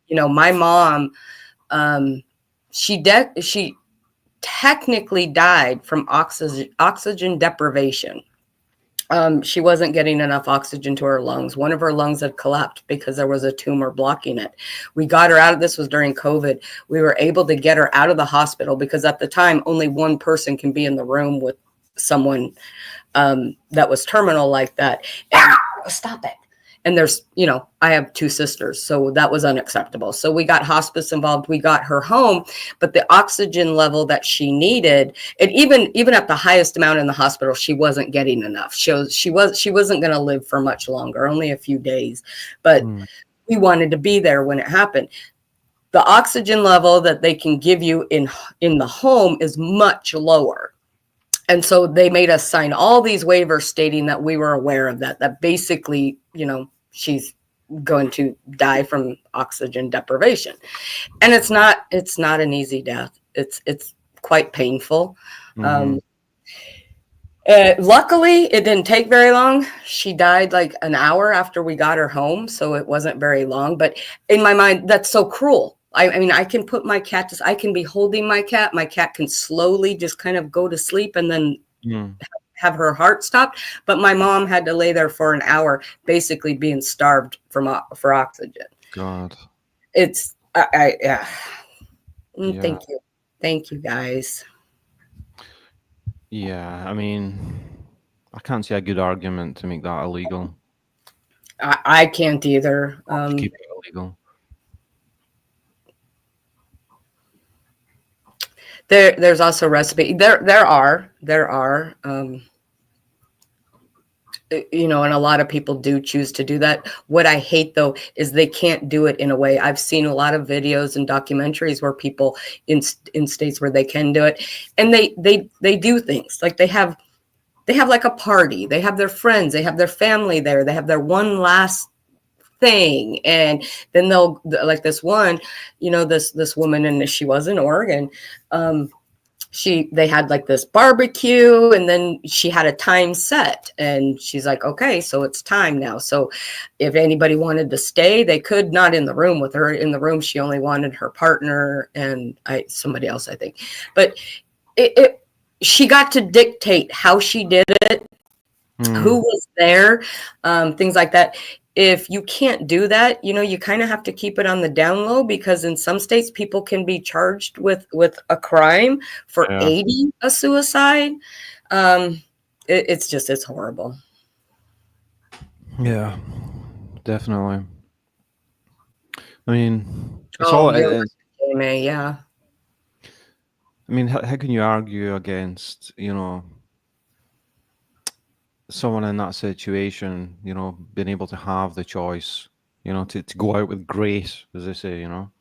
you know, my mom, she technically died from oxygen deprivation. She wasn't getting enough oxygen to her lungs. One of her lungs had collapsed because there was a tumor blocking it. We got her out. This was during COVID. We were able to get her out of the hospital because at the time, only one person can be in the room with someone that was terminal like that. And stop it. And there's, you know, I have 2 sisters, so that was unacceptable. So we got hospice involved. We got her home, but the oxygen level that she needed, and even at the highest amount in the hospital, she wasn't getting enough. She wasn't going to live for much longer, only a few days. But we wanted to be there when it happened. The oxygen level that they can give you in the home is much lower. And so they made us sign all these waivers stating that we were aware of that basically, you know, she's going to die from oxygen deprivation. And it's not an easy death. It's quite painful. Luckily, it didn't take very long. She died like an hour after we got her home. So it wasn't very long. But in my mind, that's so cruel. I mean, I can put my cat I can be holding my cat. My cat can slowly just kind of go to sleep and then have her heart stopped. But my mom had to lay there for an hour, basically being starved for oxygen. God. It's, yeah. Thank you, guys. Yeah, I mean, I can't see a good argument to make that illegal. I can't either. Keep it illegal. There's also recipe. There are, you know, and a lot of people do choose to do that. What I hate though is they can't do it in a way. I've seen a lot of videos and documentaries where people in states where they can do it, and they do things like they have like a party. They have their friends. They have their family there. They have their one last thing, and then they'll, like this one, you know, this woman, and she was in Oregon. They had like this barbecue, and then she had a time set, and she's like, okay, so it's time now. So if anybody wanted to stay, they could. Not in the room with her. In the room, she only wanted her partner and somebody else, I think. But she got to dictate how she did it, who was there, things like that. If you can't do that, you know, you kind of have to keep it on the down low, because in some states people can be charged with a crime for aiding a suicide. It's horrible. Yeah, definitely. I mean, it's all. Yeah. I mean, how can you argue against, you know, someone in that situation, you know, being able to have the choice, you know, to go out with grace, as they say, you know,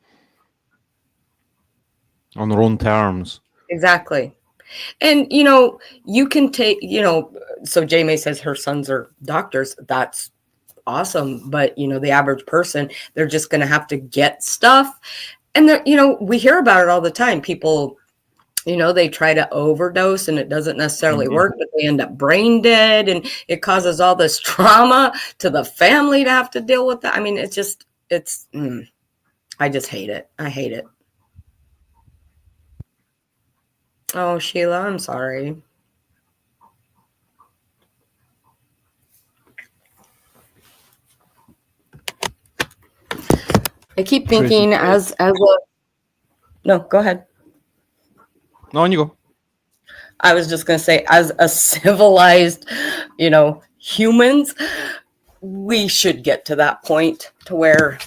on their own terms. Exactly. And, you know, you can take, you know, so Jamie says her sons are doctors. That's awesome. But, you know, the average person, they're just going to have to get stuff. And, you know, we hear about it all the time. People, you know, they try to overdose and it doesn't necessarily work, but they end up brain dead, and it causes all this trauma to the family to have to deal with that. I mean, I just hate it. I hate it. Oh, Sheila, I'm sorry. I keep thinking as a no, go ahead. No, on you go. I was just going to say, as a civilized, humans, we should get to that point to where,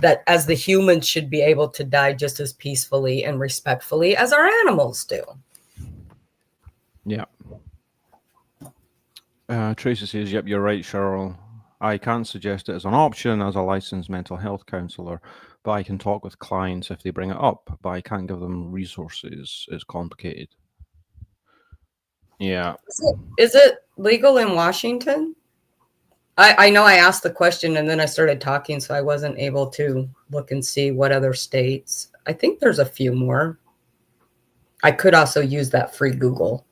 that as the humans should be able to die just as peacefully and respectfully as our animals do. Yeah. Tracy says, yep, you're right, Cheryl. I can't suggest it as an option as a licensed mental health counselor, but I can talk with clients if they bring it up, but I can't give them resources. It's complicated. Yeah. Is it legal in Washington? I know I asked the question and then I started talking, so I wasn't able to look and see what other states. I think there's a few more. I could also use that free Google.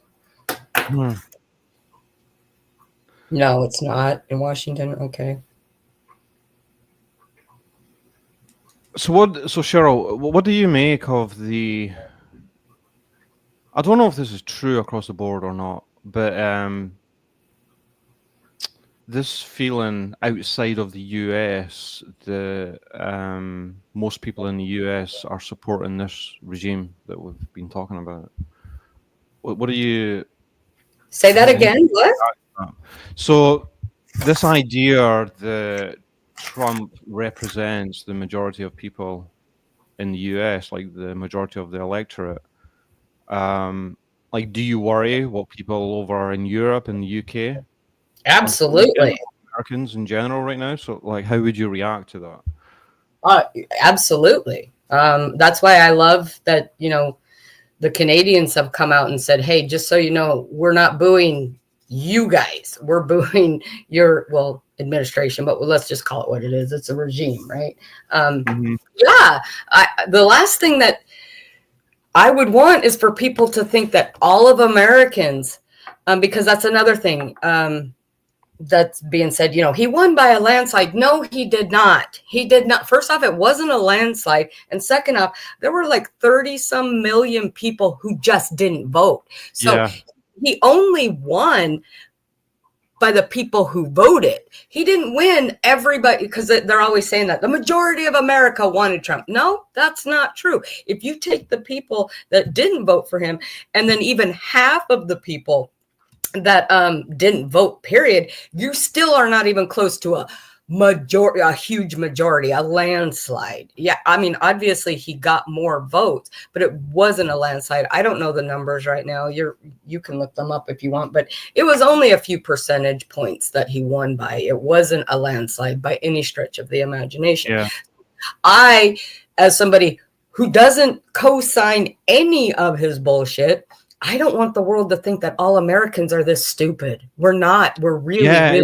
No, it's not in Washington. Okay. So Cheryl, what do you make of the? I don't know if this is true across the board or not, but this feeling outside of the US, most people in the US are supporting this regime that we've been talking about. What do you say that again? What? So this idea that Trump represents the majority of people in the US, like the majority of the electorate, like, do you worry what people over in Europe and the UK? Absolutely. Americans in general right now. So, like, how would you react to that? Absolutely. That's why I love that, the Canadians have come out and said, hey, just so you know, we're not booing you guys. We're booing your, administration, but let's just call it what it is. It's a regime, right? Yeah. The last thing that I would want is for people to think that all of Americans, because that's another thing that's being said, he won by a landslide. No, he did not. He did not. First off, it wasn't a landslide. And second off, there were like 30-some million people who just didn't vote. So he only won by the people who voted. He didn't win everybody, because they're always saying that the majority of America wanted Trump. No, that's not true. If you take the people that didn't vote for him, and then even half of the people that didn't vote, period, you still are not even close to a huge majority, a landslide. Yeah, I mean, obviously he got more votes, but it wasn't a landslide. I don't know the numbers right now. You can look them up if you want, but it was only a few percentage points that he won by. It wasn't a landslide by any stretch of the imagination. Yeah. I, as somebody who doesn't co-sign any of his bullshit, I don't want the world to think that all Americans are this stupid. We're not. We're really not.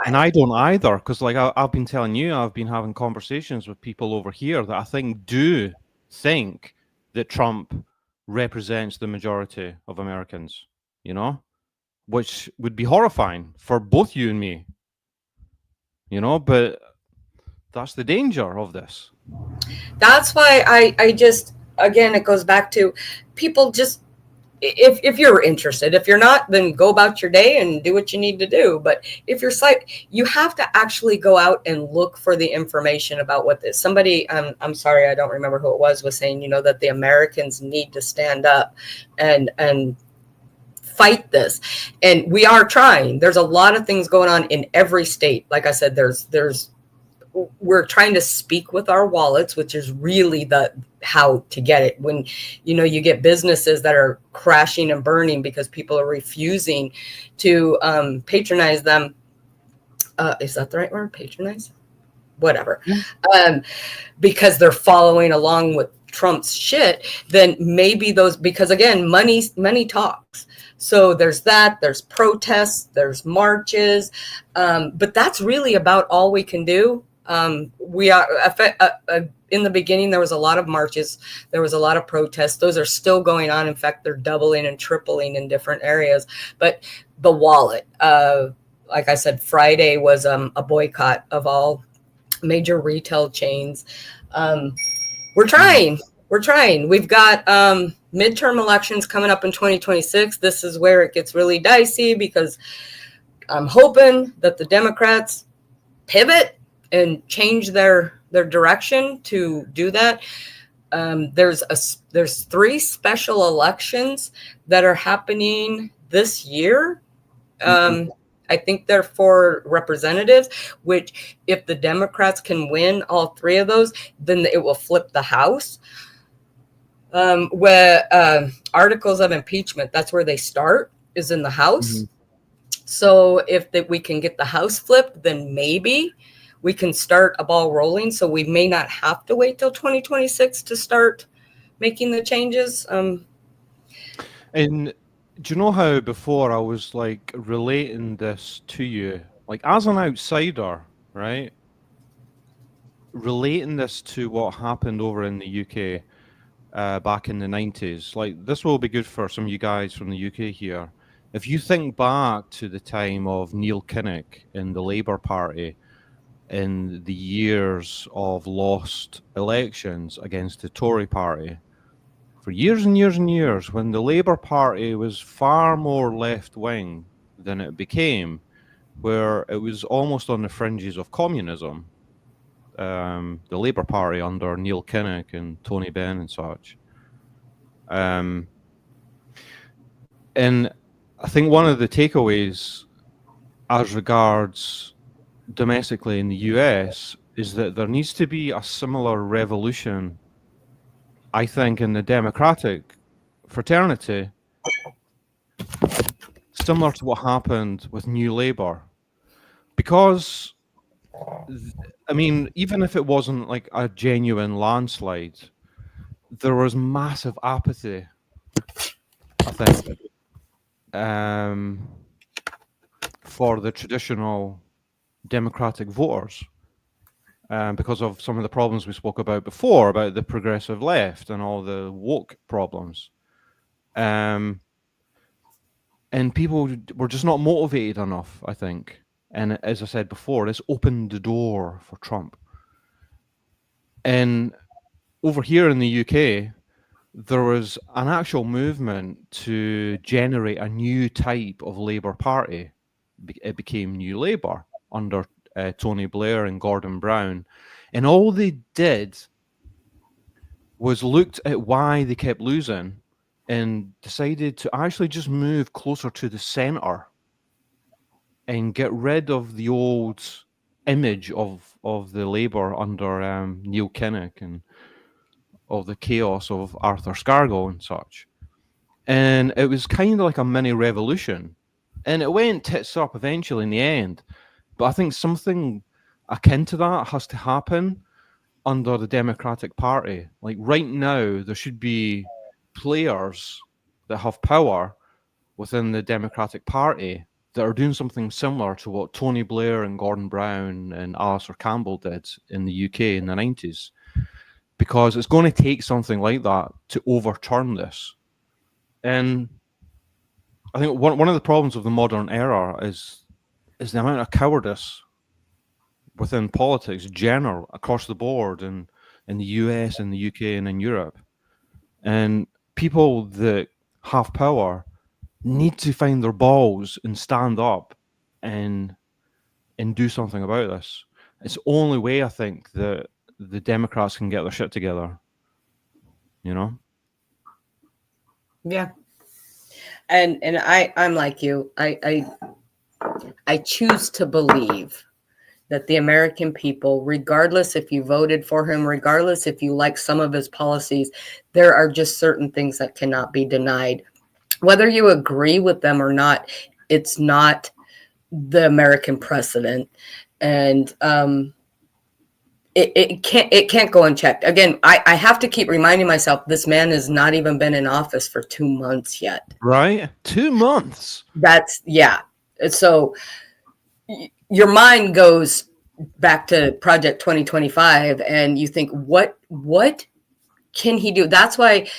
And I don't either, because like I've been telling you, I've been having conversations with people over here that I think do think that Trump represents the majority of Americans, which would be horrifying for both you and me, but that's the danger of this. That's why I just, again, it goes back to people just, if you're interested, if you're not, then go about your day and do what you need to do. But if you're you have to actually go out and look for the information about what this. Somebody, I'm sorry, I don't remember who it was saying, that the Americans need to stand up and fight this. And we are trying. There's a lot of things going on in every state. Like I said, we're trying to speak with our wallets, which is really how to get it. When, you get businesses that are crashing and burning because people are refusing to patronize them. Is that the right word? Patronize? Whatever. Because they're following along with Trump's shit, then maybe because again, money talks. So there's that, there's protests, there's marches. But that's really about all we can do. We are in the beginning, there was a lot of marches, there was a lot of protests. Those are still going on. In fact, they're doubling and tripling in different areas. But the wallet, like I said, Friday was a boycott of all major retail chains. We're trying. We've got midterm elections coming up in 2026. This is where it gets really dicey, because I'm hoping that the Democrats pivot and change their direction to do that. There's 3 special elections that are happening this year. I think they're for representatives, which if the Democrats can win all 3 of those, then it will flip the House. Where articles of impeachment, that's where they start, is in the House. So if we can get the House flipped, then maybe we can start a ball rolling. So we may not have to wait till 2026 to start making the changes. And do you know how before I was like relating this to you, like as an outsider, right? Relating this to what happened over in the UK back in the 90s. Like this will be good for some of you guys from the UK here. If you think back to the time of Neil Kinnock in the Labour Party in the years of lost elections against the Tory Party, for years and years and years, when the Labour Party was far more left-wing than it became, where it was almost on the fringes of communism, the Labour Party under Neil Kinnock and Tony Benn and such. And I think one of the takeaways as regards domestically in the US is that there needs to be a similar revolution, I think, in the Democratic fraternity, similar to what happened with New Labour. Because, I mean, even if it wasn't like a genuine landslide, there was massive apathy, I think, for the traditional Democratic voters. Because of some of the problems we spoke about before, about the progressive left and all the woke problems. And people were just not motivated enough, I think. And as I said before, this opened the door for Trump. And over here in the UK, there was an actual movement to generate a new type of Labour Party. It became New Labour under Tony Blair and Gordon Brown. And all they did was looked at why they kept losing and decided to actually just move closer to the centre and get rid of the old image of the Labour under Neil Kinnock and of the chaos of Arthur Scargill and such. And it was kind of like a mini revolution. And it went tits up eventually in the end. But I think something akin to that has to happen under the Democratic Party. Like right now, there should be players that have power within the Democratic Party that are doing something similar to what Tony Blair and Gordon Brown and Alistair Campbell did in the UK in the 90s. Because it's going to take something like that to overturn this. And I think one of the problems of the modern era is the amount of cowardice within politics, general, across the board, in the US and the UK and in Europe. And people that have power need to find their balls and stand up and do something about this. It's the only way, I think, that the Democrats can get their shit together. You know? Yeah. And I'm like you. I choose to believe that the American people, regardless if you voted for him, regardless if you like some of his policies, there are just certain things that cannot be denied. Whether you agree with them or not, it's not the American precedent. And it can't go unchecked. Again, I have to keep reminding myself this man has not even been in office for 2 months yet. Right? 2 months. That's, yeah. So your mind goes back to Project 2025 and you think, what can he do? That's why,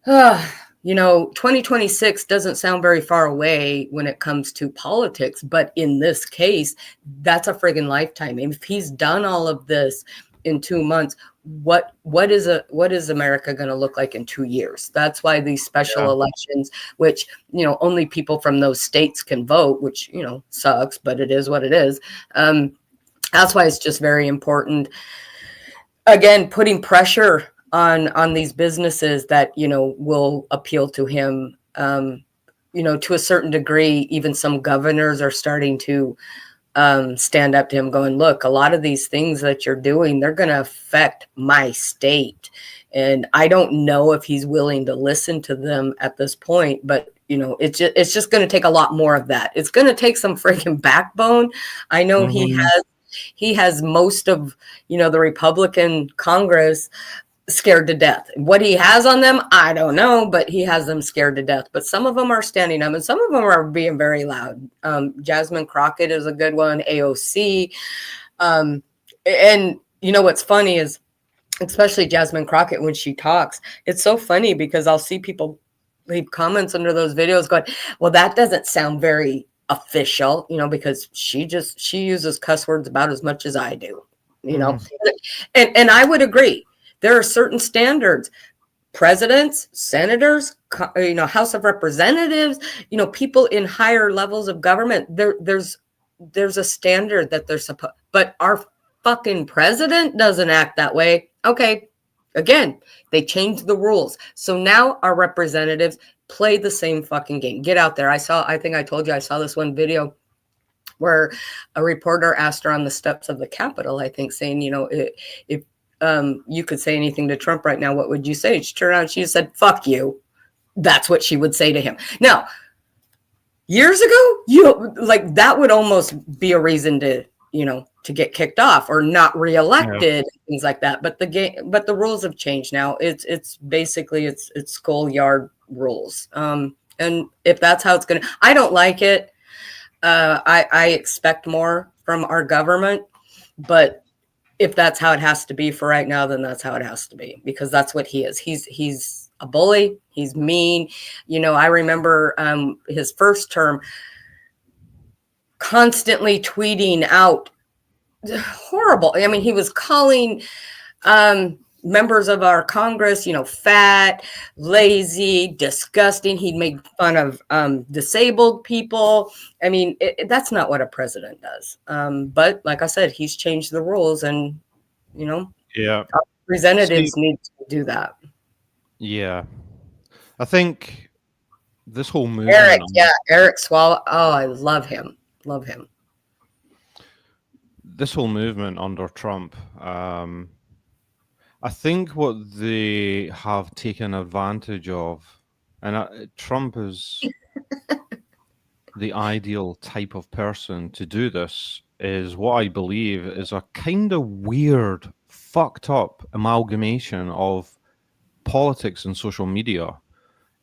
2026 doesn't sound very far away when it comes to politics, but in this case, that's a friggin' lifetime. If he's done all of this in 2 months, what is America going to look like in 2 years? That's why these special elections, which, only people from those states can vote, which, sucks, but it is what it is. That's why it's just very important. Again, putting pressure on these businesses that, will appeal to him. To a certain degree, even some governors are starting to stand up to him going, look, a lot of these things that you're doing, they're going to affect my state. And I don't know if he's willing to listen to them at this point, but it's just going to take a lot more of that. It's going to take some freaking backbone. I know he has most of, the Republican Congress scared to death. What he has on them, I don't know, but he has them scared to death. But some of them are standing up and some of them are being very loud. Jasmine Crockett is a good one, AOC. And what's funny is, especially Jasmine Crockett, when she talks, it's so funny because I'll see people leave comments under those videos going, well, that doesn't sound very official, because she uses cuss words about as much as I do, and I would agree. There are certain standards. Presidents, senators, House of Representatives, people in higher levels of government, there's a standard that they're supposed, but our fucking president doesn't act that way. Okay. Again, they changed the rules. So now our representatives play the same fucking game. Get out there. I think I told you, I saw this one video where a reporter asked her on the steps of the Capitol, I think, saying, if you could say anything to Trump right now, what would you say? She turned around and she said, fuck you. That's what she would say to him. Now, years ago, that would almost be a reason to get kicked off or not reelected, things like that. But the rules have changed now. It's basically it's schoolyard rules. And if that's how it's gonna, I don't like it. I expect more from our government, but if that's how it has to be for right now, then that's how it has to be, because that's what he is. He's a bully. He's mean. I remember his first term constantly tweeting out horrible. I mean, he was calling members of our Congress, fat, lazy, disgusting. He'd make fun of disabled people. I mean, that's not what a president does. But like I said, he's changed the rules, and our representatives need to do that. Yeah, I think this whole movement. Eric Swallow. Oh, I love him. Love him. This whole movement under Trump, I think what they have taken advantage of, and Trump is the ideal type of person to do this, is what I believe is a kind of weird, fucked up amalgamation of politics and social media,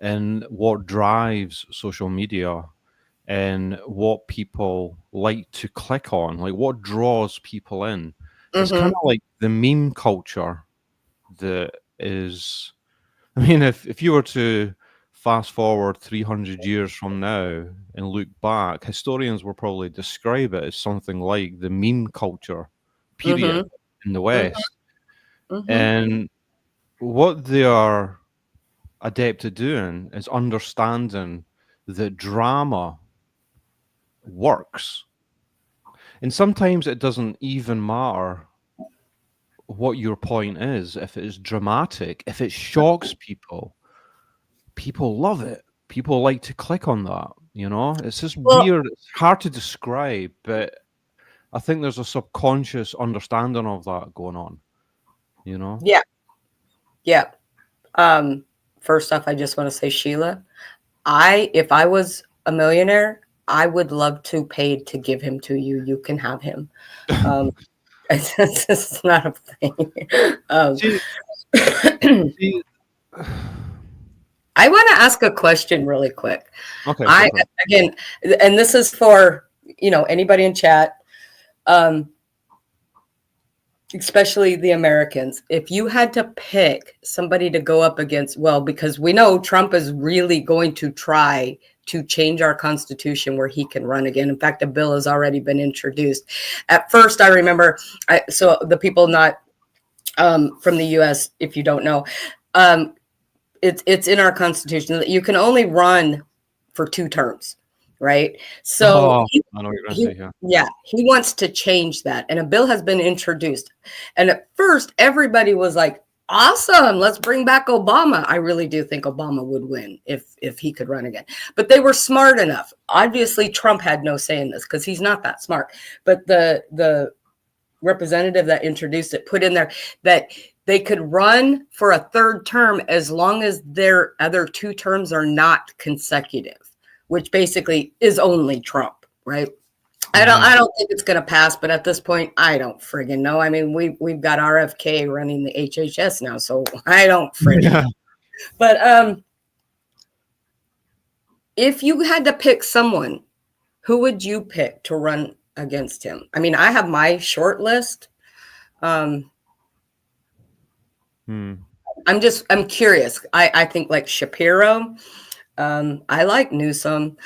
and what drives social media, and what people like to click on, like what draws people in. It's kind of like the meme culture that is, I mean, if you were to fast forward 300 years from now and look back, historians will probably describe it as something like the meme culture period in the West. And what they are adept at doing is understanding that drama works. And sometimes it doesn't even matter what your point is. If it is dramatic, if it shocks people, people love it. People like to click on that, It's just weird. It's hard to describe, but I think there's a subconscious understanding of that going on, Yeah. First off, I just want to say, Sheila, if I was a millionaire, I would love to pay to give him to you. You can have him. It's not a thing. I want to ask a question really quick. Okay. Again, and this is for anybody in chat, especially the Americans. If you had to pick somebody to go up against, because we know Trump is really going to try to change our Constitution where he can run again. In fact, a bill has already been introduced. At first, I remember, so the people not from the U.S., if you don't know, it's in our Constitution that you can only run for 2 terms. right? So Oh, I know what you're going to say here. yeah, he wants to change that. And a bill has been introduced. And at first, everybody was like, awesome, let's bring back Obama. I really do think Obama would win if he could run again. But they were smart enough. Obviously, Trump had no say in this because he's not that smart. But the representative that introduced it put in there that they could run for a third term as long as their other 2 terms are not consecutive, which basically is only Trump, right? I don't think it's going to pass, but at this point, I don't friggin' know. I mean, we've got RFK running the HHS now, so I don't friggin' know. But if you had to pick someone, who would you pick to run against him? I mean, I have my short list. I'm curious. I think like Shapiro. I like Newsom.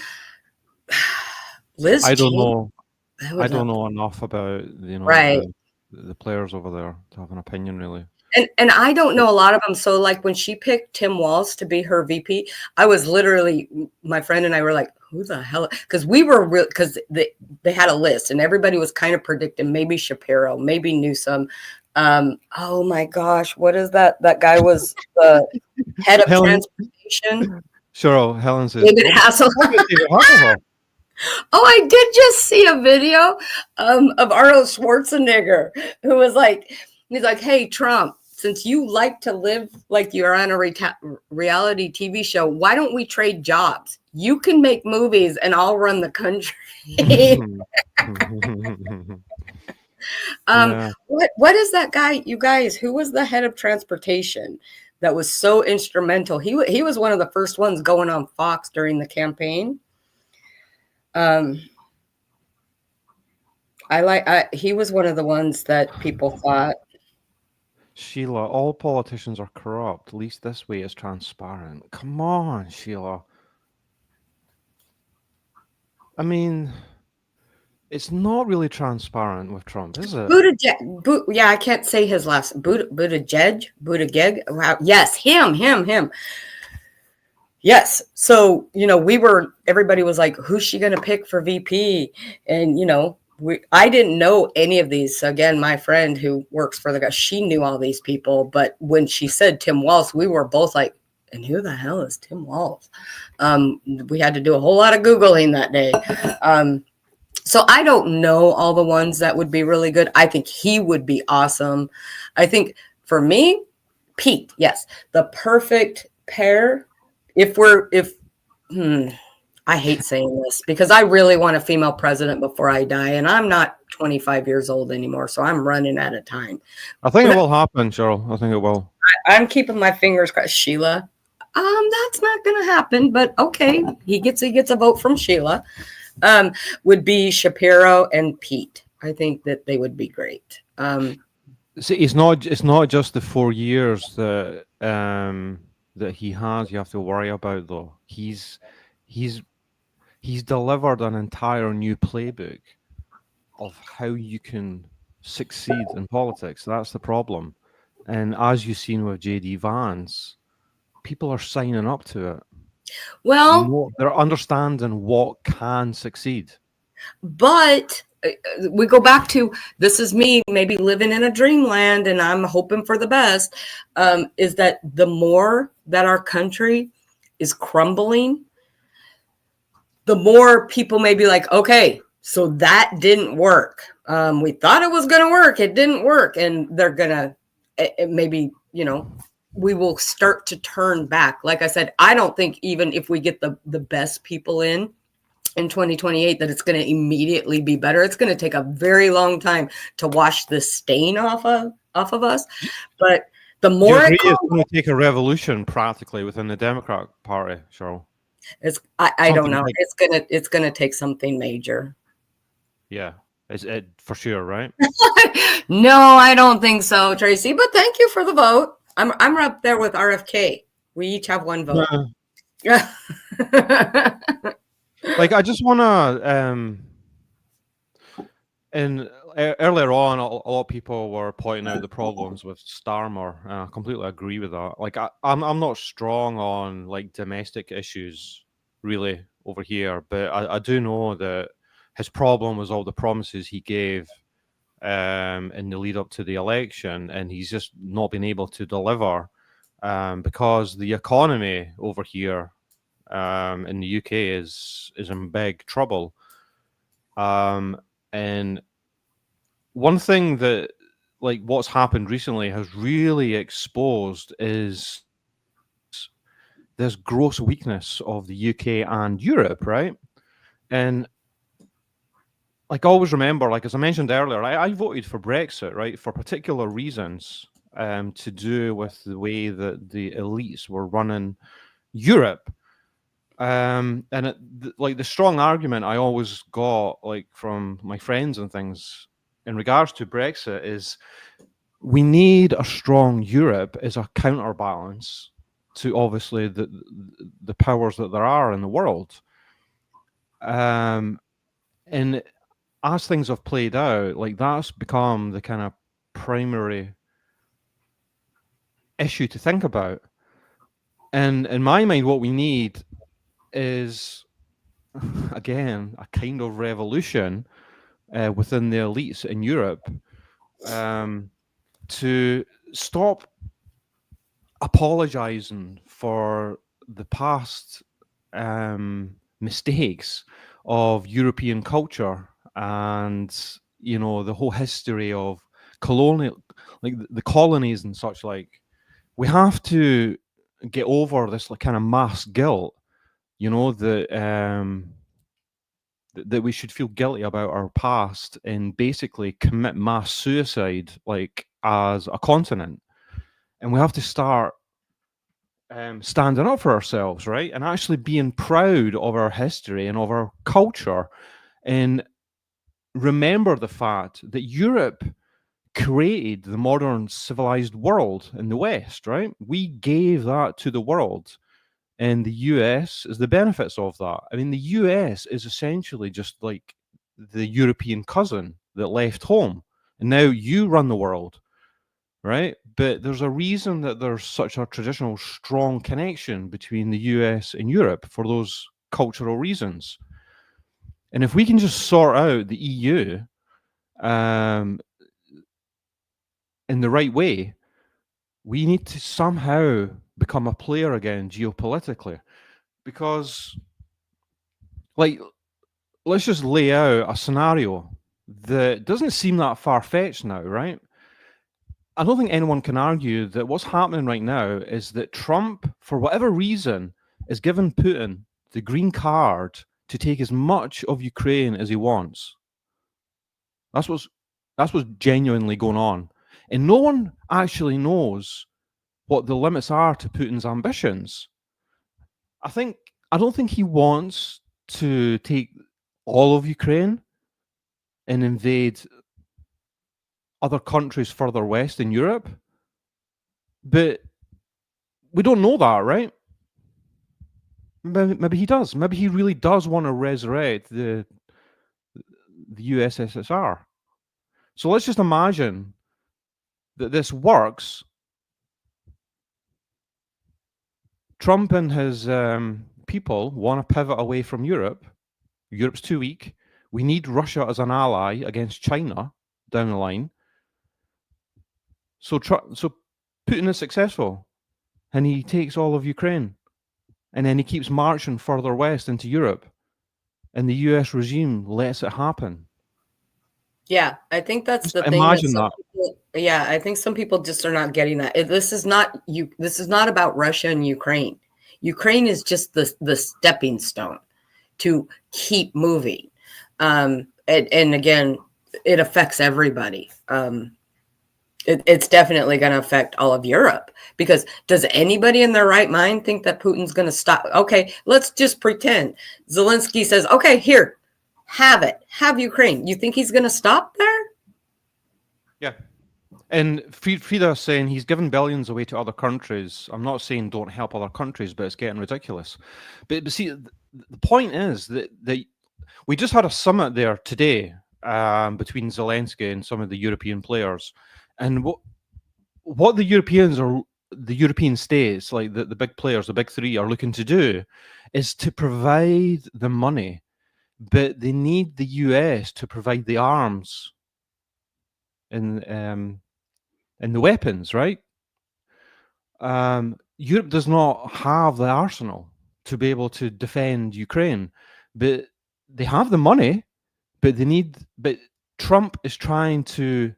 Liz I don't Cheney. know. I don't know enough about right. the players over there to have an opinion really. And I don't know a lot of them. So like when she picked Tim Walz to be her VP, I was literally, my friend and I were like, who the hell? Because we were real, because they had a list and everybody was kind of predicting maybe Shapiro, maybe Newsom. Oh my gosh, what is that? That guy was the head of transportation. Sure, Helen says David Hasselhoff. Oh, I did just see a video of Arnold Schwarzenegger who was like, he's like, hey, Trump, since you like to live like you're on a reality TV show, why don't we trade jobs? You can make movies and I'll run the country. What is that guy, you guys, who was the head of transportation that was so instrumental? He was one of the first ones going on Fox during the campaign. He was one of the ones that people thought. Sheila, all politicians are corrupt. At least this way it's transparent. Come on, Sheila. I mean, it's not really transparent with Trump, is it? Yeah, I can't say his last. Buttigieg. Wow. Yes, him. Yes. So, everybody was like, who's she going to pick for VP? And, I didn't know any of these. So again, my friend who works for the guy, she knew all these people. But when she said Tim Walz, we were both like, and who the hell is Tim Walz? We had to do a whole lot of Googling that day. So I don't know all the ones that would be really good. I think he would be awesome. I think for me, Pete, yes, the perfect pair. I hate saying this because I really want a female president before I die, and I'm not 25 years old anymore, so I'm running out of time. I think it will happen, Cheryl. I think it will. I'm keeping my fingers crossed. Sheila, that's not going to happen, but okay, he gets a vote from Sheila. Would be Shapiro and Pete. I think that they would be great. See, it's not just the 4 years that he has you have to worry about, though. He's delivered an entire new playbook of how you can succeed in politics. That's the problem. And as you've seen with J.D. Vance, people are signing up to it. Well, they're understanding what can succeed. But we go back to, this is me maybe living in a dreamland and I'm hoping for the best, is that the more that our country is crumbling, the more people may be like, okay, so that didn't work. We thought it was going to work. It didn't work. And they're going to maybe, we will start to turn back. Like I said, I don't think even if we get the best people in 2028 that it's going to immediately be better. It's going to take a very long time to wash the stain off of us. But the more it's going to take a revolution practically within the Democrat Party, Cheryl. I don't know. It's gonna take something major. Yeah, is it for sure, right? No, I don't think so, Tracy. But thank you for the vote. I'm up there with RFK. We each have one vote. Yeah. Like, I just want to, and earlier on, a lot of people were pointing out the problems with Starmer, and I completely agree with that. Like, I'm not strong on like domestic issues really over here, but I do know that his problem was all the promises he gave in the lead up to the election, and he's just not been able to deliver because the economy over here in the UK is in big trouble. And one thing that, like, what's happened recently has really exposed is this gross weakness of the UK and Europe, right? And like, always remember, like, as I mentioned earlier, I voted for Brexit, right, for particular reasons to do with the way that the elites were running Europe. And like, the strong argument I always got, like, from my friends and things in regards to Brexit is we need a strong Europe as a counterbalance to obviously the powers that there are in the world. And as things have played out, like, that's become the kind of primary issue to think about. And in my mind, what we need is, again, a kind of revolution within the elites in Europe to stop apologizing for the past mistakes of European culture and, you know, the whole history of colonial, like the colonies and such. Like, we have to get over this, like, kind of mass guilt, you know, that we should feel guilty about our past and basically commit mass suicide, like, as a continent. And we have to start standing up for ourselves, right? And actually being proud of our history and of our culture, and remember the fact that Europe created the modern civilized world in the West, right? We gave that to the world. And the US is the benefits of that. I mean, the US is essentially just like the European cousin that left home. And now you run the world, right? But there's a reason that there's such a traditional strong connection between the US and Europe, for those cultural reasons. And if we can just sort out the EU in the right way, we need to somehow become a player again geopolitically. Because, like, let's just lay out a scenario that doesn't seem that far-fetched now, right? I don't think anyone can argue that what's happening right now is that Trump, for whatever reason, is giving Putin the green card to take as much of Ukraine as he wants. That's what's genuinely going on. And no one actually knows what the limits are to Putin's ambitions. I don't think he wants to take all of Ukraine and invade other countries further west in Europe. But we don't know that, right? Maybe he does. Maybe he really does want to resurrect the USSR. So let's just imagine that this works. Trump and his people want to pivot away from Europe. Europe's too weak. We need Russia as an ally against China down the line. So Putin is successful, and he takes all of Ukraine, and then he keeps marching further west into Europe, and the US regime lets it happen. Yeah, I think that's Just the thing. imagine that. Yeah, I think some people just are not getting that. This is not about Russia and Ukraine. Ukraine is just the stepping stone to keep moving. And again, it affects everybody. It's definitely going to affect all of Europe, because does anybody in their right mind think that Putin's going to stop? Okay, let's just pretend Zelensky says, okay, here, have Ukraine. You think he's going to stop there? Yeah. And Frida's saying he's given billions away to other countries. I'm not saying don't help other countries, but it's getting ridiculous. But see, the point is that we just had a summit there today between Zelensky and some of the European players. And what the Europeans are the European states, like the big players, the big three, are looking to do is to provide the money, but they need the US to provide the arms and the weapons, right? Europe does not have the arsenal to be able to defend Ukraine, but they have the money, but but Trump is trying to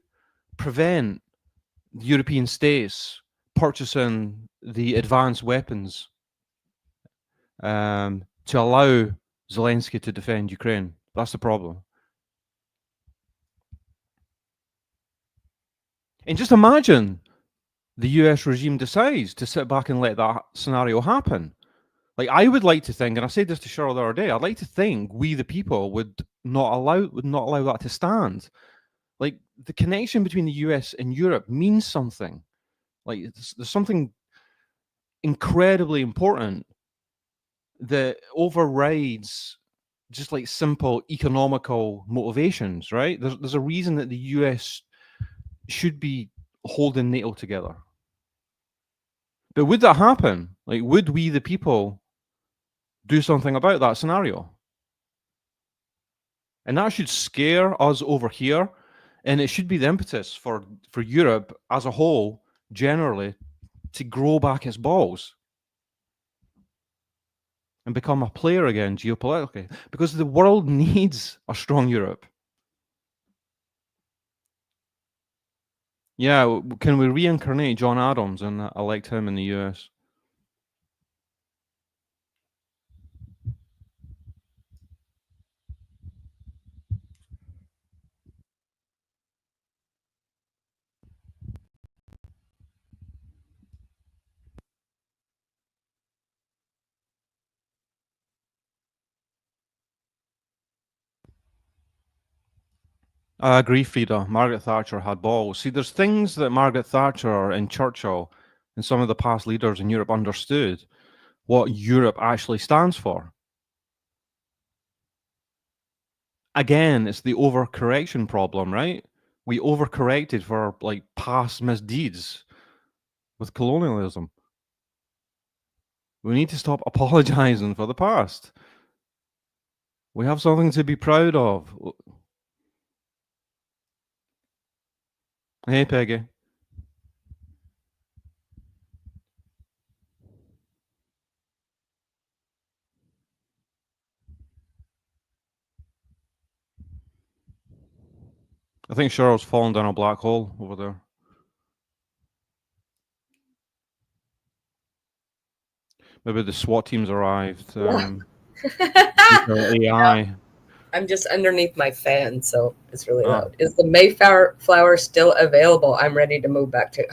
prevent the European states purchasing the advanced weapons to allow Zelensky to defend Ukraine. That's the problem. And just imagine the US regime decides to sit back and let that scenario happen. Like, I would like to think, and I said this to Cheryl the other day, I'd like to think we the people would not allow that to stand. Like, the connection between the US and Europe means something. Like, there's something incredibly important that overrides just like simple economical motivations, right? There's a reason that the US should be holding NATO together. But would that happen? Like, would we the people do something about that scenario? And that should scare us over here, and it should be the impetus for Europe as a whole, generally, to grow back its balls and become a player again geopolitically, because the world needs a strong Europe. Yeah, can we reincarnate John Adams and elect him in the US? I agree, Frida. Margaret Thatcher had balls. See, there's things that Margaret Thatcher and Churchill and some of the past leaders in Europe understood what Europe actually stands for. Again, it's the overcorrection problem, right? We overcorrected for like past misdeeds with colonialism. We need to stop apologizing for the past. We have something to be proud of. Hey, Peggy. I think Cheryl's fallen down a black hole over there. Maybe the SWAT teams arrived. AI. I'm just underneath my fan, so it's really loud. Is the Mayflower still available? I'm ready to move back to.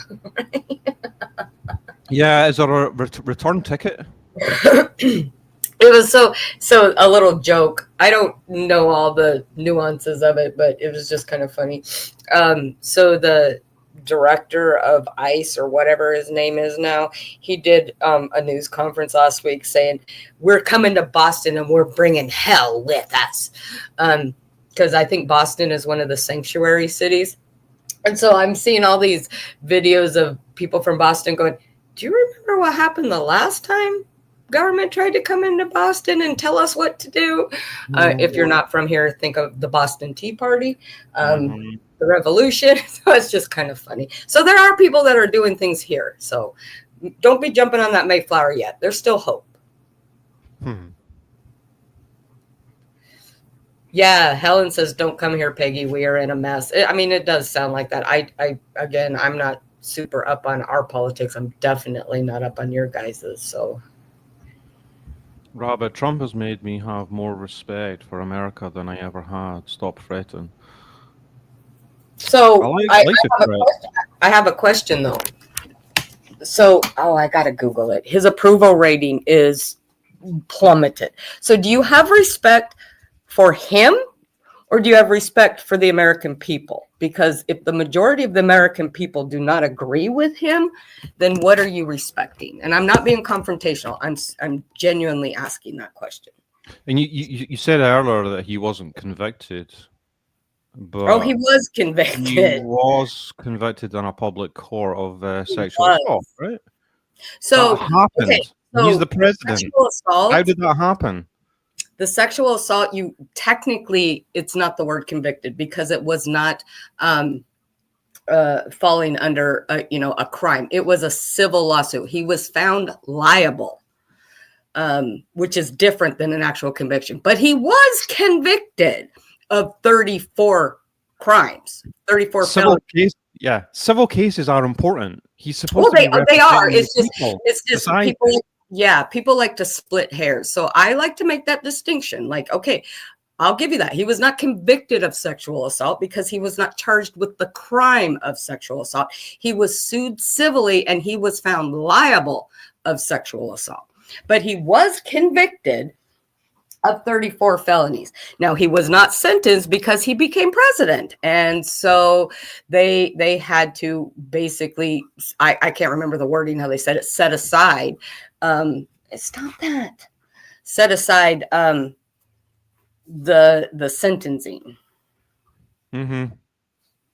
Yeah, is there a return ticket? It was so a little joke. I don't know all the nuances of it, but it was just kind of funny. So the director of ICE or whatever his name is now, he did a news conference last week saying, we're coming to Boston and we're bringing hell with us. Because I think Boston is one of the sanctuary cities. And so I'm seeing all these videos of people from Boston going, do you remember what happened the last time government tried to come into Boston and tell us what to do? If you're not from here, think of the Boston Tea Party, the revolution. So it's just kind of funny. So there are people that are doing things here. So don't be jumping on that Mayflower yet. There's still hope. Yeah, Helen says, don't come here, Peggy. We are in a mess. I mean, it does sound like that. Again, I'm not super up on our politics. I'm definitely not up on your guys's. So, Robert, Trump has made me have more respect for America than I ever had. Stop fretting. So I have a question though. So, I got to Google it. His approval rating is plummeted. So do you have respect for him, or do you have respect for the American people? Because if the majority of the American people do not agree with him, then what are you respecting? And I'm not being confrontational. I'm genuinely asking that question. And you said earlier that he wasn't convicted. Oh, he but was he convicted. was convicted in a public court of He sexual was. assault, right? So, That okay, happened. He's the so president. sexual assault. How did that happen? The sexual assault, you technically, it's not the word convicted because it was not falling under a crime. It was a civil lawsuit. He was found liable, which is different than an actual conviction. But he was convicted of 34 crimes, 34 Civil felonies. civil cases are important. He's supposed Well, to be they are. representing It's just people, it's just society. people like to split hairs. So I like to make that distinction. Like, okay, I'll give you that. He was not convicted of sexual assault because he was not charged with the crime of sexual assault. He was sued civilly and he was found liable of sexual assault. But he was convicted of 34 felonies. Now, he was not sentenced because he became president. And so they had to basically, I can't remember the wording, how they said it, set aside, stop that, set aside the sentencing. Mm-hmm.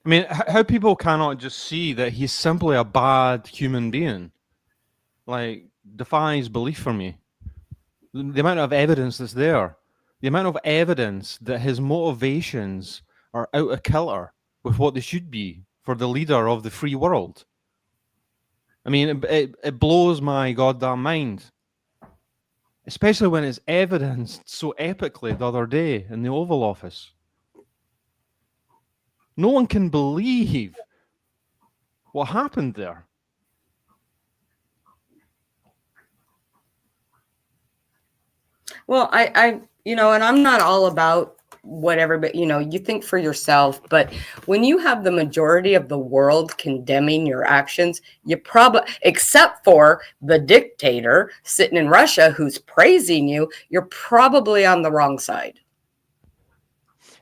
I mean, how people cannot just see that he's simply a bad human being, like, defies belief for me. The amount of evidence that's there, the amount of evidence that his motivations are out of kilter with what they should be for the leader of the free world. I mean, it blows my goddamn mind. Especially when it's evidenced so epically the other day in the Oval Office. No one can believe what happened there. Well, I and I'm not all about whatever, but you think for yourself. But when you have the majority of the world condemning your actions, you probably, except for the dictator sitting in Russia who's praising you, you're probably on the wrong side.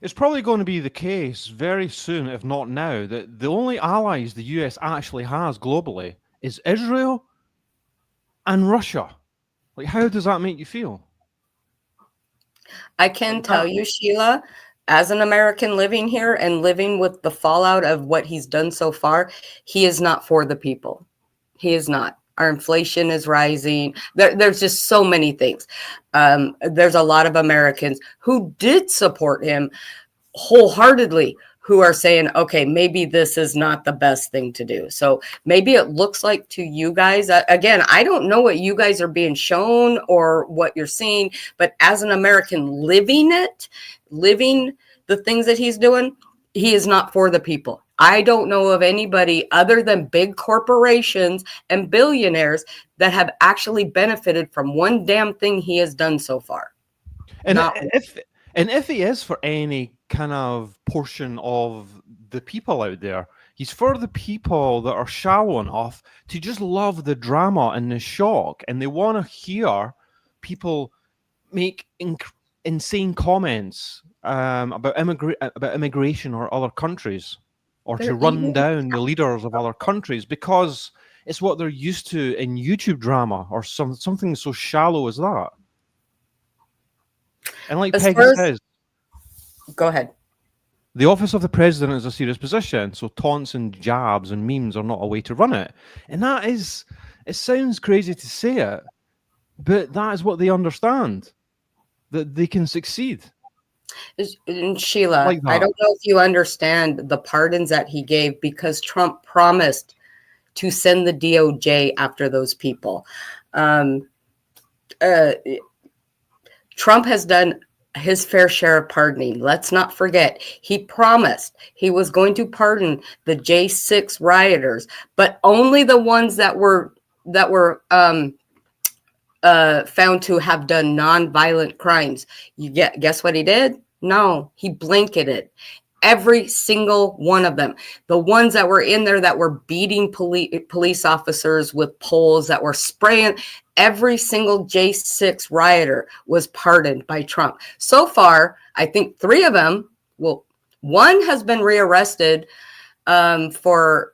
It's probably going to be the case very soon, if not now, that the only allies the US actually has globally is Israel and Russia. Like, how does that make you feel? I can tell you, Sheila, as an American living here and living with the fallout of what he's done so far, he is not for the people. He is not. Our inflation is rising. There's just so many things. There's a lot of Americans who did support him wholeheartedly who are saying, okay, maybe this is not the best thing to do. So maybe it looks like to you guys, again, I don't know what you guys are being shown or what you're seeing, but as an American living the things that he's doing, he is not for the people. I don't know of anybody other than big corporations and billionaires that have actually benefited from one damn thing he has done so far. And if he is for any kind of portion of the people out there, he's for the people that are shallow enough to just love the drama and the shock, and they want to hear people make insane comments about immigration or other countries, or to run down the leaders of other countries, because it's what they're used to in YouTube drama or something so shallow as that. And like Peggy says, go ahead. The office of the president is a serious position, so taunts and jabs and memes are not a way to run it. And that is, it sounds crazy to say it, but that is what they understand, that they can succeed. And Sheila, like I don't know if you understand the pardons that he gave because Trump promised to send the DOJ after those people. Trump has done his fair share of pardoning. Let's not forget, he promised he was going to pardon the J6 rioters, but only the ones that were found to have done non-violent crimes. Guess what he did? No, he blanketed every single one of them. The ones that were in there that were beating police officers with poles, that were spraying, every single J6 rioter was pardoned by Trump. So far, I think 3 of them, well, one has been rearrested for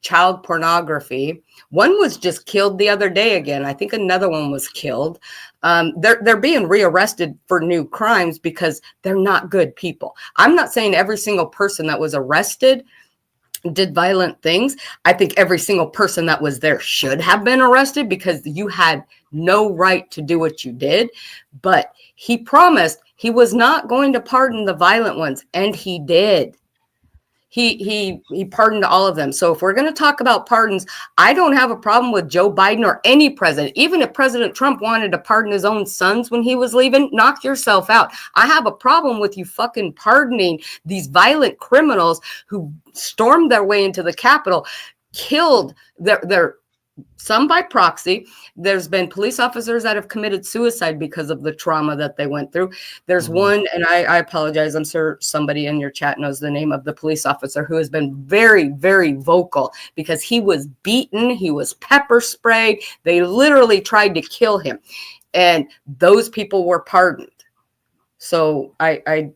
child pornography. One was just killed the other day again. I think another one was killed. They're being rearrested for new crimes because they're not good people. I'm not saying every single person that was arrested did violent things. I think every single person that was there should have been arrested because you had no right to do what you did. But he promised he was not going to pardon the violent ones, and he did. He pardoned all of them. So if we're going to talk about pardons, I don't have a problem with Joe Biden or any president. Even if President Trump wanted to pardon his own sons when he was leaving, knock yourself out. I have a problem with you fucking pardoning these violent criminals who stormed their way into the Capitol, killed their some by proxy. There's been police officers that have committed suicide because of the trauma that they went through. There's one, and I apologize, I'm sure somebody in your chat knows the name of the police officer who has been very, very vocal because he was beaten, he was pepper sprayed. They literally tried to kill him. And those people were pardoned. So hey,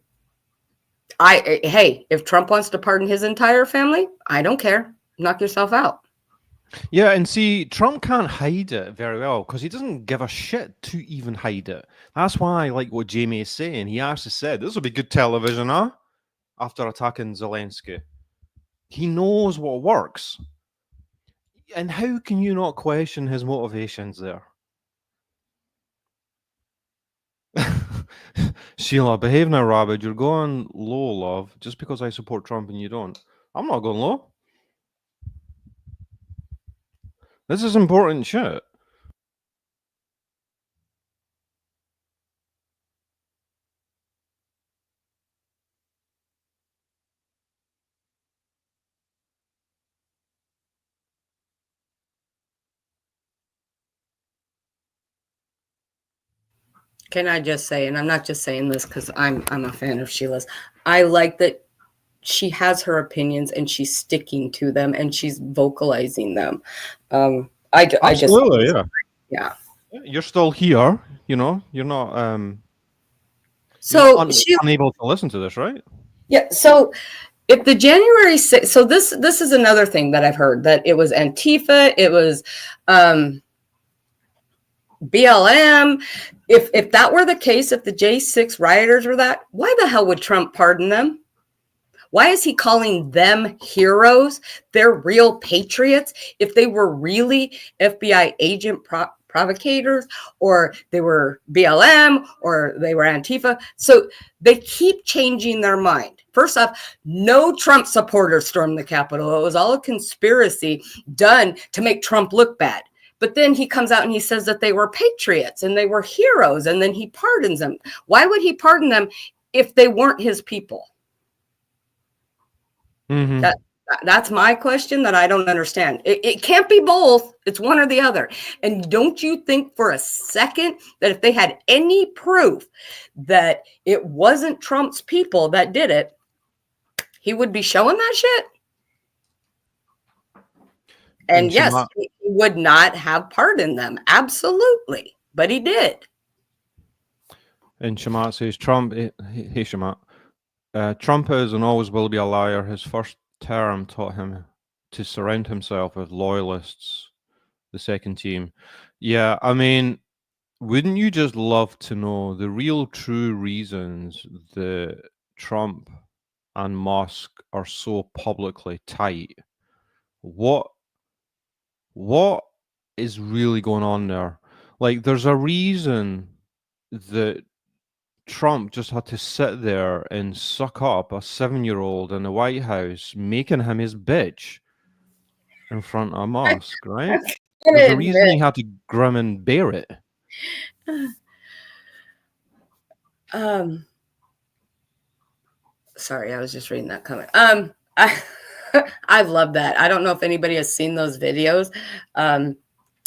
if Trump wants to pardon his entire family, I don't care. Knock yourself out. Yeah, and see, Trump can't hide it very well because he doesn't give a shit to even hide it. That's why I like what Jamie is saying. He actually said, this will be good television, huh? After attacking Zelensky. He knows what works. And how can you not question his motivations there? Sheila, behave now, Rabbit. You're going low, love, just because I support Trump and you don't. I'm not going low. This is important shit. Can I just say, and I'm not just saying this because I'm a fan of Sheila's, I like that she has her opinions and she's sticking to them and she's vocalizing them. Absolutely, yeah. You're still here, you know. You're not so unable to listen to this, right? Yeah. So if the January 6th, so this is another thing that I've heard, that it was Antifa, it was BLM. If that were the case, if the J6 rioters were that, why the hell would Trump pardon them? Why is he calling them heroes? They're real patriots. If they were really FBI agent provocators, or they were BLM, or they were Antifa. So they keep changing their mind. First off, no Trump supporters stormed the Capitol. It was all a conspiracy done to make Trump look bad. But then he comes out and he says that they were patriots and they were heroes, and then he pardons them. Why would he pardon them if they weren't his people? Mm-hmm. That's my question that I don't understand. It can't be both. It's one or the other. And don't you think for a second that if they had any proof that it wasn't Trump's people that did it, he would be showing that shit? And yes, he would not have pardoned them. Absolutely. But he did. And Shamat says, Trump, hey Shamat, Trump is and always will be a liar. His first term taught him to surround himself with loyalists. The second team. Yeah, I mean, wouldn't you just love to know the real true reasons that Trump and Musk are so publicly tight? What is really going on there? Like, there's a reason that Trump just had to sit there and suck up a 7-year-old in the White House, making him his bitch in front of Musk, right? There's a reason he had to grin and bear it. Sorry, I was just reading that comment. I love that. I don't know if anybody has seen those videos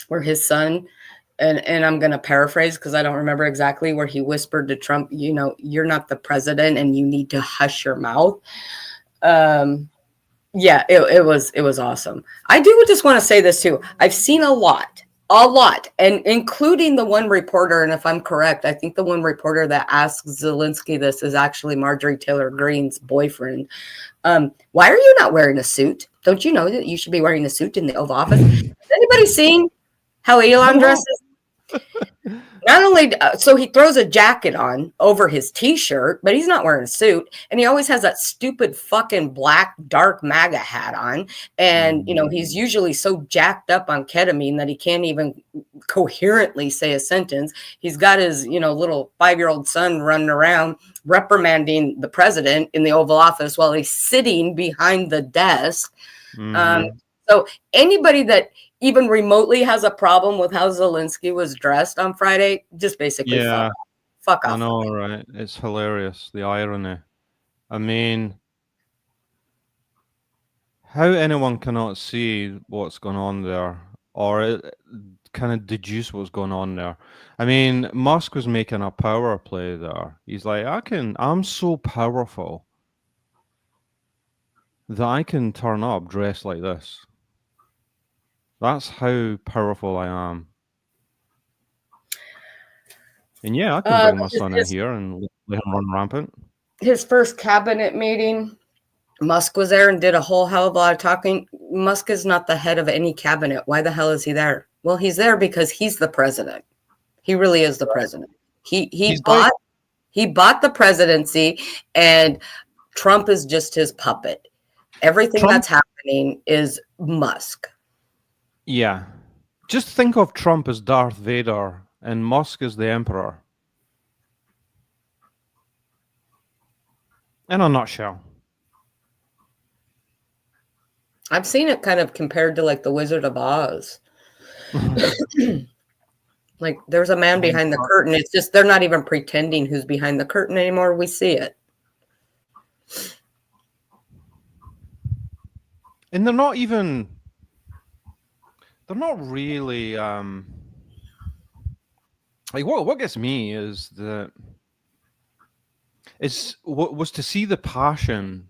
where his son, and I'm going to paraphrase because I don't remember exactly, where he whispered to Trump, you know, you're not the president and you need to hush your mouth. Yeah, it was awesome. I do just want to say this too. I've seen a lot A lot, and including the one reporter, and if I'm correct, I think the one reporter that asked Zelensky this is actually Marjorie Taylor Greene's boyfriend. Why are you not wearing a suit? Don't you know that you should be wearing a suit in the Oval Office? Has anybody seen how Elon dresses? Not only, so he throws a jacket on over his t-shirt, but he's not wearing a suit. And he always has that stupid fucking black, dark MAGA hat on. And, you know, he's usually so jacked up on ketamine that he can't even coherently say a sentence. He's got his, you know, little 5-year-old son running around reprimanding the president in the Oval Office while he's sitting behind the desk. So anybody that even remotely has a problem with how Zelensky was dressed on Friday, just basically fuck off. I know, right? It's hilarious, the irony. I mean, how anyone cannot see what's going on there, or kind of deduce what's going on there. I mean, Musk was making a power play there. He's like, I'm so powerful that I can turn up dressed like this. That's how powerful I am. And yeah, I can bring my son in here and let him run rampant. His first cabinet meeting, Musk was there and did a whole hell of a lot of talking. Musk is not the head of any cabinet. Why the hell is he there? Well, he's there because he's the president. He really is the president. He bought the presidency, and Trump is just his puppet. Everything that's happening is Musk. Yeah. Just think of Trump as Darth Vader and Musk as the Emperor. In a nutshell. I've seen it kind of compared to like the Wizard of Oz. Like there's a man behind the curtain. It's just they're not even pretending who's behind the curtain anymore. We see it. And they're not really like what gets me is that what was to see the passion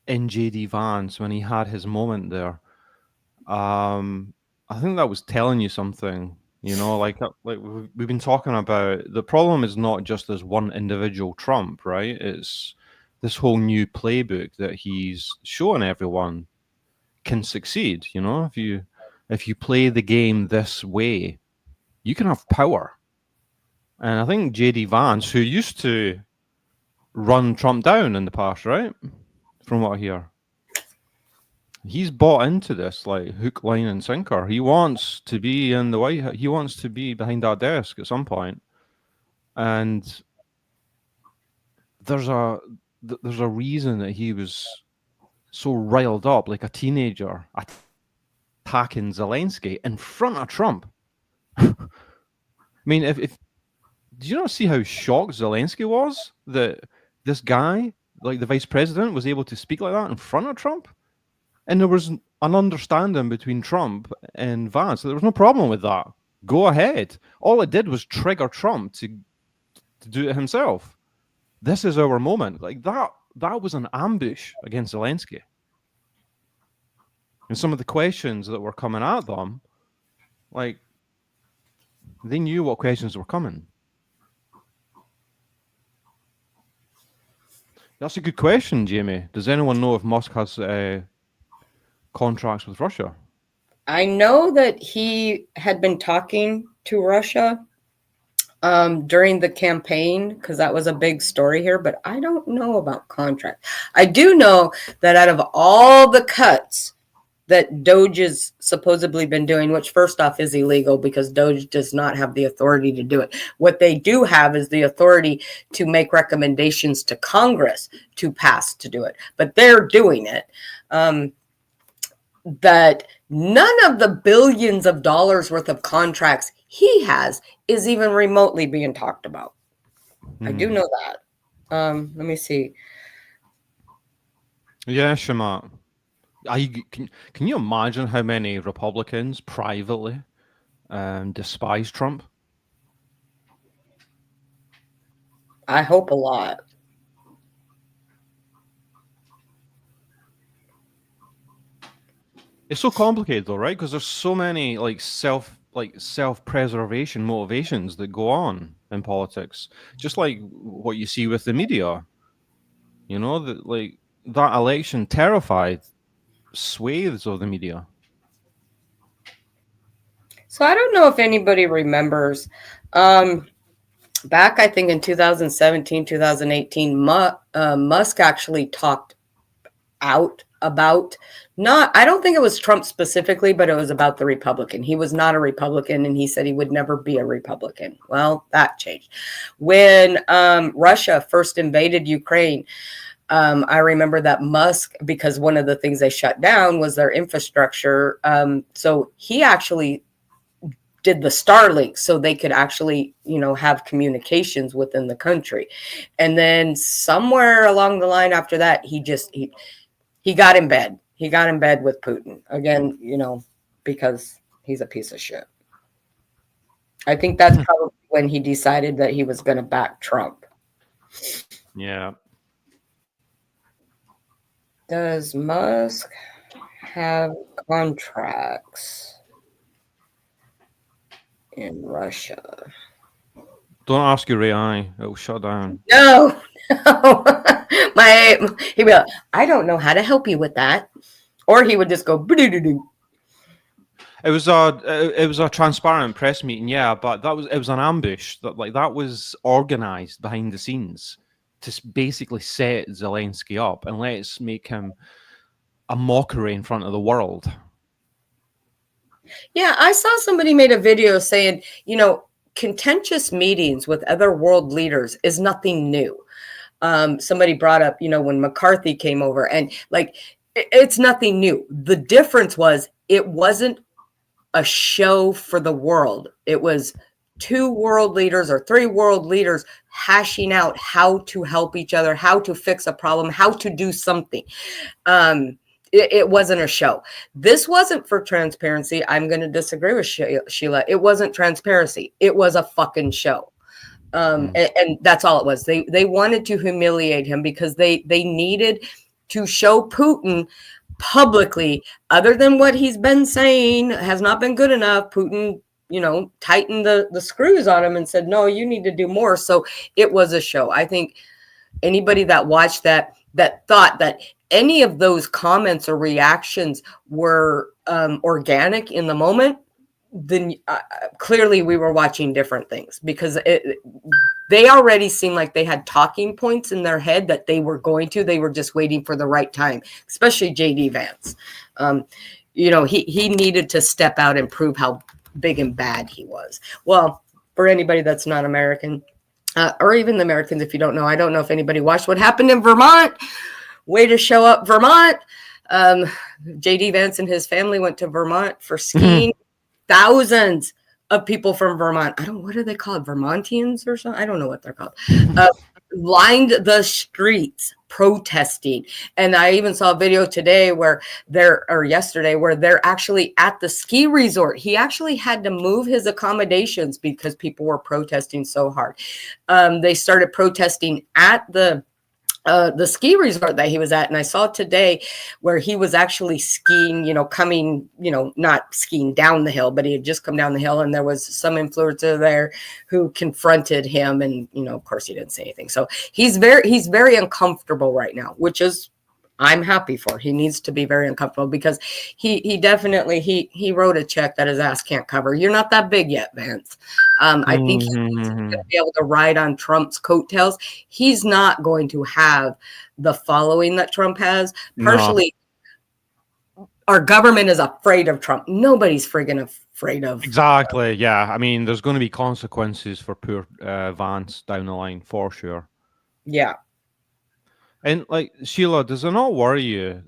in JD Vance when he had his moment there. I think that was telling you something, you know, like we've been talking about. The problem is not just this one individual Trump, right? It's this whole new playbook that he's showing everyone can succeed. You know, if you play the game this way, you can have power. And I think JD Vance, who used to run Trump down in the past, right? From what I hear, he's bought into this like hook, line, and sinker. He wants to be in the White House. He wants to be behind that desk at some point. And there's a reason that he was so riled up, like a teenager attacking Zelensky in front of Trump. I mean, if did you not see how shocked Zelensky was that this guy, like the vice president, was able to speak like that in front of Trump? And there was an understanding between Trump and Vance. There was no problem with that. Go ahead. All it did was trigger Trump to do it himself. This is our moment. Like that was an ambush against Zelensky. And some of the questions that were coming at them, like, they knew what questions were coming. That's a good question, Jamie. Does anyone know if Musk has contracts with Russia? I know that he had been talking to Russia during the campaign because that was a big story here, but I don't know about contracts. I do know that out of all the cuts that Doge has supposedly been doing, which first off is illegal because Doge does not have the authority to do it. What they do have is the authority to make recommendations to Congress to pass to do it, but they're doing it. That none of the billions of dollars worth of contracts he has is even remotely being talked about. I do know that. Let me see. Yeah, Shema. Can you imagine how many Republicans privately despise Trump? I hope a lot. It's so complicated though, right? Because there's so many like self-preservation motivations that go on in politics, just like what you see with the media. You know, that like that election terrified swathes of the media. So I don't know if anybody remembers. Back, I think in 2017, 2018, Musk actually talked out about, not, I don't think it was Trump specifically, but it was about the Republican. He was not a Republican, and he said he would never be a Republican. Well, that changed. When Russia first invaded Ukraine, I remember that Musk, because one of the things they shut down was their infrastructure. So he actually did the Starlink so they could actually, have communications within the country. And then somewhere along the line after that, he got in bed. He got in bed with Putin again, because he's a piece of shit. I think that's probably when he decided that he was going to back Trump. Yeah. Does Musk have contracts in Russia? Don't ask your AI; it'll shut down. No. He'd be like, I don't know how to help you with that, or he would just go. Boo-doo-doo-doo. It was a transparent press meeting, yeah, but it was an ambush. That was organized behind the scenes to basically set Zelensky up and let's make him a mockery in front of the world. Yeah, I saw somebody made a video saying, contentious meetings with other world leaders is nothing new. Somebody brought up, when McCarthy came over, and it's nothing new. The difference was it wasn't a show for the world. It was 2 world leaders or 3 world leaders hashing out how to help each other, how to fix a problem, how to do something. It wasn't a show. This wasn't for transparency. I'm going to disagree with Sheila. It wasn't transparency. It was a fucking show. And that's all it was. They wanted to humiliate him because they needed to show Putin publicly, other than what he's been saying has not been good enough. Putin, tightened the screws on him and said, no, you need to do more. So it was a show. I think anybody that watched that thought that any of those comments or reactions were organic in the moment, then clearly we were watching different things, because they already seemed like they had talking points in their head that they were just waiting for the right time, especially JD Vance. He needed to step out and prove how big and bad he was. Well, for anybody that's not American, or even the Americans, if you don't know, I don't know if anybody watched what happened in Vermont. Way to show up, Vermont. JD Vance and his family went to Vermont for skiing. Thousands of people from Vermont. What are they called? Vermontians or something? I don't know what they're called. Lined the streets protesting. And I even saw a video today yesterday where they're actually at the ski resort. He actually had to move his accommodations because people were protesting so hard. They started protesting at the ski resort that he was at. And I saw today where he was actually skiing, coming, not skiing down the hill, but he had just come down the hill, and there was some influencer there who confronted him. And, of course he didn't say anything. So he's very uncomfortable right now, which is, I'm happy for. He needs to be very uncomfortable, because he definitely, he wrote a check that his ass can't cover. You're not that big yet, Vance. I think he's going to be able to ride on Trump's coattails. He's not going to have the following that Trump has. Partially, our government is afraid of Trump. Nobody's friggin' afraid of. Exactly. Yeah. I mean, there's going to be consequences for poor Vance down the line for sure. Yeah. And Sheila, does it not worry you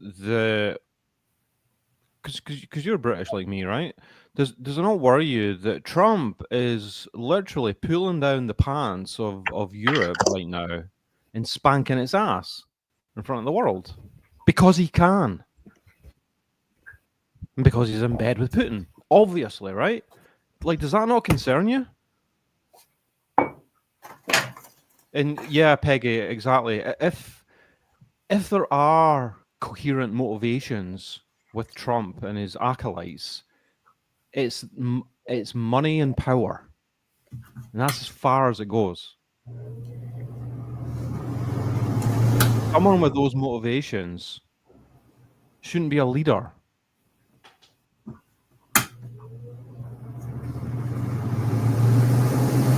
because you're British like me, right? Does it not worry you that Trump is literally pulling down the pants of Europe right now and spanking its ass in front of the world because he can, and because he's in bed with Putin, obviously, right? Does that not concern you? And yeah, Peggy, exactly. If there are coherent motivations with Trump and his acolytes, it's It's money and power. And that's as far as it goes. Someone with those motivations shouldn't be a leader.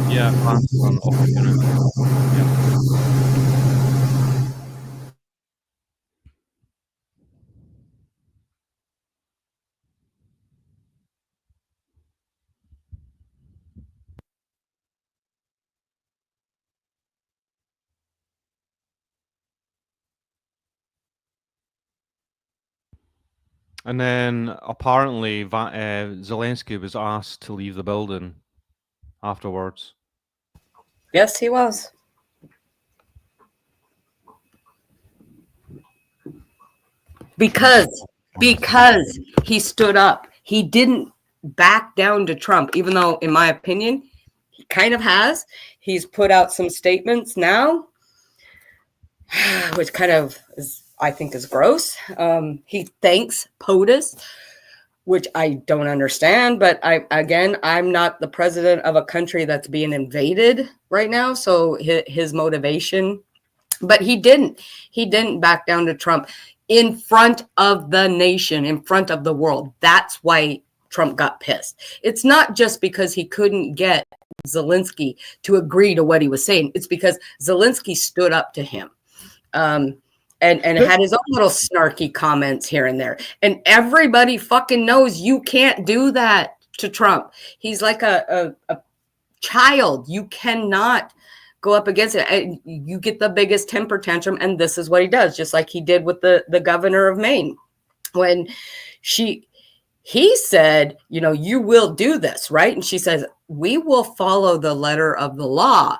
Yeah, France is an opportunity. Yeah. And then apparently Zelensky was asked to leave the building afterwards. Yes, he was. Because he stood up. He didn't back down to Trump, even though, in my opinion, he kind of has. He's put out some statements now, which kind of is, I think, is gross. He thanks POTUS, which I don't understand. But I'm not the president of a country that's being invaded right now. So his motivation, but he didn't back down to Trump in front of the nation, in front of the world. That's why Trump got pissed. It's not just because he couldn't get Zelensky to agree to what he was saying. It's because Zelensky stood up to him. And had his own little snarky comments here and there. And everybody fucking knows you can't do that to Trump. He's like a child. You cannot go up against it. You get the biggest temper tantrum, and this is what he does, just like he did with the governor of Maine. When he said, you will do this, right? And she says, we will follow the letter of the law.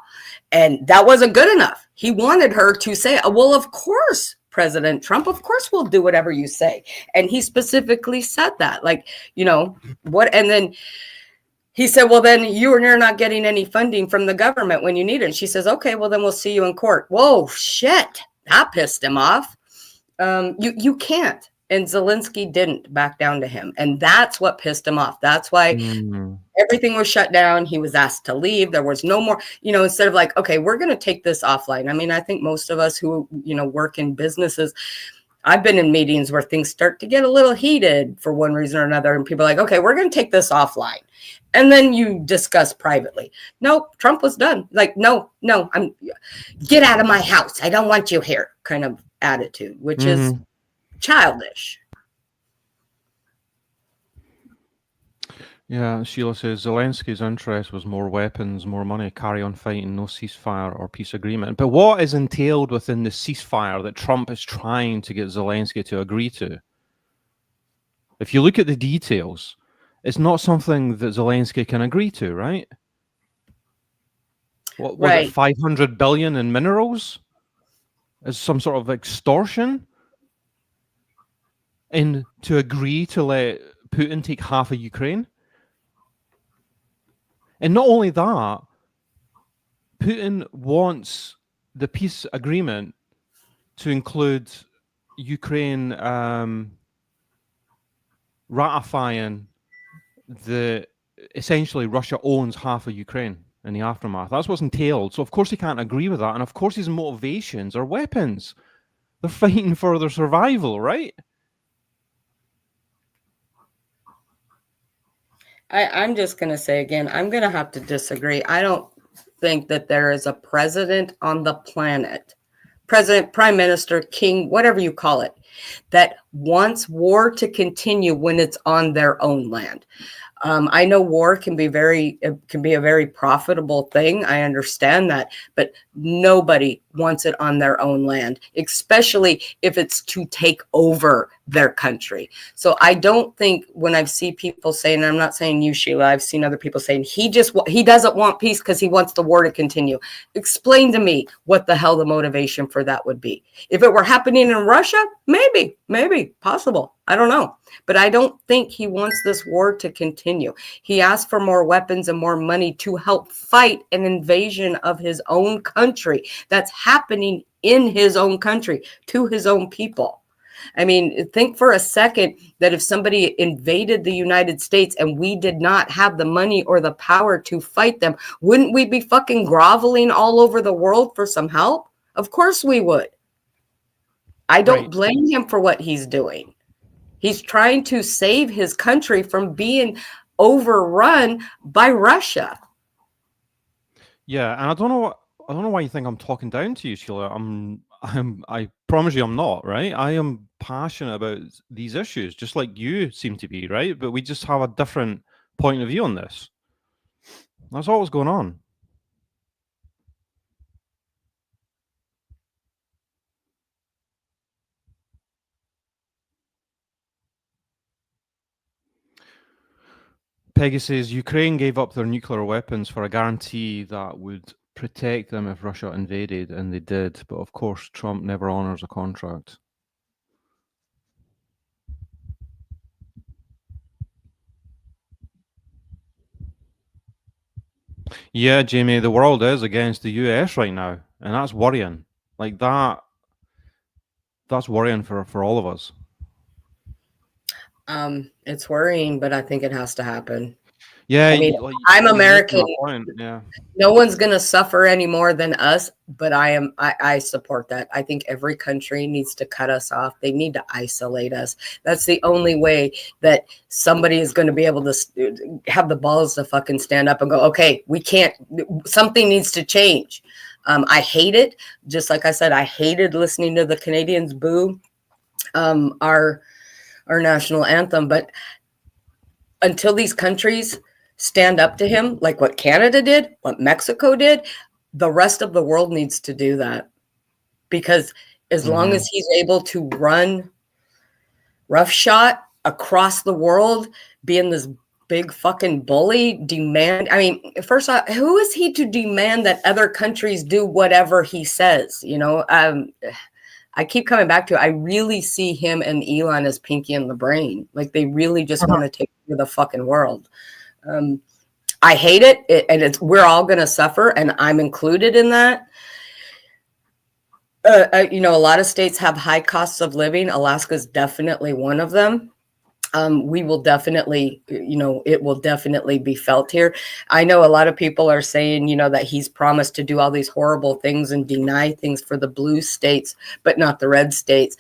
And that wasn't good enough. He wanted her to say, well, of course, President Trump, of course we'll do whatever you say. And he specifically said that, what? And then he said, well, then you're not getting any funding from the government when you need it. And she says, okay, well, then we'll see you in court. Whoa, shit. That pissed him off. You can't. And Zelensky didn't back down to him. And that's what pissed him off. That's why everything was shut down. He was asked to leave. There was no more, instead of like, okay, we're going to take this offline. I mean, I think most of us who, work in businesses, I've been in meetings where things start to get a little heated for one reason or another. And people are like, okay, we're going to take this offline. And then you discuss privately. No, Trump was done. Like, no, get out of my house. I don't want you here kind of attitude, which is childish. Yeah, Sheila says Zelensky's interest was more weapons, more money, carry on fighting, no ceasefire or peace agreement. But what is entailed within the ceasefire that Trump is trying to get Zelensky to agree to? If you look at the details, it's not something that Zelensky can agree to, right? What was it, 500 billion in minerals? Is some sort of extortion? And to agree to let Putin take half of Ukraine? And not only that, Putin wants the peace agreement to include Ukraine ratifying essentially Russia owns half of Ukraine in the aftermath. That's what's entailed. So of course he can't agree with that. And of course his motivations are weapons. They're fighting for their survival, right? I'm just going to say again, I'm going to have to disagree. I don't think that there is a president on the planet, president, prime minister, king, whatever you call it, that wants war to continue when it's on their own land. I know war can be a very profitable thing. I understand that, but nobody wants it on their own land, especially if it's to take over their country. So I don't think when I see people saying, and I'm not saying you, Sheila, I've seen other people saying he doesn't want peace because he wants the war to continue. Explain to me what the hell the motivation for that would be. If it were happening in Russia, maybe possible. I don't know. But I don't think he wants this war to continue. He asked for more weapons and more money to help fight an invasion of his own country that's happening in his own country to his own people. I mean, think for a second that if somebody invaded the United States and we did not have the money or the power to fight them, wouldn't we be fucking groveling all over the world for some help? Of course we would. I don't blame him for what he's doing. He's trying to save his country from being overrun by Russia. Yeah, and I don't know why you think I'm talking down to you, Sheila. I promise you I'm not, right? I am passionate about these issues, just like you seem to be, right? But we just have a different point of view on this. That's all what's going on. Peggy says Ukraine gave up their nuclear weapons for a guarantee that would protect them if Russia invaded, and they did. But of course, Trump never honors a contract. Yeah, Jamie, the world is against the US right now, and that's worrying. Like that's worrying for all of us. It's worrying, but I think it has to happen. Yeah, I mean, I'm American. Yeah. No one's going to suffer any more than us, but I support that. I think every country needs to cut us off. They need to isolate us. That's the only way that somebody is going to be able to have the balls to fucking stand up and go, okay, we can't, something needs to change. I hate it. Just like I said, I hated listening to the Canadians boo our national anthem, but until these countries stand up to him, like what Canada did, what Mexico did, the rest of the world needs to do that. Because as long as he's able to run roughshod across the world, being this big fucking bully, I mean, first off, who is he to demand that other countries do whatever he says? You know, I keep coming back to it. I really see him and Elon as Pinky in the Brain. Like they really just want to take over the fucking world. I hate it, and we're all going to suffer, and I'm included in that. You know, a lot of states have high costs of living. Alaska's definitely one of them. We will definitely, you know, it will definitely be felt here. I know a lot of people are saying, you know, that he's promised to do all these horrible things and deny things for the blue states, but not the red states.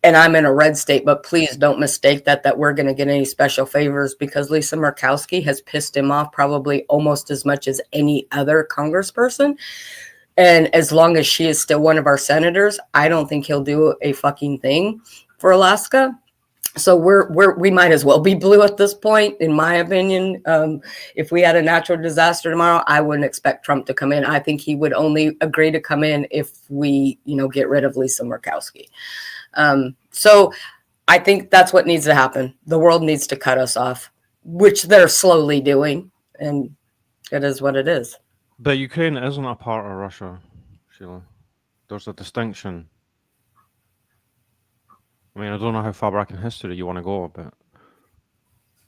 And I'm in a red state, but please don't mistake that we're going to get any special favors, because Lisa Murkowski has pissed him off probably almost as much as any other congressperson. And as long as she is still one of our senators, I don't think he'll do a fucking thing for Alaska. So we might as well be blue at this point, in my opinion. If we had a natural disaster tomorrow, I wouldn't expect Trump to come in. I think he would only agree to come in if we, you know, get rid of Lisa Murkowski. So I think that's what needs to happen. The world needs to cut us off, which they're slowly doing, and it is what it is. But Ukraine isn't a part of Russia, Sheila. There's a distinction. I mean, I don't know how far back in history you want to go, but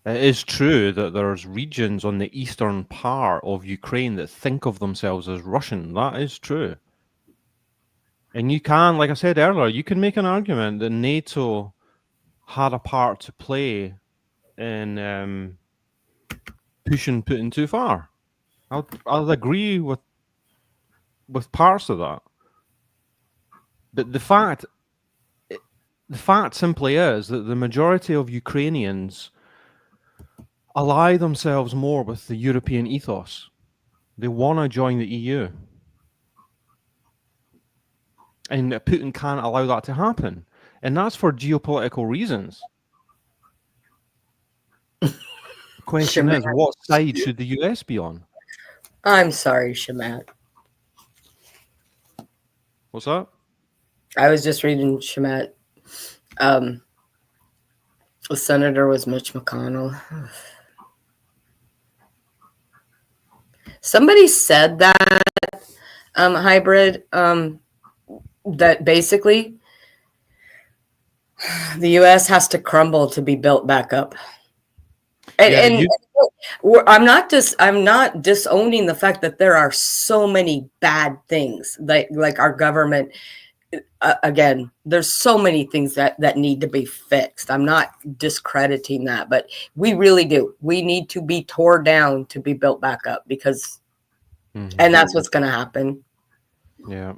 it is true that there's regions on the eastern part of Ukraine that think of themselves as Russian. That is true. And you can, like I said earlier, you can make an argument that NATO had a part to play in pushing Putin too far. I'll agree with parts of that. But the fact simply is that the majority of Ukrainians ally themselves more with the European ethos. They want to join the EU. And Putin can't allow that to happen. And that's for geopolitical reasons. The question is, what side should the US be on? I'm sorry, Shamat. What's that? I was just reading Shamat. The senator was Mitch McConnell. Somebody said that, hybrid, that basically the U.S. has to crumble to be built back up. And I'm not disowning the fact that there are so many bad things, like our government again, there's so many things that need to be fixed. I'm not discrediting that, but we really do. We need to be tore down to be built back up, because, and that's what's going to happen. Yeah.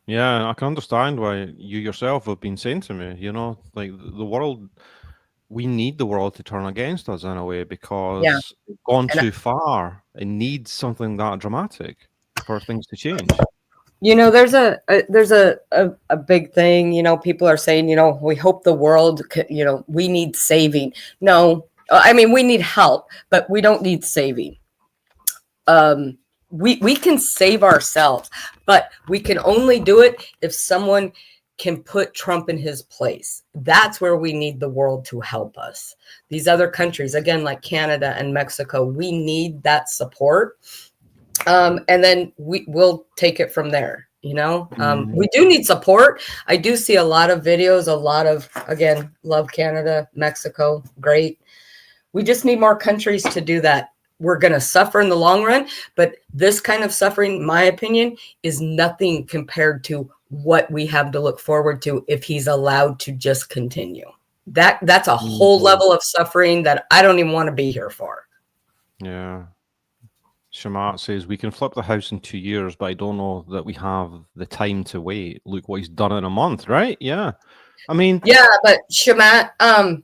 Yeah, I can understand why you yourself have been saying to me, you know, like the world, we need the world to turn against us in a way, because it's gone And too far. It needs something that dramatic for things to change. you know, there's a big thing, you know, people are saying, you know, we hope the world, you know, we need saving. No, I mean, we need help, but we don't need saving. We can save ourselves, but we can only do it if someone can put Trump in his place. That's where we need the world to help us. These other countries, again, like Canada and Mexico, we need that support. And then we'll take it from there. You know, we do need support. I do see a lot of videos, a lot of, again, love Canada, Mexico, great. We just need more countries to do that. We're going to suffer in the long run, but this kind of suffering, my opinion, is nothing compared to what we have to look forward to if he's allowed to just continue. That's a whole level of suffering that I don't even want to be here for. Yeah. Shamat says, we can flip the house in 2 years, but I don't know that we have the time to wait. Look what he's done in a month, right? Yeah. I mean... Yeah, but Shamat, I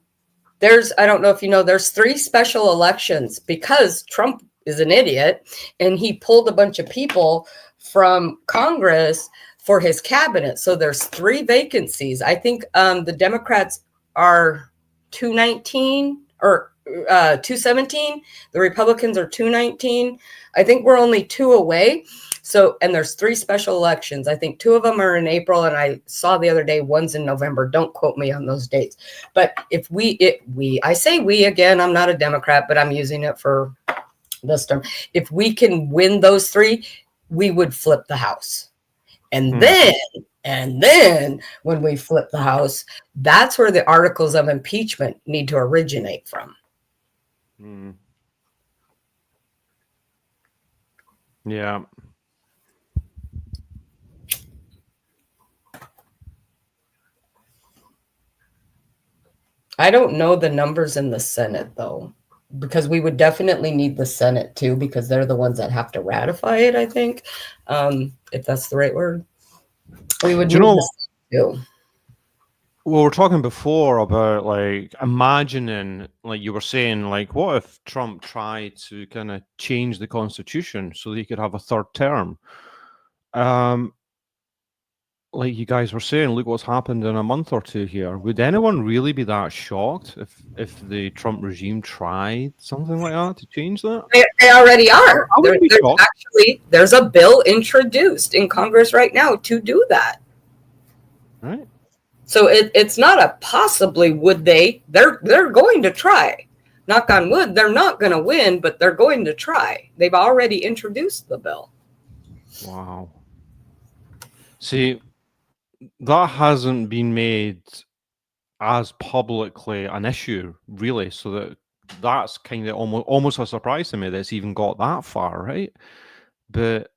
don't know if you know, there's 3 special elections because Trump is an idiot and he pulled a bunch of people from Congress for his cabinet. So there's 3 vacancies. I think the Democrats are 219 or 217. The Republicans are 219. I think we're only 2 away. So, and there's 3 special elections. I think 2 of them are in April, and I saw the other day one's in November. Don't quote me on those dates. But if I say we again, I'm not a Democrat, but I'm using it for this term. If we can win those 3, we would flip the House. And then when we flip the House, that's where the articles of impeachment need to originate from. Yeah. I don't know the numbers in the Senate, though, because we would definitely need the Senate, too, because they're the ones that have to ratify it, I think, if that's the right word. We would need the Senate, too. Well, we're talking before about, like, imagining, like you were saying, like, what if Trump tried to kind of change the Constitution so that he could have a 3rd term? Like you guys were saying, look what's happened in a month or 2 here. Would anyone really be that shocked if the Trump regime tried something like that to change that? They already are. There's a bill introduced in Congress right now to do that. Right. So it's not a possibly would they. They're going to try. Knock on wood, they're not going to win, but they're going to try. They've already introduced the bill. Wow. See, that hasn't been made as publicly an issue, really. So that's kind of almost a surprise to me that it's even got that far, right? But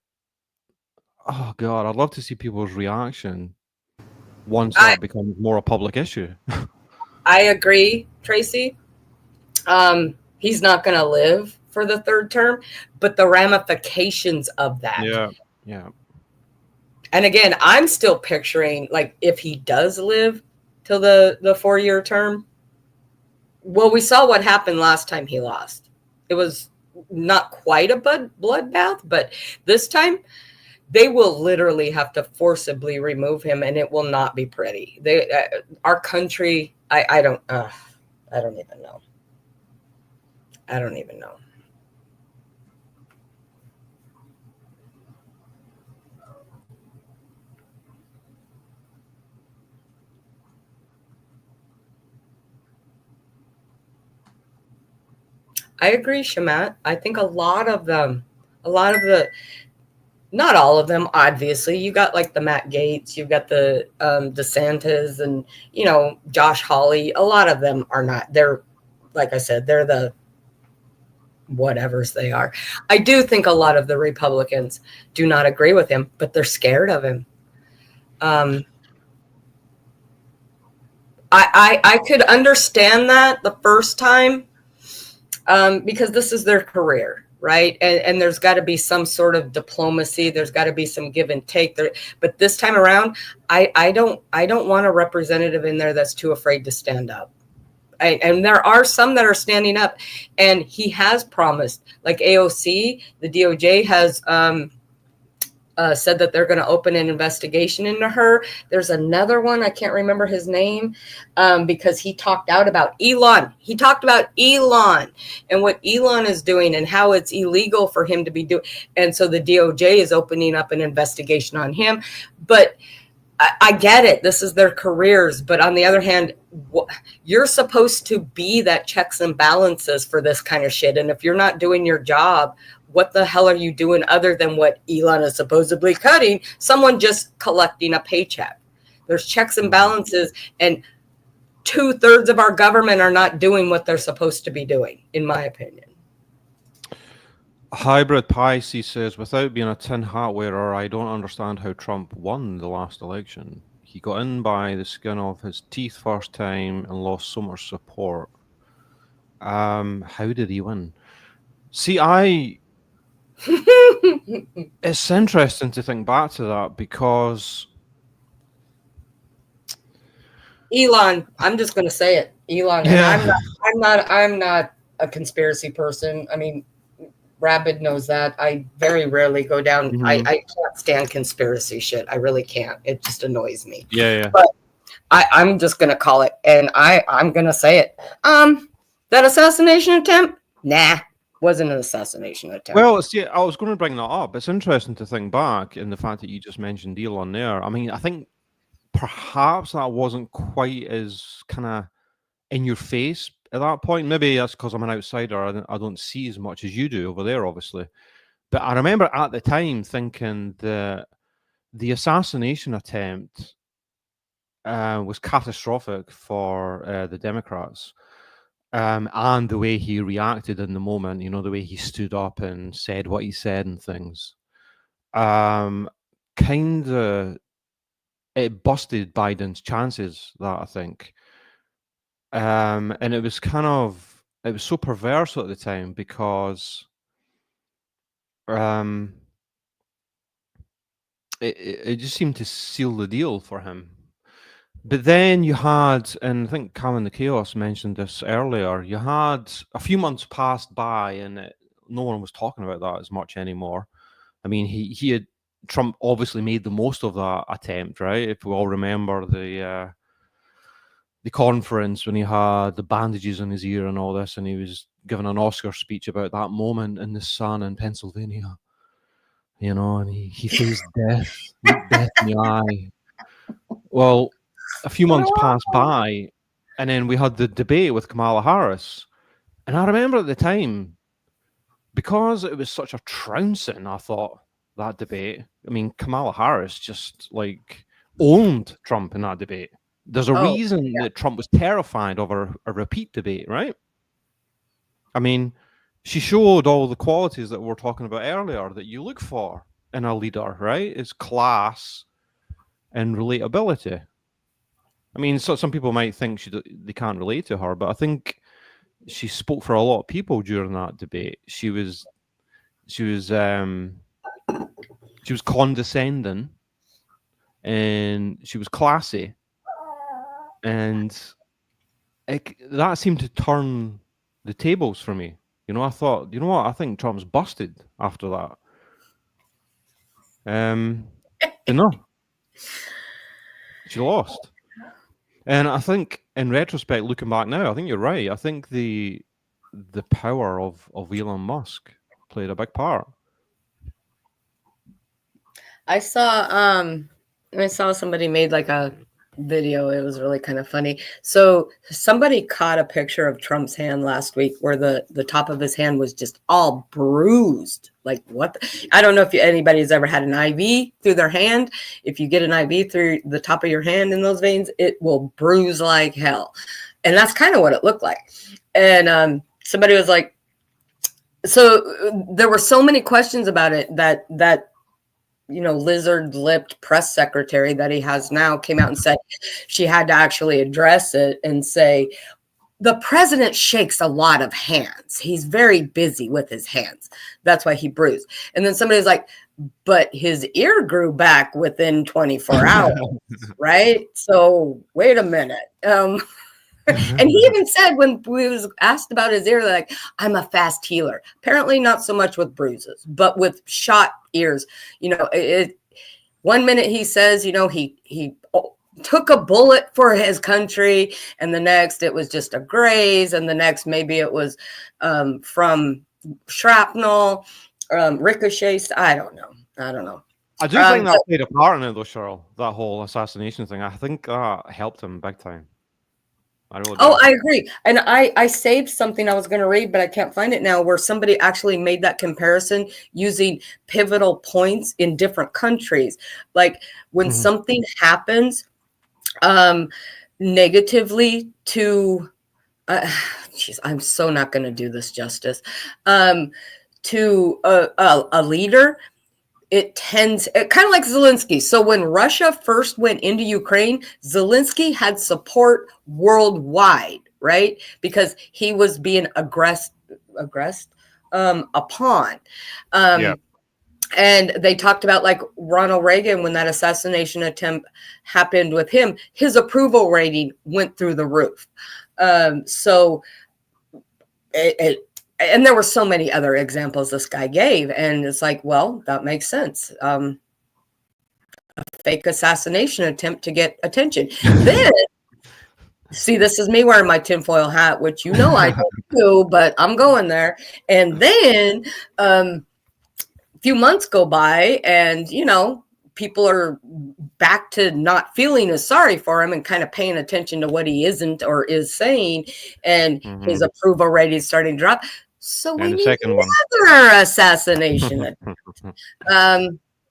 oh god, I'd love to see people's reaction once that becomes more a public issue. I agree, Tracy. He's not going to live for the 3rd term, but the ramifications of that. Yeah. And again, I'm still picturing, like, if he does live till the 4-year term. Well, we saw what happened last time he lost. It was not quite a bloodbath, but this time they will literally have to forcibly remove him, and it will not be pretty. Our country, I don't even know. I don't even know. I agree, Shamat. I think a lot of the, not all of them, obviously. You got like the Matt Gaetz, you've got the DeSantis, and, you know, Josh Hawley. A lot of them are not. They're, like I said, they're the whatevers they are. I do think a lot of the Republicans do not agree with him, but they're scared of him. Um, I could understand that the first time, because this is their career, right? And there's got to be some sort of diplomacy. There's got to be some give and take there. But this time around, I don't want a representative in there that's too afraid to stand up. And there are some that are standing up, and he has promised, like AOC, the DOJ has said that they're going to open an investigation into her. There's another one, I can't remember his name, because he talked out about Elon. He talked about Elon and what Elon is doing and how it's illegal for him to be doing. And so the DOJ is opening up an investigation on him. But I get it. This is their careers. But on the other hand, you're supposed to be that checks and balances for this kind of shit. And if you're not doing your job, what the hell are you doing other than what Elon is supposedly cutting? Someone just collecting a paycheck. There's checks and balances, and 2/3 of our government are not doing what they're supposed to be doing, in my opinion. Hybrid Pisces says, without being a tin hat wearer, I don't understand how Trump won the last election. He got in by the skin of his teeth first time and lost so much support. How did he win? See, it's interesting to think back to that because Elon, I'm just going to say it, Elon. Yeah. And I'm not a conspiracy person. I mean, Rabid knows that. I very rarely go down. Mhm. I can't stand conspiracy shit. I really can't. It just annoys me. Yeah. But I'm just going to call it, and I'm going to say it. That assassination attempt? Nah, wasn't an assassination attempt. Well, see, I was going to bring that up. It's interesting to think back in the fact that you just mentioned Elon there. I mean, I think perhaps that wasn't quite as kind of in your face at that point. Maybe that's because I'm an outsider. I don't see as much as you do over there, obviously. But I remember at the time thinking that the assassination attempt was catastrophic for the Democrats. And the way he reacted in the moment, you know, the way he stood up and said what he said and things, kind of, it busted Biden's chances, that I think. And it was so perverse at the time because it just seemed to seal the deal for him. But then you had, and I think Calvin the Chaos mentioned this earlier, you had a few months passed by and no one was talking about that as much anymore. I mean, Trump obviously made the most of that attempt, right? If we all remember the conference when he had the bandages in his ear and all this, and he was giving an Oscar speech about that moment in the sun in Pennsylvania, you know, and he faced death, looked death in the eye. Well, a few months passed by, and then we had the debate with Kamala Harris. And I remember at the time, because it was such a trouncing, I thought, that debate. I mean, Kamala Harris just, like, owned Trump in that debate. There's a reason that Trump was terrified of a repeat debate, right? I mean, she showed all the qualities that we were talking about earlier that you look for in a leader, right? It's class and relatability. I mean, so some people might think they can't relate to her, but I think she spoke for a lot of people during that debate. She was condescending, and she was classy, and that seemed to turn the tables for me. You know, I thought, you know what? I think Trump's busted after that. You know, she lost. And I think, in retrospect, looking back now, I think you're right. I think the power of Elon Musk played a big part. I saw somebody made like a video. It was really kind of funny. So somebody caught a picture of Trump's hand last week where the top of his hand was just all bruised. Like what? I don't know if anybody's ever had an IV through their hand. If you get an IV through the top of your hand in those veins, it will bruise like hell. And that's kind of what it looked like. And somebody was like, so there were so many questions about it that lizard-lipped press secretary that he has now came out and said she had to actually address it and say, the president shakes a lot of hands. He's very busy with his hands. That's why he bruised. And then somebody's like, but his ear grew back within 24 hours, right? So wait a minute. And he even said when we was asked about his ear, like, I'm a fast healer. Apparently not so much with bruises, but with shot ears. 1 minute he says, he took a bullet for his country, and the next it was just a graze, and the next maybe it was from shrapnel, ricochets. I don't know. I do think that played a part in it, though, Cheryl. That whole assassination thing. I think that helped him big time. I really do. I agree. And I saved something I was going to read, but I can't find it now, where somebody actually made that comparison using pivotal points in different countries. Like when something happens negatively to, I'm so not going to do this justice, to a leader, it kind of like Zelensky. So when Russia first went into Ukraine, Zelensky had support worldwide, right? Because he was being aggressed upon. And they talked about, like, Ronald Reagan, when that assassination attempt happened with him, his approval rating went through the roof. And there were so many other examples this guy gave. And it's like, well, that makes sense. A fake assassination attempt to get attention. Then, see, this is me wearing my tinfoil hat, which I don't do, but I'm going there. And then a few months go by, and, people are back to not feeling as sorry for him and kind of paying attention to what he isn't or is saying. And his approval rating is starting to drop. So we need another assassination.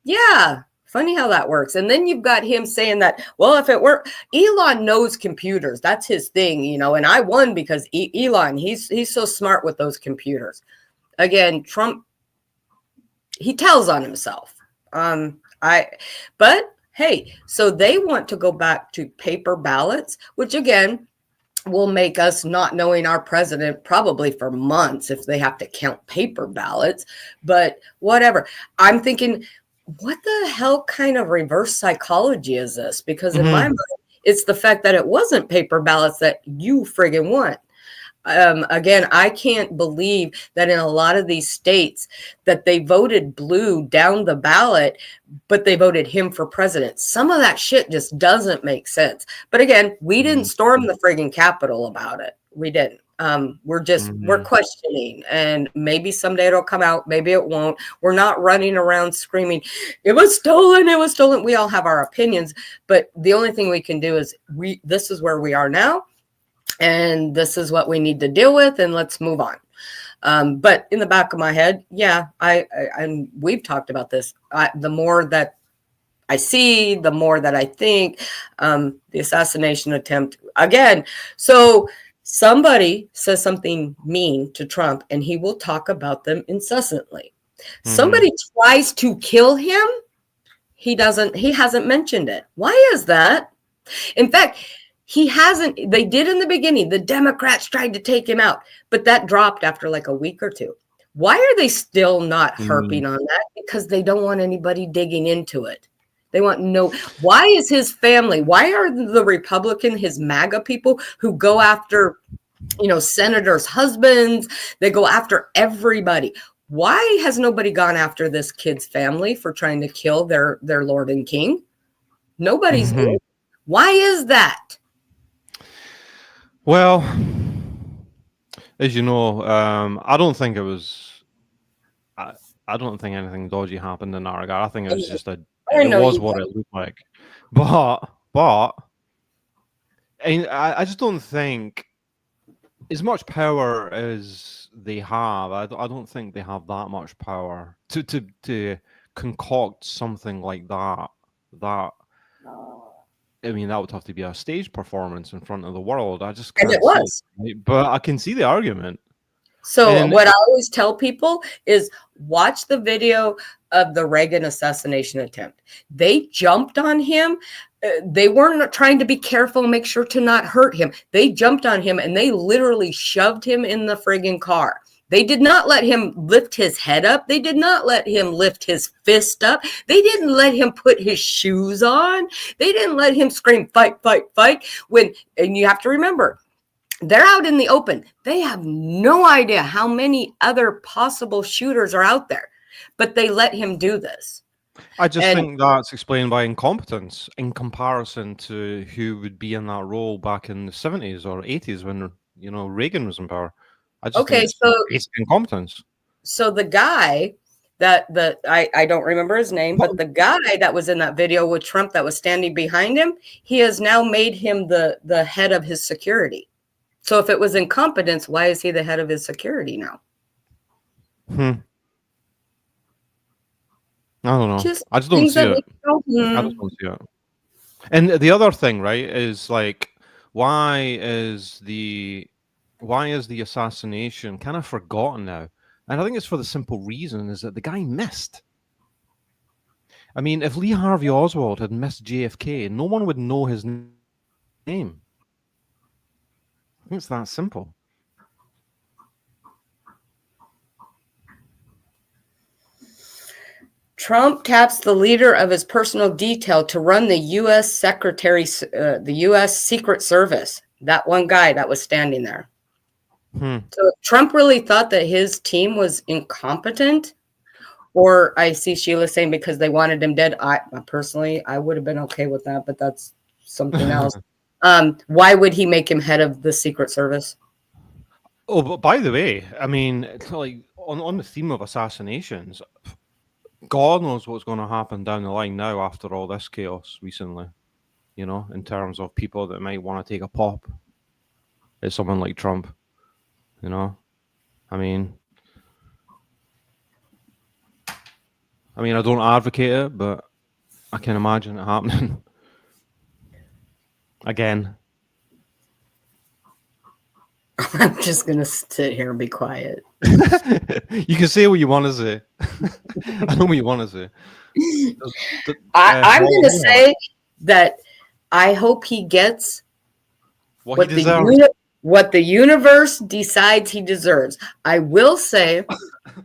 Yeah, funny how that works. And then you've got him saying that, well, if it were, Elon knows computers. That's his thing, and I won because Elon, he's so smart with those computers. Again, Trump, he tells on himself. But hey, so they want to go back to paper ballots, which again will make us not knowing our president probably for months if they have to count paper ballots. But whatever. I'm thinking, what the hell kind of reverse psychology is this? Because in my mind, it's the fact that it wasn't paper ballots that you friggin' won. Again, I can't believe that in a lot of these states that they voted blue down the ballot, but they voted him for president. Some of that shit just doesn't make sense. But again, we didn't storm the friggin' Capitol about it. We didn't. We're questioning, and maybe someday it'll come out. Maybe it won't. We're not running around screaming, it was stolen. It was stolen. We all have our opinions, but the only thing we can do is this is where we are now. And this is what we need to deal with, and let's move on. But in the back of my head, yeah, and we've talked about this. The more that I see, the more that I think the assassination attempt again. So somebody says something mean to Trump, and he will talk about them incessantly. Somebody tries to kill him. He hasn't mentioned it. Why is that? In fact, he hasn't. They did in the beginning. The Democrats tried to take him out, but that dropped after like a week or two. Why are they still not harping on that? Because they don't want anybody digging into it. They want why is his family? Why are the Republican, his MAGA people who go after, senators' husbands? They go after everybody. Why has nobody gone after this kid's family for trying to kill their Lord and King? Nobody's doing. Why is that? Well, as you know, I don't think it was. I don't think anything dodgy happened in that regard. I think it was just it was what it looked like. But I just don't think as much power as they have. I don't think they have that much power to concoct something like that. I mean, that would have to be a stage performance in front of the world. I just can't. And it was. But I can see the argument. So And- what I always tell people is watch the video of the Reagan assassination attempt. They jumped on him. They weren't trying to be careful and make sure to not hurt him. They jumped on him and they literally shoved him in the friggin' car. They did not let him lift his head up. They did not let him lift his fist up. They didn't let him put his shoes on. They didn't let him scream, fight, fight, fight. And you have to remember, they're out in the open. They have no idea how many other possible shooters are out there, but they let him do this. I just think that's explained by incompetence in comparison to who would be in that role back in the 70s or 80s when, you know, Reagan was in power. I just think it's incompetence. So the guy that I don't remember his name, but the guy that was in that video with Trump that was standing behind him, he has now made him the head of his security. So if it was incompetence, why is he the head of his security now? I don't know. I just don't see it. I just don't see it. And the other thing, right, is like, why is the assassination kind of forgotten now? And I think it's for the simple reason is that the guy missed. I mean, if Lee Harvey Oswald had missed JFK, no one would know his name. I think it's that simple. Trump taps the leader of his personal detail to run the U.S. the U.S. Secret Service. That one guy that was standing there. So Trump really thought that his team was incompetent, or I see Sheila saying because they wanted him dead. I personally would have been okay with that, but that's something else. Why would he make him head of the Secret Service? Oh, but by the way, I mean, like on the theme of assassinations, God knows what's going to happen down the line now after all this chaos recently, you know, in terms of people that might want to take a pop at someone like Trump, you know. I mean, I don't advocate it, but I can imagine it happening. Again. I'm just going to sit here and be quiet. You can say what you want to say. I know what you want to say. I'm going to say that I hope he gets what the universe decides he deserves. I will say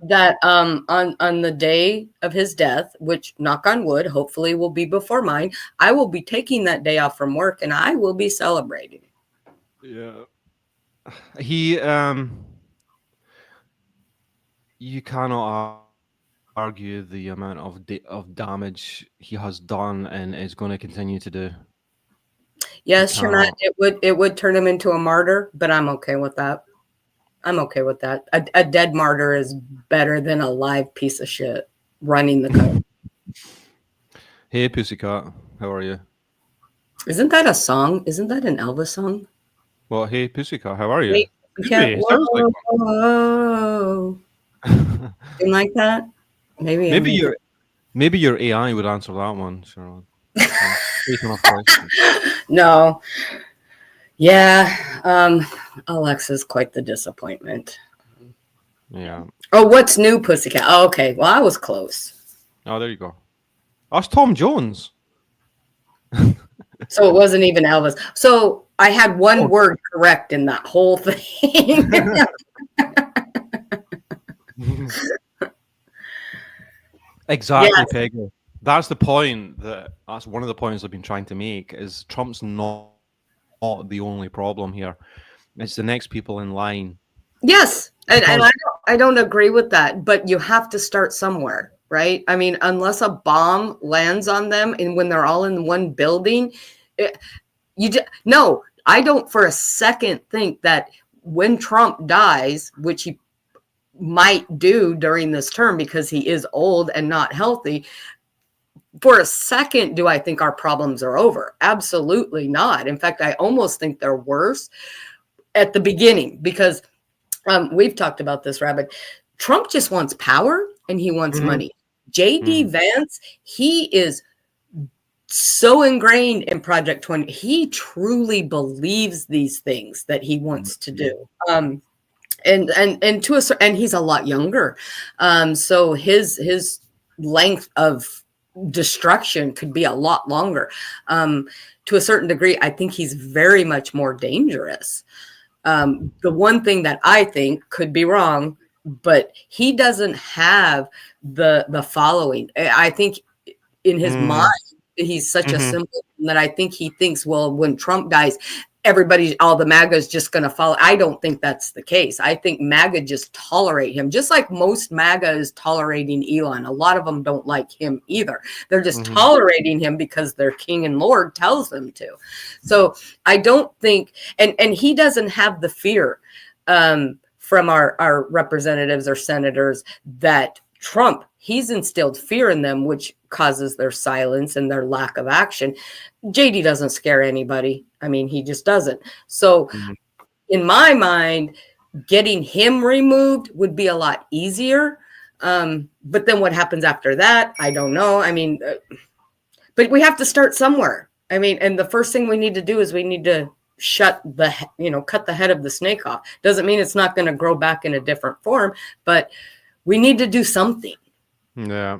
that on the day of his death, which knock on wood, hopefully will be before mine, I will be taking that day off from work and I will be celebrating. Yeah. He you cannot argue the amount of damage he has done and is going to continue to do. Yes, Shemad, it would turn him into a martyr, but I'm okay with that. I'm okay with that. A dead martyr is better than a live piece of shit running the country. Hey, Pussycat, how are you? Isn't that a song? Isn't that an Elvis song? Well, hey, Pussycat, how are you? Hey, Pussycat, whoa. Something like that? Maybe your AI would answer that one, Charlotte. No. Yeah. Alexa's quite the disappointment. Yeah. Oh, what's new, Pussycat? Oh, okay. Well, I was close. Oh, there you go. That's Tom Jones. So it wasn't even Elvis. So I had one word correct in that whole thing. Exactly, Yes. Peggy. That's the point. That's one of the points I've been trying to make. Is Trump's not the only problem here? It's the next people in line. Yes, and I don't agree with that. But you have to start somewhere, right? I mean, unless a bomb lands on them, and when they're all in one building, no. I don't for a second think that when Trump dies, which he might do during this term because he is old and not healthy, for a second do I think our problems are over. Absolutely not. In fact, I almost think they're worse at the beginning because we've talked about this, Rabbit. Trump just wants power and he wants money. J.D. Vance, he is so ingrained in Project 20. He truly believes these things that he wants to do. and to a certain, and he's a lot younger, so his length of destruction could be a lot longer. To a certain degree, I think he's very much more dangerous. The one thing that I think, could be wrong, but he doesn't have the following. I think in his mind, he's such a symbol that I think he thinks, well, when Trump dies, all the MAGA is just going to follow. I don't think that's the case. I think MAGA just tolerate him, just like most MAGA is tolerating Elon. A lot of them don't like him either. They're just tolerating him because their king and lord tells them to. So I don't think, and he doesn't have the fear from our representatives or senators that Trump, he's instilled fear in them, which causes their silence and their lack of action. JD doesn't scare anybody. I mean, he just doesn't. So in my mind, getting him removed would be a lot easier. But then what happens after that, I don't know. I mean, but we have to start somewhere. I mean, and the first thing we need to do is we need to cut the head of the snake off. Doesn't mean it's not going to grow back in a different form, but we need to do something. Yeah.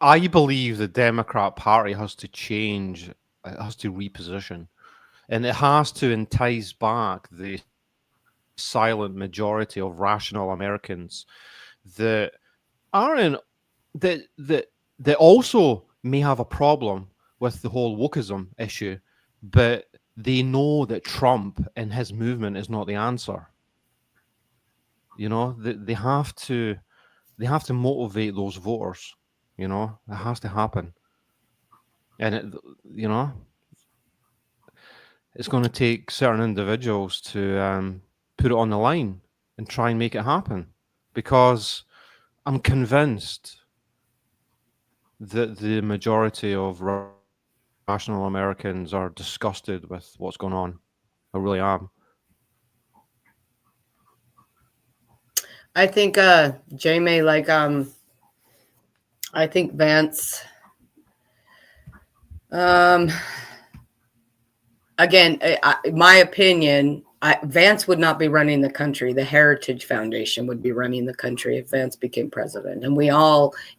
I believe the Democrat Party has to change. It has to reposition, and it has to entice back the silent majority of rational Americans that aren't that also may have a problem with the whole wokeism issue, but they know that Trump and his movement is not the answer. You know, they have to motivate those voters. You know, it has to happen, and it's going to take certain individuals to put it on the line and try and make it happen, because I'm convinced that the majority of rational Americans are disgusted with what's going on. I really am. I think Jamie, like I think Vance, again, my opinion, Vance would not be running the country. The Heritage Foundation would be running the country if Vance became president. And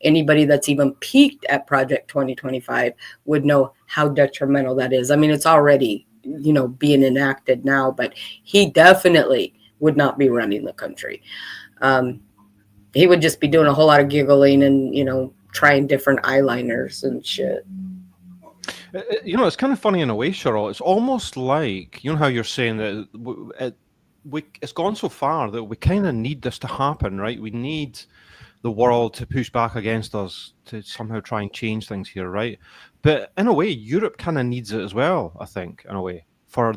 anybody that's even peeked at Project 2025 would know how detrimental that is. I mean, it's already, being enacted now, but he definitely would not be running the country. He would just be doing a whole lot of giggling and, trying different eyeliners and shit. It's kind of funny in a way, Cheryl. It's almost like, how you're saying that it's gone so far that we kind of need this to happen, right? We need the world to push back against us to somehow try and change things here, right? But in a way, Europe kind of needs it as well, I think, in a way, for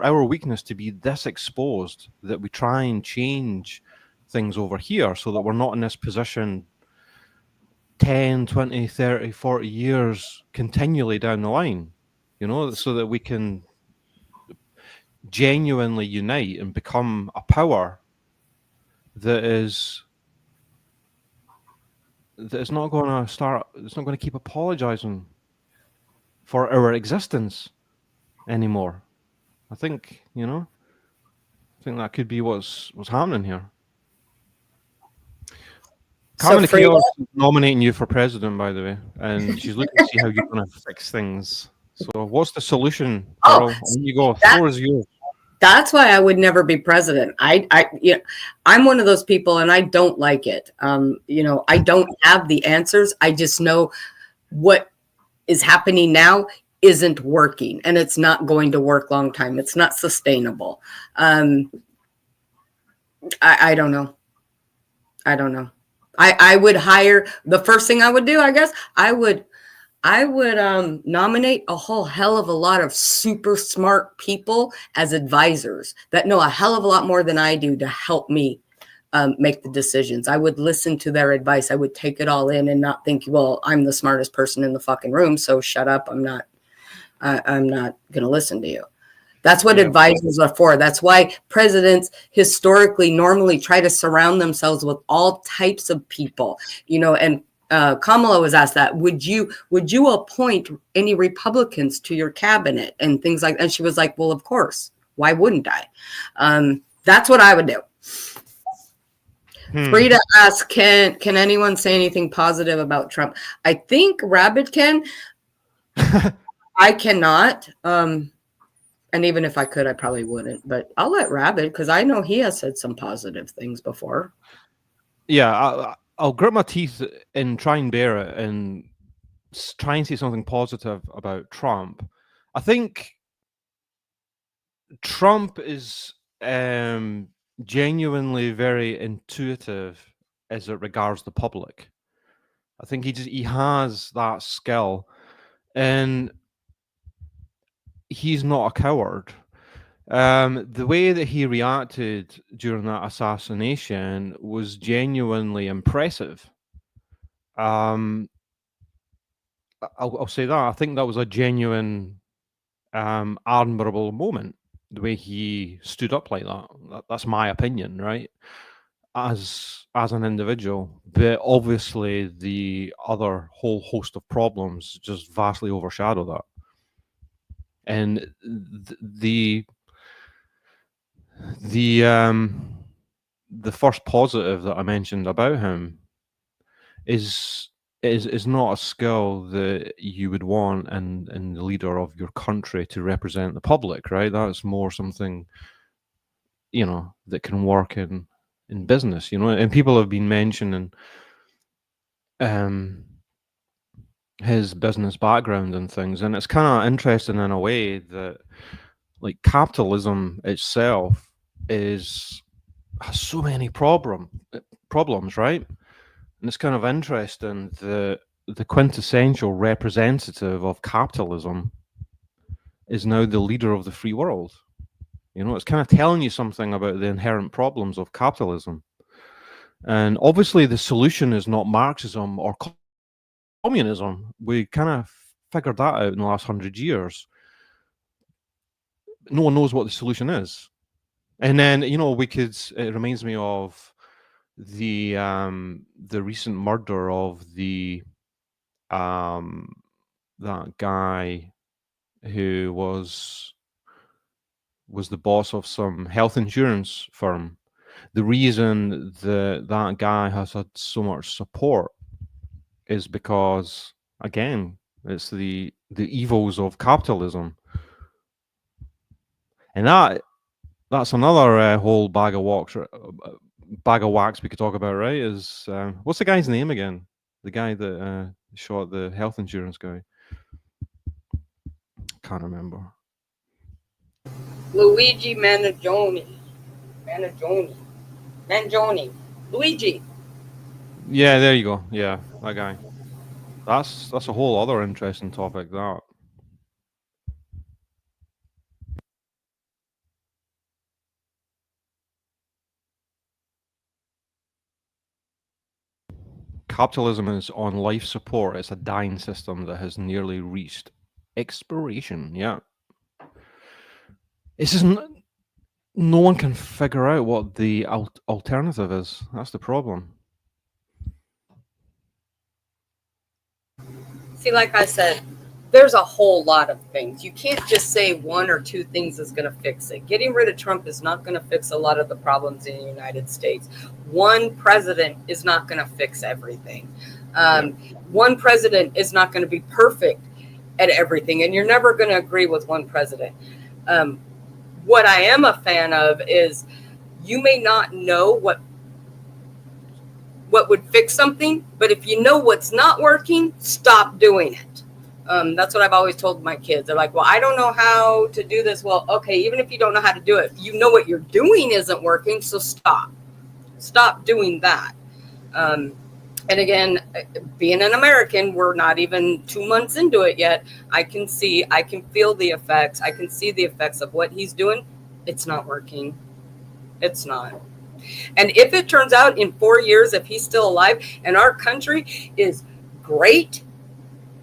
our weakness to be this exposed, that we try and change things over here so that we're not in this position 10, 20, 30, 40 years continually down the line, so that we can genuinely unite and become a power that is not going to keep apologizing for our existence anymore. I think, that could be what's happening here. Carmen Akio is nominating you for president, by the way, and she's looking to see how you're going to fix things. So what's the solution, Carol? When you go, the floor is yours. That's why I would never be president. I'm one of those people, and I don't like it. I don't have the answers. I just know what is happening now isn't working, and it's not going to work long time. It's not sustainable. I don't know. I would hire, the first thing I would do, I guess, I would nominate a whole hell of a lot of super smart people as advisors that know a hell of a lot more than I do to help me make the decisions. I would listen to their advice. I would take it all in and not think, well, I'm the smartest person in the fucking room, so shut up. I'm not going to listen to you. That's what advisors are for. That's why presidents historically normally try to surround themselves with all types of people, and Kamala was asked that, would you appoint any Republicans to your cabinet and things like that? And she was like, well, of course, why wouldn't I? That's what I would do. Hmm. Free to ask, can anyone say anything positive about Trump? I think Rabbit can. I cannot. And even if I could, I probably wouldn't. But I'll let Rabbit, because I know he has said some positive things before. Yeah, I'll grit my teeth and try and bear it and try and say something positive about Trump. I think Trump is genuinely very intuitive as it regards the public. I think he has that skill, and he's not a coward. The way that he reacted during that assassination was genuinely impressive. I'll say that. I think that was a genuine, admirable moment. The way he stood up like that. That's my opinion, right? As an individual, but obviously the other whole host of problems just vastly overshadow that. And the first positive that I mentioned about him is not a skill that you would want in the leader of your country to represent the public, right? That's more something, that can work in business, and people have been mentioning his business background and things, and it's kind of interesting in a way that, like, capitalism itself has so many problems, right? And it's kind of interesting that the quintessential representative of capitalism is now the leader of the free world. It's kind of telling you something about the inherent problems of capitalism. And obviously the solution is not Marxism or communism. We kind of figured that out in the last 100 years. No one knows what the solution is. And then, it reminds me of the recent murder of that guy who was the boss of some health insurance firm. The reason that guy has had so much support is because, again, it's the evils of capitalism. And that's another whole bag of wax we could talk about, right? Is what's the guy's name again? The guy that shot the health insurance guy. Can't remember. Luigi Mangione. Luigi. Yeah, there you go. Yeah, that guy. That's a whole other interesting topic. That. Capitalism is on life support. It's a dying system that has nearly reached expiration. Yeah. It's just no one can figure out what the alternative is. That's the problem. See, like I said, there's a whole lot of things. You can't just say one or two things is going to fix it. Getting rid of Trump is not going to fix a lot of the problems in the United States. One president is not going to fix everything. One president is not going to be perfect at everything, and you're never going to agree with one president. What I am a fan of is you may not know what would fix something, but if you know what's not working, stop doing it. That's what I've always told my kids. They're like, well, I don't know how to do this. Well, okay, even if you don't know how to do it, you know what you're doing isn't working, so stop doing that. And again, being an American, we're not even 2 months into it yet. I can feel the effects. I can see the effects of what he's doing. It's not working. It's not. And if it turns out in 4 years, if he's still alive and our country is great,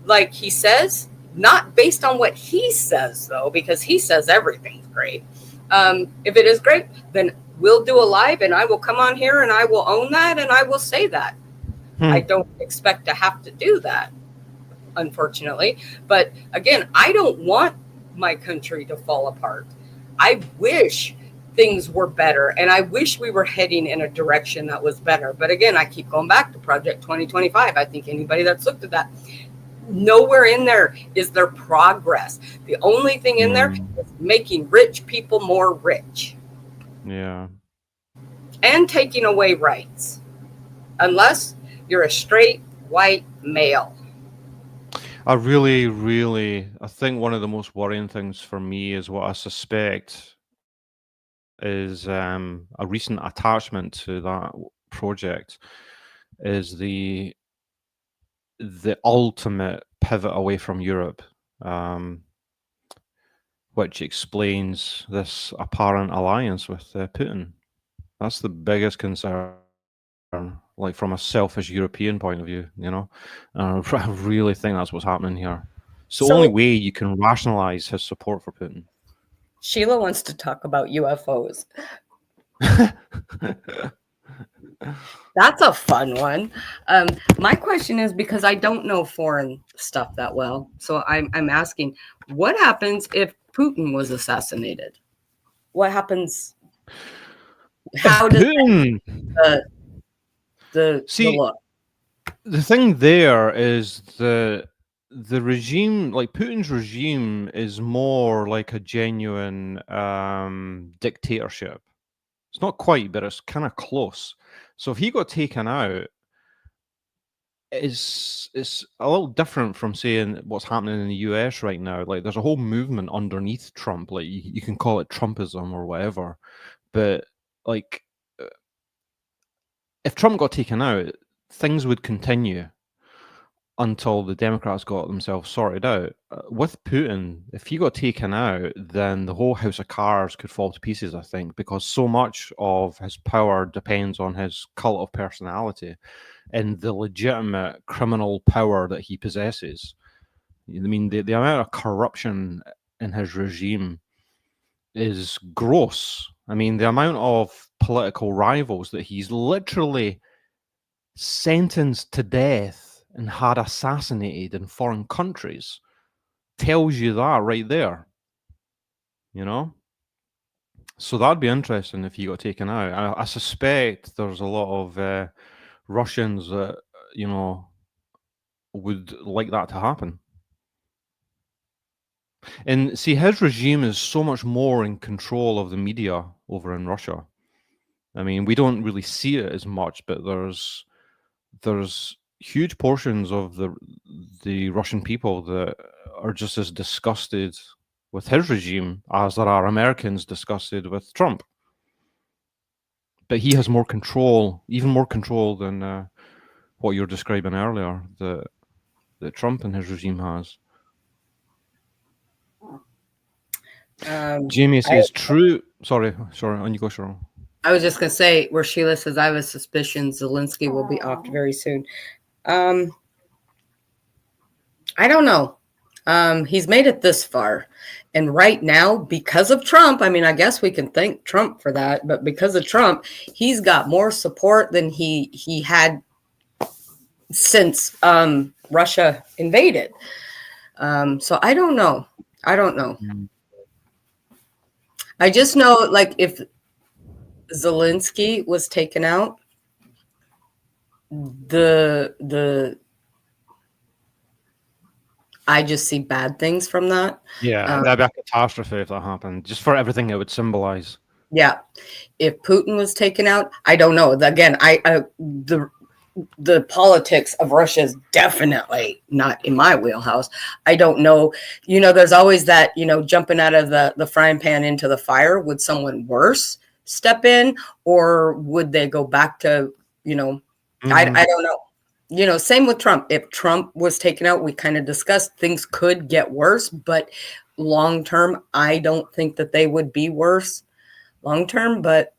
like he says, not based on what he says, though, because he says everything's great. If it is great, then we'll do a live and I will come on here and I will own that and I will say that. I don't expect to have to do that, unfortunately. But again, I don't want my country to fall apart. I wish things were better. And I wish we were heading in a direction that was better. But again, I keep going back to Project 2025. I think anybody that's looked at that, nowhere in there is there progress. The only thing in there is making rich people more rich. Yeah. And taking away rights. Unless you're a straight white male. I think one of the most worrying things for me is what I suspect is a recent attachment to that project is the ultimate pivot away from Europe, which explains this apparent alliance with Putin. That's the biggest concern, like from a selfish European point of view, you know. I really think that's what's happening here. It's the only way you can rationalize his support for Putin. Sheila wants to talk about UFOs. That's a fun one. My question is, because I don't know foreign stuff that well, so I'm asking, what happens if Putin was assassinated? What happens? How does Putin? The look? The thing there is the regime, like Putin's regime, is more like a genuine dictatorship. It's not quite, but it's kind of close. So if he got taken out, it's a little different from saying what's happening in the US right now. Like there's a whole movement underneath Trump. Like you can call it Trumpism or whatever, but like if Trump got taken out, things would continue until the Democrats got themselves sorted out. With Putin, if he got taken out, then the whole house of cards could fall to pieces, I think, because so much of his power depends on his cult of personality and the legitimate criminal power that he possesses. I mean, the amount of corruption in his regime is gross. I mean, the amount of political rivals that he's literally sentenced to death and had assassinated in foreign countries tells you that right there, you know? So that'd be interesting if he got taken out. I suspect there's a lot of Russians that, you know, would like that to happen. And see, his regime is so much more in control of the media over in Russia. I mean, we don't really see it as much, but there's huge portions of the Russian people that are just as disgusted with his regime as there are Americans disgusted with Trump. But he has more control, even more control than what you're describing earlier, that Trump and his regime has. Jamie says, true. Sorry, on you go, Cheryl. I was just going to say, where Sheila says, I have a suspicion Zelenskyy will be offed very soon. I don't know. He's made it this far. And right now, because of Trump, I mean, I guess we can thank Trump for that, but because of Trump, he's got more support than he had since Russia invaded. So I don't know. I just know, like, if Zelenskyy was taken out, I just see bad things from that. Yeah, that'd be a catastrophe if that happened, just for everything it would symbolize. Yeah. If Putin was taken out, I don't know. Again, the politics of Russia is definitely not in my wheelhouse. I don't know. You know, there's always that, you know, jumping out of the frying pan into the fire. Would someone worse step in, or would they go back to, you know, I don't know. You know, same with Trump. If Trump was taken out, we kind of discussed things could get worse, but long term, I don't think that they would be worse long term. But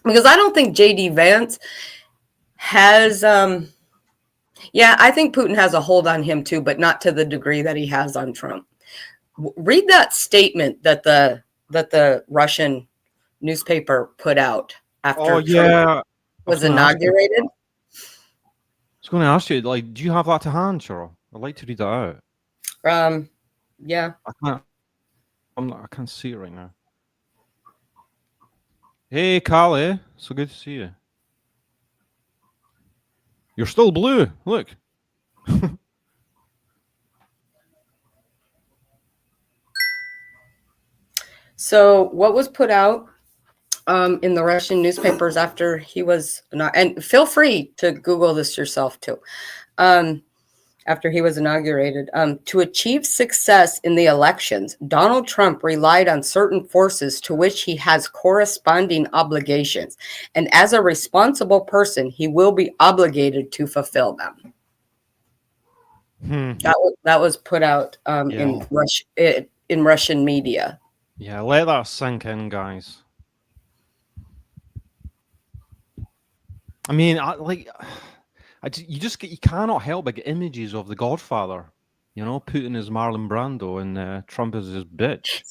because I don't think JD Vance has, I think Putin has a hold on him too, but not to the degree that he has on Trump. Read that statement that the Russian newspaper put out after Trump was inaugurated. I was going to ask you, like, do you have that to hand, Cheryl? I'd like to read that out. Yeah. I can't see it right now. Hey, Callie. So good to see you. You're still blue. Look. So what was put out in the Russian newspapers after he was and feel free to Google this yourself too. After he was inaugurated, to achieve success in the elections, Donald Trump relied on certain forces to which he has corresponding obligations, and as a responsible person, he will be obligated to fulfill them. That was put out Yeah. in Russian media. Yeah, let that sink in, guys. I mean, you cannot help but get images of the Godfather. You know, Putin is Marlon Brando and Trump is his bitch.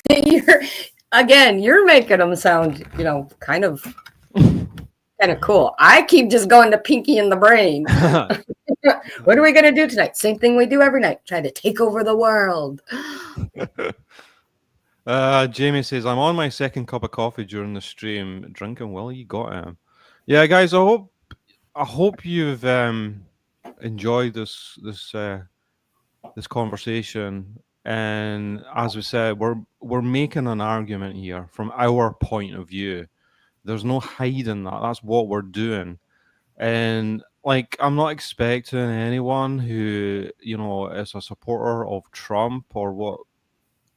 You're making them sound, kind of cool. I keep just going to Pinky in the Brain. What are we going to do tonight? Same thing we do every night. Try to take over the world. Jamie says, I'm on my second cup of coffee during the stream. Drinking well, you got him. Yeah, guys, I hope you've enjoyed this conversation. And as we said, we're making an argument here from our point of view. There's no hiding that. That's what we're doing. And like, I'm not expecting anyone who, is a supporter of Trump or what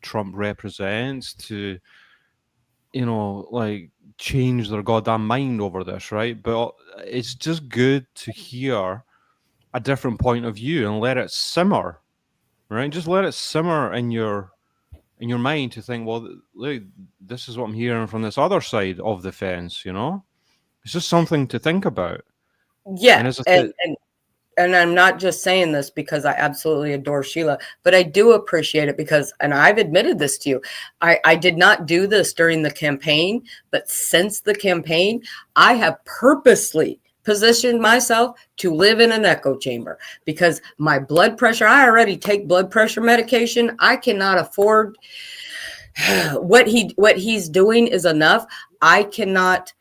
Trump represents to, like change their goddamn mind over this, right? But it's just good to hear a different point of view and let it simmer, right? Just let it simmer in your mind to think, well, look, this is what I'm hearing from this other side of the fence, It's just something to think about. Yeah, And as I said, and I'm not just saying this because I absolutely adore Sheila, but I do appreciate it because, and I've admitted this to you, I did not do this during the campaign, but since the campaign, I have purposely positioned myself to live in an echo chamber because my blood pressure, I already take blood pressure medication. I cannot afford what he's doing is enough. I cannot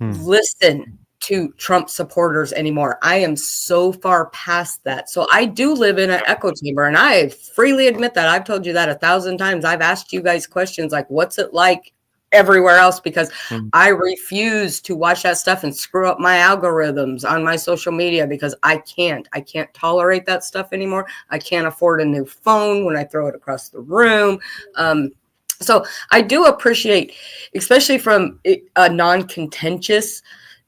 listen to Trump supporters anymore. I am so far past that. So I do live in an echo chamber, and I freely admit that. I've told you that 1,000 times. I've asked you guys questions like, what's it like everywhere else? Because I refuse to watch that stuff and screw up my algorithms on my social media because I can't tolerate that stuff anymore. I can't afford a new phone when I throw it across the room. So I do appreciate, especially from a non-contentious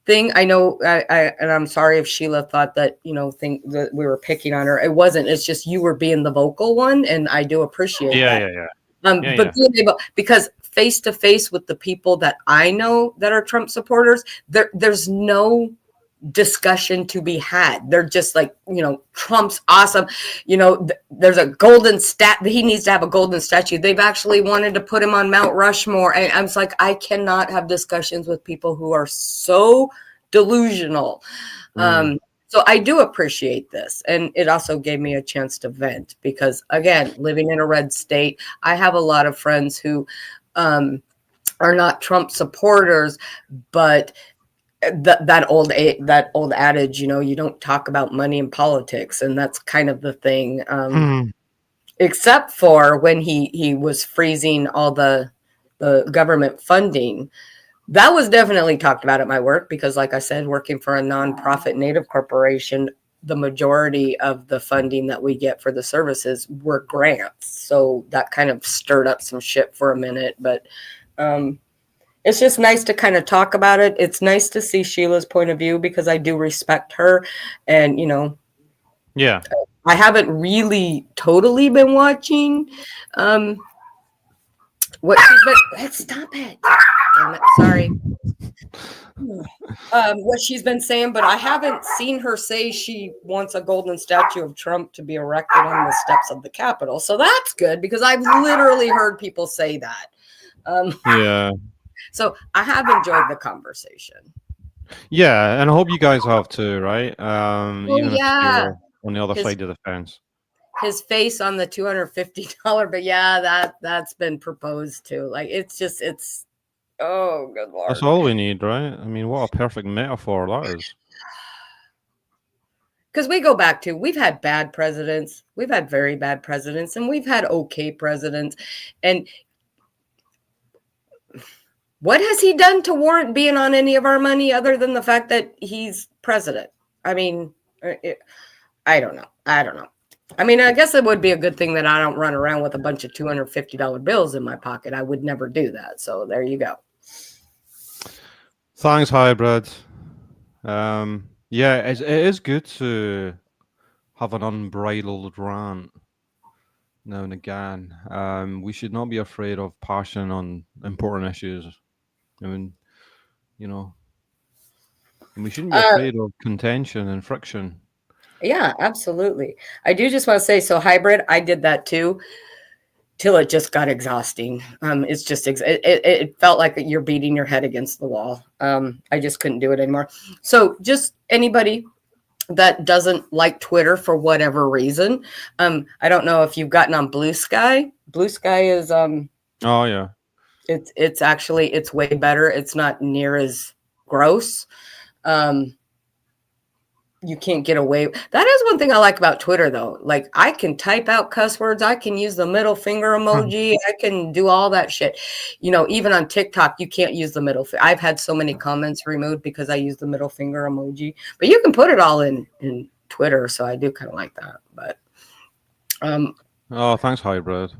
thing. I know, and I'm sorry if Sheila thought that, think that we were picking on her. It wasn't. It's just you were being the vocal one, and I do appreciate that. Yeah. But being able, because face to face with the people that I know that are Trump supporters, there's no discussion to be had. They're just like, Trump's awesome. There's a golden he needs to have a golden statue. They've actually wanted to put him on Mount Rushmore. And I'm just like, I cannot have discussions with people who are so delusional. So I do appreciate this. And it also gave me a chance to vent because, again, living in a red state, I have a lot of friends who are not Trump supporters, but that old adage, you don't talk about money in politics, and that's kind of the thing. Except for when he was freezing all the government funding, that was definitely talked about at my work because, like I said, working for a nonprofit Native corporation, the majority of the funding that we get for the services were grants. So that kind of stirred up some shit for a minute, but it's just nice to kind of talk about it. It's nice to see Sheila's point of view because I do respect her. And, yeah, I haven't really totally been watching what she's been. Stop it. Damn it. Sorry. What she's been saying, but I haven't seen her say she wants a golden statue of Trump to be erected on the steps of the Capitol. So that's good because I've literally heard people say that. yeah. So I have enjoyed the conversation. Yeah, and I hope you guys have too, right? Even if you're on the other side of the fence. His face on the $250, but yeah, that's been proposed to. Like, it's Oh, good Lord. That's all we need, right? I mean, what a perfect metaphor that is. Because we go back to, we've had bad presidents, we've had very bad presidents, and we've had okay presidents. And what has he done to warrant being on any of our money other than the fact that he's president? I mean, I don't know. I mean, I guess it would be a good thing that I don't run around with a bunch of $250 bills in my pocket. I would never do that. So there you go. Thanks, Hybrid. Yeah, it is good to have an unbridled rant now and again. We should not be afraid of passion on important issues. I mean, you know, and we shouldn't be afraid of contention and friction. Yeah, absolutely. I do just want to say, so Hybrid, I did that too, till it just got exhausting. It's just, it felt like you're beating your head against the wall. I just couldn't do it anymore. So just anybody that doesn't like Twitter for whatever reason, I don't know if you've gotten on Blue Sky. Blue Sky is, Oh yeah, it's actually, it's way better. It's not near as gross. You can't get away. That is one thing I like about Twitter, though. Like, I can type out cuss words. I can use the middle finger emoji. I can do all that shit. You know, even on TikTok, you can't use the middle. I've had so many comments removed because I use the middle finger emoji. But you can put it all in Twitter, so I do kind of like that. But oh, thanks, Hybrid.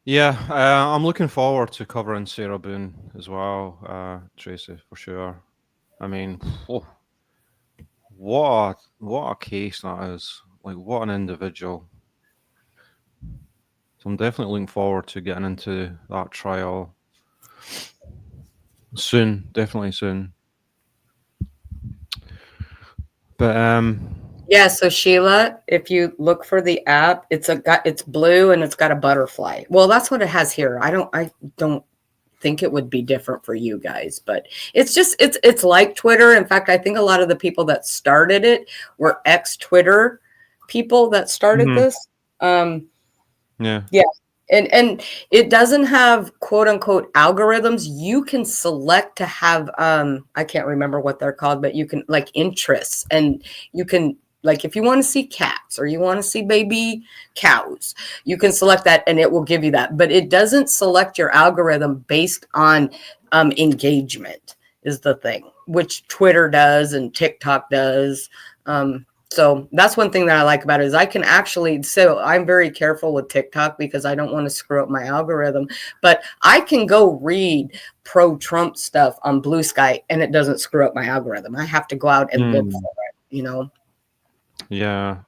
Yeah, I'm looking forward to covering Sarah Boone as well, Tracy, for sure. I mean, what a case that is. Like, what an individual. So I'm definitely looking forward to getting into that trial soon, definitely soon. But yeah, so Sheila, if you look for the app, it's blue and it's got a butterfly. Well, that's what it has here. I don't think it would be different for you guys, but it's just it's like Twitter. In fact, I think a lot of the people that started it were ex-Twitter people that started this. Yeah. And it doesn't have quote unquote algorithms. You can select to have I can't remember what they're called, but you can like interests, and you can, like, if you want to see cats or you want to see baby cows, you can select that and it will give you that. But it doesn't select your algorithm based on engagement is the thing, which Twitter does and TikTok does. So that's one thing that I like about it is I can actually, so I'm very careful with TikTok because I don't want to screw up my algorithm, but I can go read pro-Trump stuff on Blue Sky and it doesn't screw up my algorithm. I have to go out and look for it, you know? Yeah,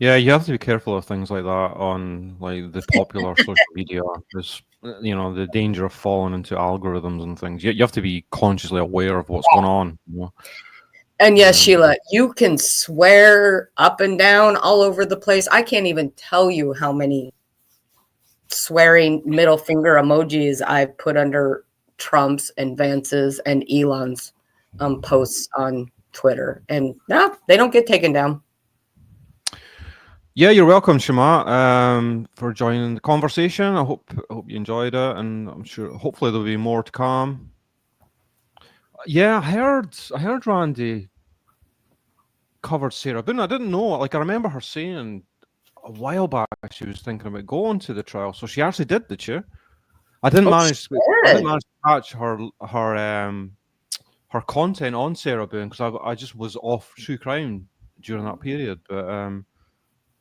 you have to be careful of things like that on like the popular social media. There's, you know, the danger of falling into algorithms and things. You have to be consciously aware of what's going on. You know? And yes, Sheila, you can swear up and down all over the place. I can't even tell you how many swearing middle finger emojis I've put under Trump's and Vance's and Elon's posts on Twitter. And no, they don't get taken down. Yeah, you're welcome, Shema, for joining the conversation. I hope you enjoyed it, and I'm sure hopefully there'll be more to come. Yeah, I heard Randy covered Sarah Boone. I didn't know. Like, I remember her saying a while back she was thinking about going to the trial, so she actually did she? I didn't manage to catch her content on Sarah Boone because I just was off true crime during that period. But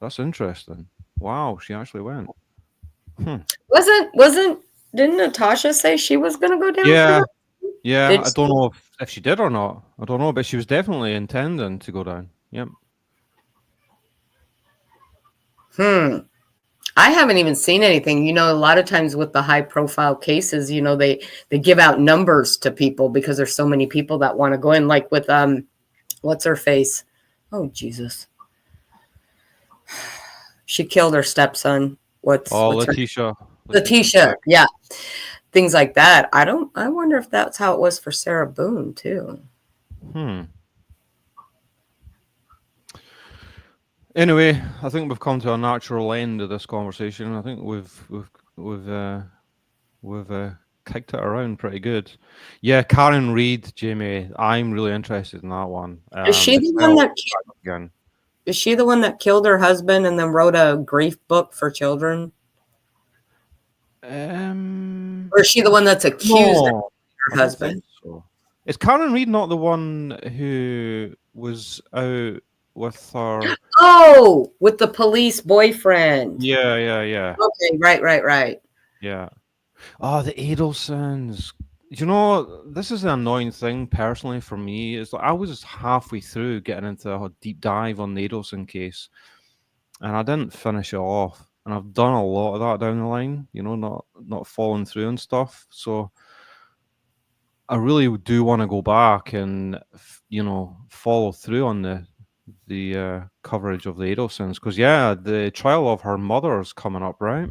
that's interesting. Wow, she actually went. Didn't Natasha say she was going to go down? Yeah. Yeah, I don't know if she did or not. I don't know, but she was definitely intending to go down. Yep. I haven't even seen anything. You know, a lot of times with the high profile cases, you know, they give out numbers to people because there's so many people that want to go in, like with what's her face? Oh, Jesus. She killed her stepson. Letitia. Letitia, yeah. Things like that. I wonder if that's how it was for Sarah Boone too. Anyway, I think we've come to a natural end of this conversation. I think we've kicked it around pretty good. Yeah, Karen Reid, Jamie. I'm really interested in that one. Is she the one that again? is she the one that killed her husband and then wrote a grief book for children? Or is she the one that's accused of her husband? So. Is Karen Reid not the one who was out with her? Oh, with the police boyfriend. Yeah. Okay, right. Yeah. Oh, the Adelsons. You know, this is an annoying thing personally for me. Is like I was halfway through getting into a deep dive on the Adelson case, and I didn't finish it off. And I've done a lot of that down the line. You know, not following through and stuff. So I really do want to go back and follow through on the coverage of the Adelsons, because the trial of her mother is coming up, right?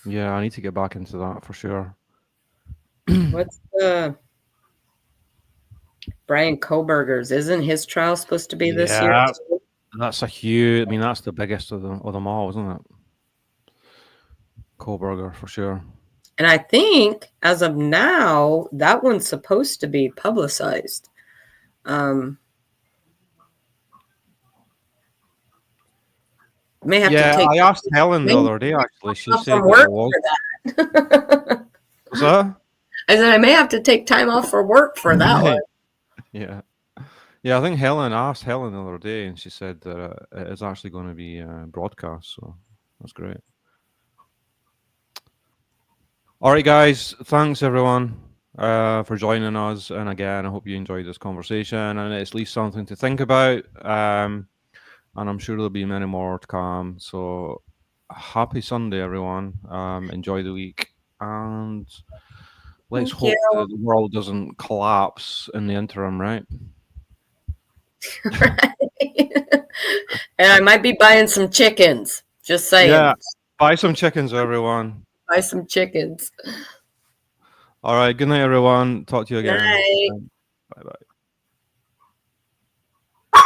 Yeah, I need to get back into that for sure. What's the Brian Koberger's? Isn't his trial supposed to be this year? That's a huge. I mean, that's the biggest of them all, isn't it? Koberger for sure. And I think as of now, that one's supposed to be publicized. May have to take. I asked Helen the other day. Actually, she said from work for that. What's that? I said I may have to take time off for work for that one. Yeah. I think I asked Helen the other day, and she said that it is actually going to be broadcast. So that's great. All right, guys. Thanks everyone for joining us. And again, I hope you enjoyed this conversation, and it's at least something to think about. And I'm sure there'll be many more to come. So happy Sunday, everyone. Enjoy the week, and let's hope that the world doesn't collapse in the interim, right? Right. And I might be buying some chickens. Just saying. Yeah, buy some chickens, everyone. Buy some chickens. All right. Good night, everyone. Talk to you again. Bye. Bye-bye.